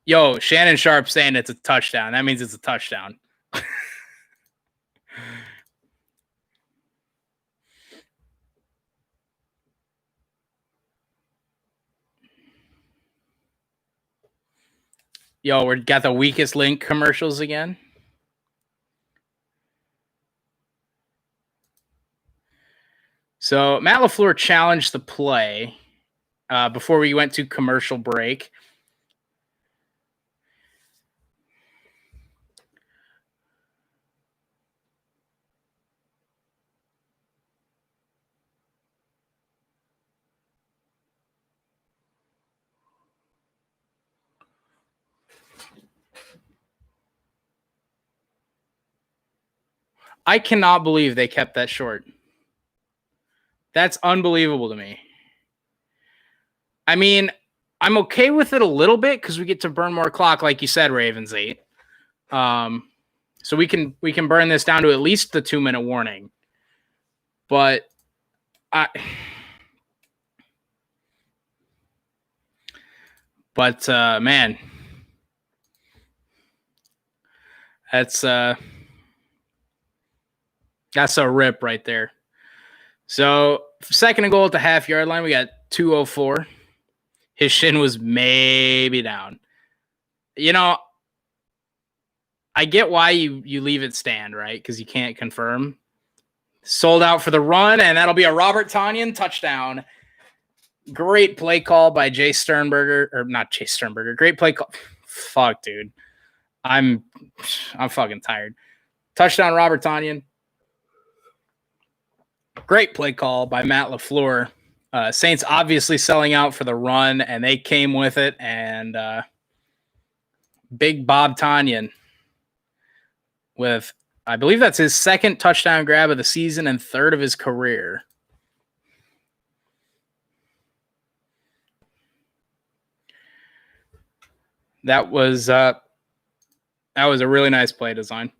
[SPEAKER 1] Yo, Shannon Sharp saying it's a touchdown. That means it's a touchdown. Yo, we got the weakest link commercials again. So Matt LaFleur challenged the play before we went to commercial break. I cannot believe they kept that short. That's unbelievable to me. I mean, I'm okay with it a little bit because we get to burn more clock, like you said, Ravens 8. So we can burn this down to at least the 2-minute warning. But man, that's a rip right there. So 2nd and goal at the half-yard line, we got 2:04. His shin was maybe down. You know, I get why you leave it stand, right? Because you can't confirm. Sold out for the run, and that'll be a Robert Tonyan touchdown. Great play call by Jay Sternberger, or not Jay Sternberger. Great play call. Fuck, dude. I'm fucking tired. Touchdown, Robert Tonyan. Great play call by Matt LaFleur. Saints obviously selling out for the run, and they came with it. And Big Bob Tonyan with, I believe that's his 2nd touchdown grab of the season and 3rd of his career. That was a really nice play design.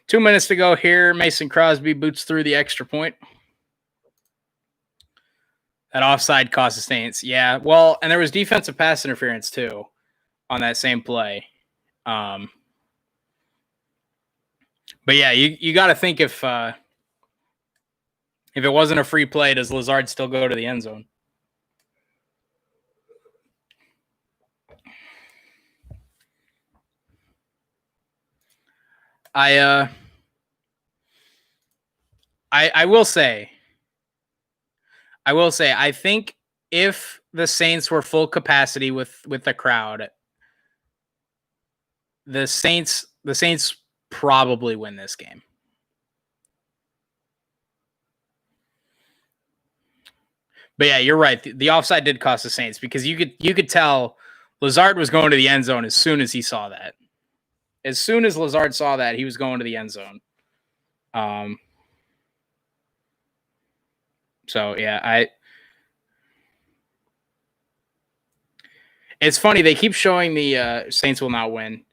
[SPEAKER 1] 2 minutes to go here. Mason Crosby boots through the extra point. That offside cost the Saints. Yeah, well, and there was defensive pass interference too on that same play. But yeah, you got to think if it wasn't a free play, does Lazard still go to the end zone? I will say, I think if the Saints were full capacity with the crowd, the Saints probably win this game. But yeah, you're right. The offside did cost the Saints because you could tell Lazard was going to the end zone as soon as he saw that. As soon as Lazard saw that, he was going to the end zone. So yeah, it's funny, they keep showing the Saints will not win.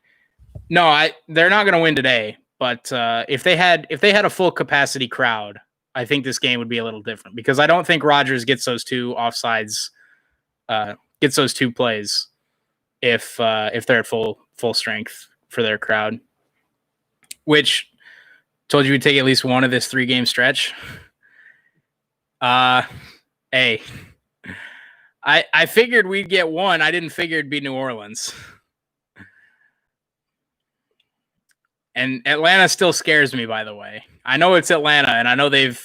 [SPEAKER 1] No, they're not going to win today. But if they had a full capacity crowd, I think this game would be a little different because I don't think Rodgers gets those two offsides, gets those two plays if they're at full strength for their crowd. Which told you we'd take at least one of this 3-game stretch. Hey, I figured we'd get one. I didn't figure it'd be New Orleans. And Atlanta still scares me, by the way. I know it's Atlanta, and I know they've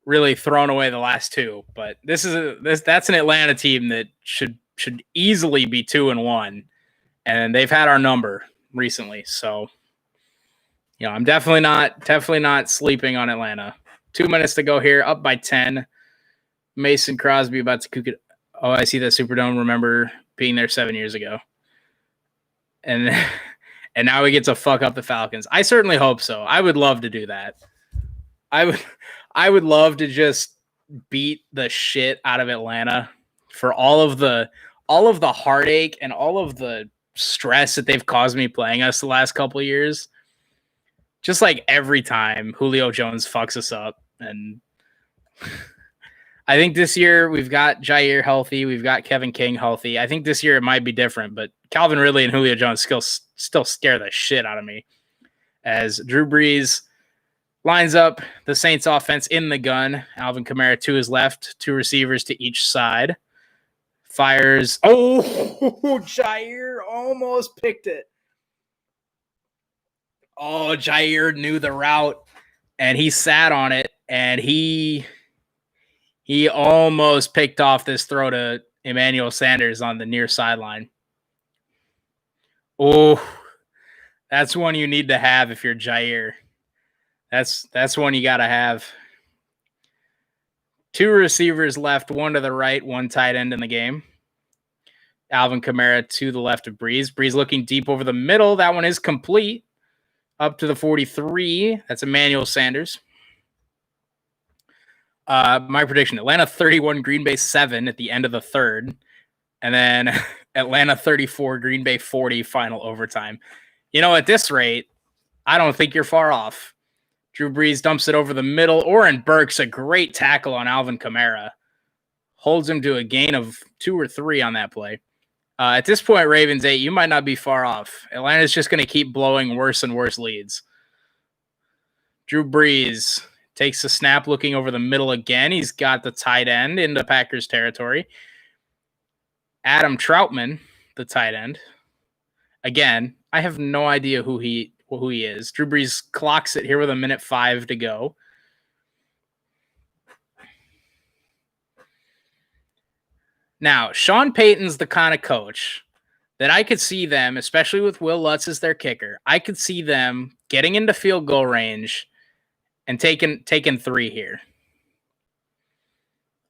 [SPEAKER 1] really thrown away the last two, but that's an Atlanta team that should easily be 2-1, and they've had our number recently. So, I'm definitely not sleeping on Atlanta. 2 minutes to go here, up by 10. Mason Crosby about to cook it. Oh, I see that Superdome. Remember being there 7 years ago, and now we get to fuck up the Falcons. I certainly hope so. I would love to do that. I would love to just beat the shit out of Atlanta for all of the heartache and all of the stress that they've caused me playing us the last couple of years. Just like every time Julio Jones fucks us up. And I think this year we've got Jair healthy. We've got Kevin King healthy. I think this year it might be different, but Calvin Ridley and Julio Jones still scare the shit out of me. As Drew Brees lines up the Saints offense in the gun. Alvin Kamara to his left, 2 receivers to each side. Fires. Oh, Jair almost picked it. Oh, Jair knew the route, and he sat on it, and he almost picked off this throw to Emmanuel Sanders on the near sideline. Oh, that's one you need to have if you're Jair. That's one you got to have. 2 receivers left, 1 to the right, 1 tight end in the game. Alvin Kamara to the left of Brees. Brees looking deep over the middle. That one is complete. Up to the 43. That's Emmanuel Sanders. My prediction, Atlanta 31, Green Bay 7 at the end of the third. And then Atlanta 34, Green Bay 40, final overtime. At this rate, I don't think you're far off. Drew Brees dumps it over the middle. Oren Burks, a great tackle on Alvin Kamara. Holds him to a gain of 2 or 3 on that play. At this point, Ravens 8, you might not be far off. Atlanta's just going to keep blowing worse and worse leads. Drew Brees takes the snap looking over the middle again. He's got the tight end into Packers territory. Adam Troutman, the tight end. Again, I have no idea who he is. Drew Brees clocks it here with 1:05 to go. Now, Sean Payton's the kind of coach that I could see them, especially with Will Lutz as their kicker, I could see them getting into field goal range and taking 3 here.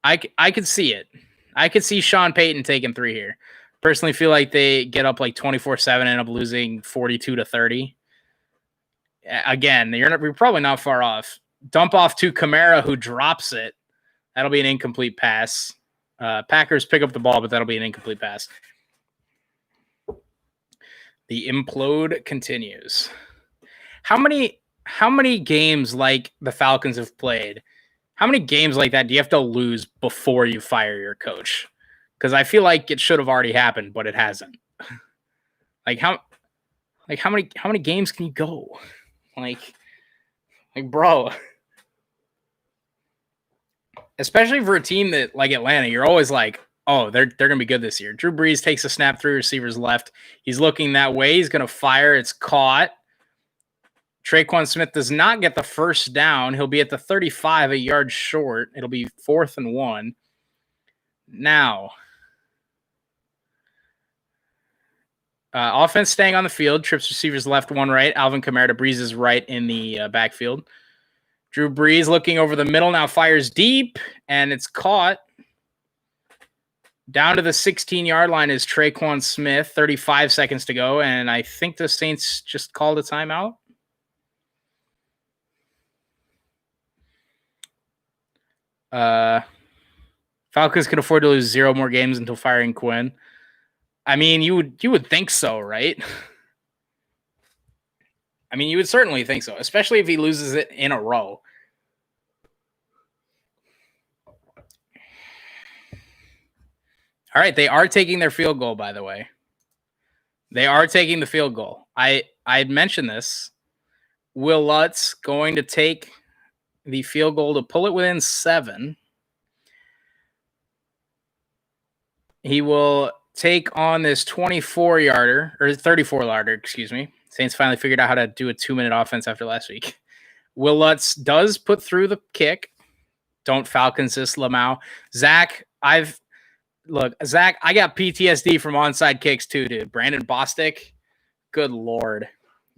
[SPEAKER 1] I could see it. I could see Sean Payton taking 3 here. Personally feel like they get up like 24-7 and end up losing 42-30. Again, you're probably not far off. Dump off to Kamara, who drops it. That'll be an incomplete pass. Packers pick up the ball, but that'll be an incomplete pass. The implode continues. How many games like the Falcons have played? How many games like that do you have to lose before you fire your coach? Because I feel like it should have already happened, but it hasn't. How many games can you go? Like bro. Especially for a team that like Atlanta, you're always like, oh, they're going to be good this year. Drew Brees takes a snap, 3 receivers left. He's looking that way. He's going to fire. It's caught. Traquan Smith does not get the first down. He'll be at the 35, a yard short. It'll be 4th and 1. Now, offense staying on the field. Trips receivers left, one right. Alvin Kamara to Breeze's right in the backfield. Drew Brees looking over the middle, now fires deep, and it's caught. Down to the 16-yard line is Traquan Smith, 35 seconds to go, and I think the Saints just called a timeout. Falcons can afford to lose 0 more games until firing Quinn. I mean, you would think so, right? I mean, you would certainly think so, especially if he loses it in a row. All right, they are taking their field goal, by the way. They are taking the field goal. I had mentioned this. Will Lutz going to take the field goal to pull it within 7. He will take on this 24-yarder, or 34-yarder, excuse me. Saints finally figured out how to do a 2-minute offense after last week. Will Lutz does put through the kick. Don't Falcons this, Lamau. Zach, I got PTSD from onside kicks too, dude. Brandon Bostic, good Lord.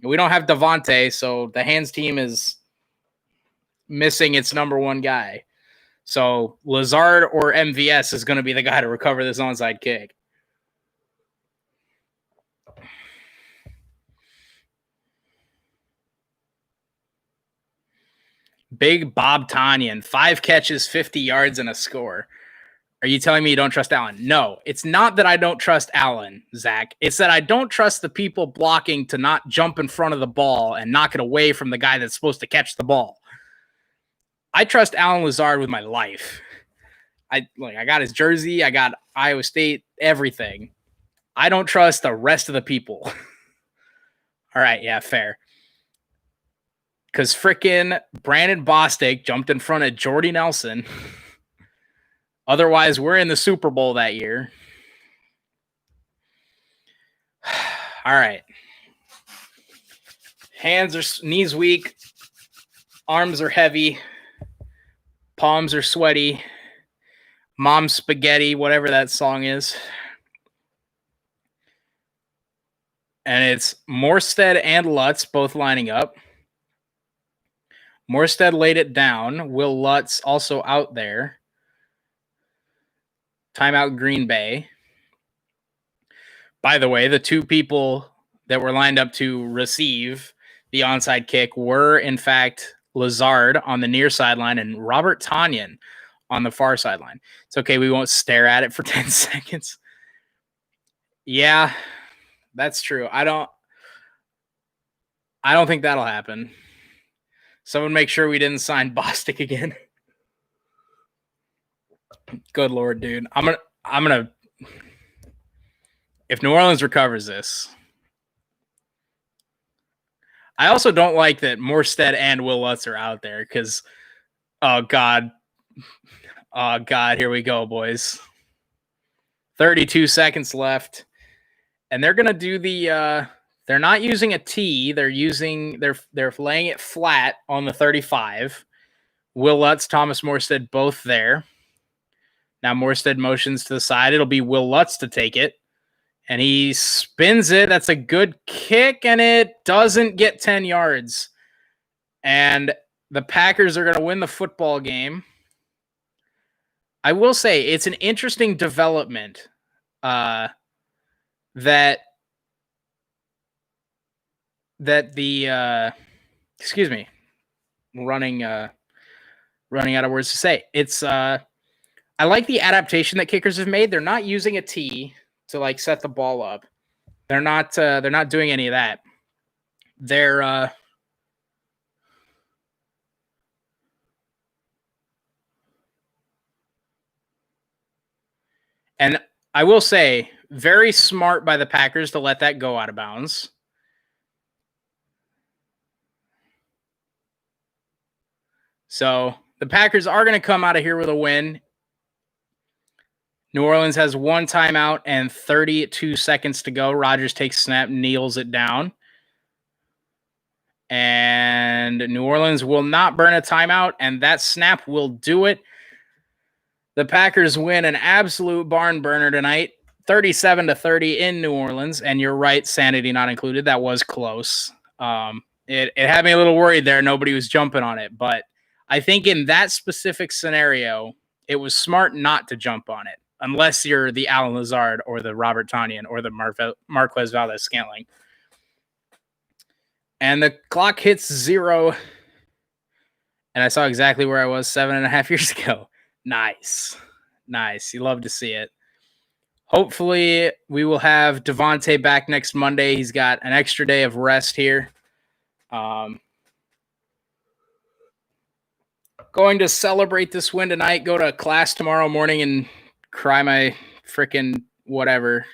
[SPEAKER 1] We don't have Devontae, so the hands team is missing its number one guy. So Lazard or MVS is going to be the guy to recover this onside kick. Big Bob Tonyan, 5 catches, 50 yards, and a score. Are you telling me you don't trust Allen? No, it's not that I don't trust Allen, Zach. It's that I don't trust the people blocking to not jump in front of the ball and knock it away from the guy that's supposed to catch the ball. I trust Allen Lazard with my life. I got his jersey. I got Iowa State, everything. I don't trust the rest of the people. All right, yeah, fair. Because frickin' Brandon Bostic jumped in front of Jordy Nelson. Otherwise, we're in the Super Bowl that year. All right. Knees weak. Arms are heavy. Palms are sweaty. Mom's spaghetti, whatever that song is. And it's Morstead and Lutz both lining up. Morstead laid it down. Will Lutz also out there. Timeout Green Bay. By the way, the 2 people that were lined up to receive the onside kick were, in fact, Lazard on the near sideline and Robert Tonyan on the far sideline. It's okay. We won't stare at it for 10 seconds. Yeah, that's true. I don't think that'll happen. Someone make sure we didn't sign Bostic again. Good Lord, dude. I'm gonna if New Orleans recovers this. I also don't like that Morstead and Will Lutz are out there because oh God, here we go, boys. 32 seconds left. And they're gonna do the they're not using a T, they're laying it flat on the 35. Will Lutz, Thomas Morstead both there. Now Morstead motions to the side. It'll be Will Lutz to take it. And he spins it. That's a good kick, and it doesn't get 10 yards. And the Packers are going to win the football game. I will say it's an interesting development that the excuse me, running out of words to say. It's I like the adaptation that kickers have made. They're not using a T to set the ball up. They're not doing any of that. They're and I will say very smart by the Packers to let that go out of bounds. So the Packers are going to come out of here with a win. New Orleans has 1 timeout and 32 seconds to go. Rodgers takes snap, kneels it down. And and New Orleans will not burn a timeout, and that snap will do it. The Packers win an absolute barn burner tonight, 37-30 in New Orleans. And you're right, sanity not included. That was close. It had me a little worried there. Nobody was jumping on it. But I think in that specific scenario, it was smart not to jump on it, unless you're the Alan Lazard or the Robert Tonyan or the Marquez Valdez-Scantling. And the clock hits 0. And I saw exactly where I was 7.5 years ago. Nice. You love to see it. Hopefully, we will have Devontae back next Monday. He's got an extra day of rest here. Going to celebrate this win tonight, go to class tomorrow morning and cry my freaking whatever.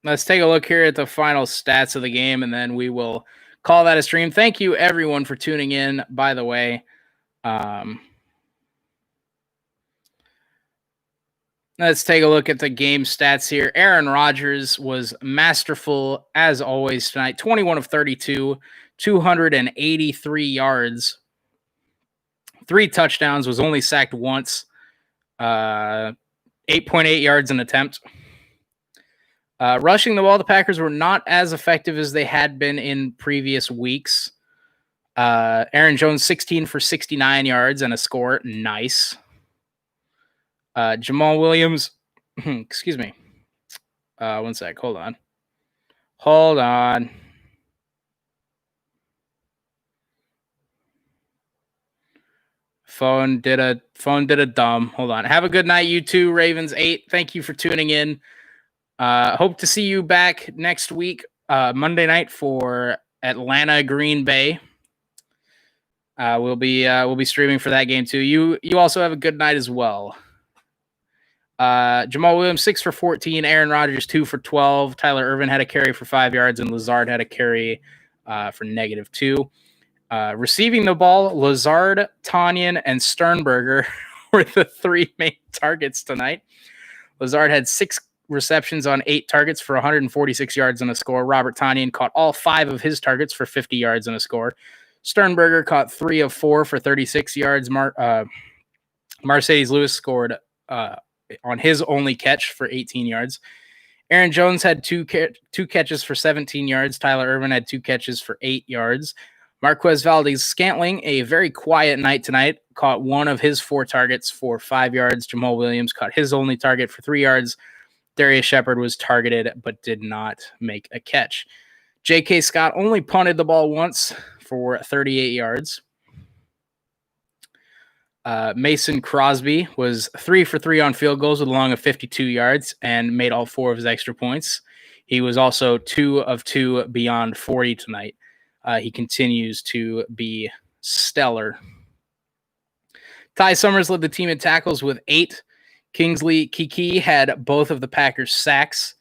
[SPEAKER 1] Let's take a look here at the final stats of the game, and then we will call that a stream. Thank you, everyone, for tuning in, by the way. Let's take a look at the game stats here. Aaron Rodgers was masterful, as always, tonight. 21 of 32, 283 yards, 3 touchdowns, was only sacked once, 8.8 yards an attempt. Rushing the ball, the Packers were not as effective as they had been in previous weeks. Aaron Jones, 16 for 69 yards and a score. Nice. Jamal Williams, excuse me. 1 sec. Hold on. Phone did a dumb. Hold on. Have a good night, you two. Ravens 8. Thank you for tuning in. Hope to see you back next week, Monday night for Atlanta Green Bay. We'll be streaming for that game too. You also have a good night as well. Jamal Williams 6 for 14, Aaron Rodgers 2 for 12, Tyler Ervin had a carry for 5 yards, and Lazard had a carry for -2. Receiving the ball, Lazard, Tonyan, and Sternberger were the 3 main targets tonight. Lazard had 6 receptions on 8 targets for 146 yards and a score. Robert Tonyan caught all 5 of his targets for 50 yards and a score. Sternberger caught 3 of 4 for 36 yards. Mercedes Lewis scored on his only catch for 18 yards. Aaron Jones had two catches for 17 yards. Tyler Ervin had 2 catches for 8 yards. Marquez Valdez-Scantling, a very quiet night tonight, caught 1 of his 4 targets for 5 yards. Jamal Williams caught his only target for 3 yards. Darius Shepard was targeted but did not make a catch. J.K. Scott only punted the ball once for 38 yards. Mason Crosby was 3 for 3 on field goals with a long of 52 yards and made all 4 of his extra points. He was also 2 of 2 beyond 40 tonight. He continues to be stellar. Ty Summers led the team in tackles with 8. Kingsley Kiki had both of the Packers' sacks.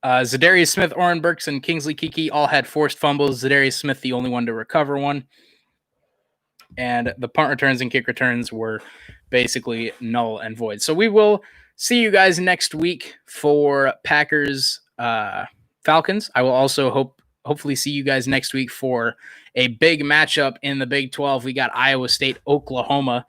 [SPEAKER 1] Zadarius Smith, Oren Burks, and Kingsley Kiki all had forced fumbles. Zadarius Smith, the only one to recover one. And the punt returns and kick returns were basically null and void. So we will see you guys next week for Packers Falcons. I will also hopefully see you guys next week for a big matchup in the Big 12. We got Iowa State, Oklahoma.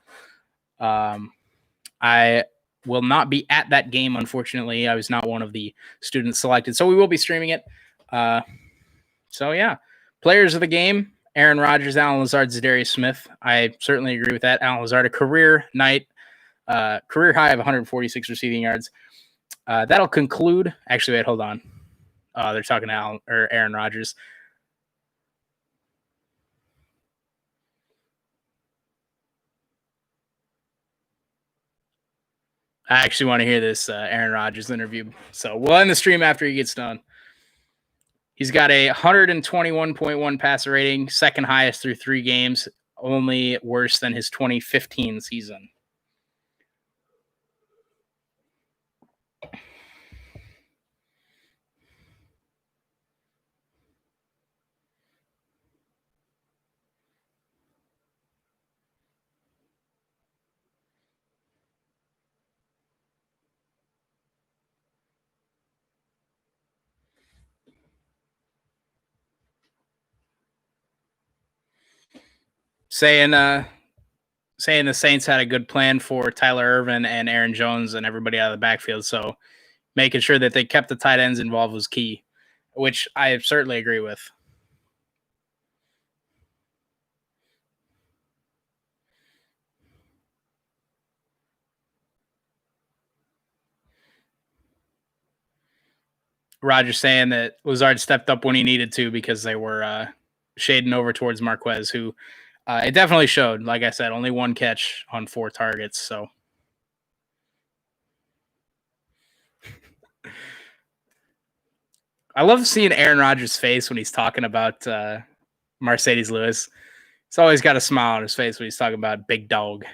[SPEAKER 1] I will not be at that game, unfortunately. I was not one of the students selected, so we will be streaming it. So yeah, players of the game: Aaron Rodgers, Alan Lazard, Zadarius Smith. I certainly agree with that. Alan Lazard, a career high of 146 receiving yards. That'll conclude. Actually, wait, hold on. They're talking to Aaron Rodgers. I actually want to hear this Aaron Rodgers interview. So we'll end the stream after he gets done. He's got a 121.1 passer rating, second highest through 3 games, only worse than his 2015 season. saying the Saints had a good plan for Tyler Ervin and Aaron Jones and everybody out of the backfield. So making sure that they kept the tight ends involved was key, which I certainly agree with. Rodgers saying that Lazard stepped up when he needed to because they were shading over towards Marquez, who it definitely showed. Like I said, only one catch on 4 targets. So I love seeing Aaron Rodgers' face when he's talking about Mercedes Lewis. He's always got a smile on his face when he's talking about big dog.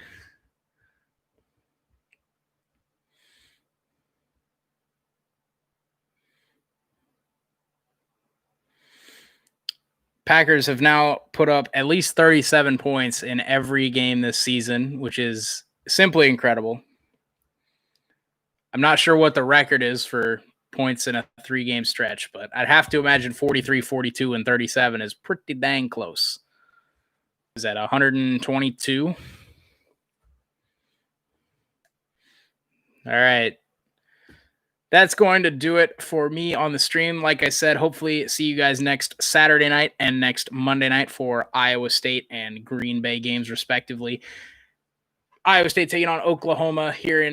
[SPEAKER 1] Packers have now put up at least 37 points in every game this season, which is simply incredible. I'm not sure what the record is for points in a 3-game stretch, but I'd have to imagine 43, 42, and 37 is pretty dang close. Is that 122? All right. That's going to do it for me on the stream. Like I said, hopefully see you guys next Saturday night and next Monday night for Iowa State and Green Bay games, respectively. Iowa State taking on Oklahoma here in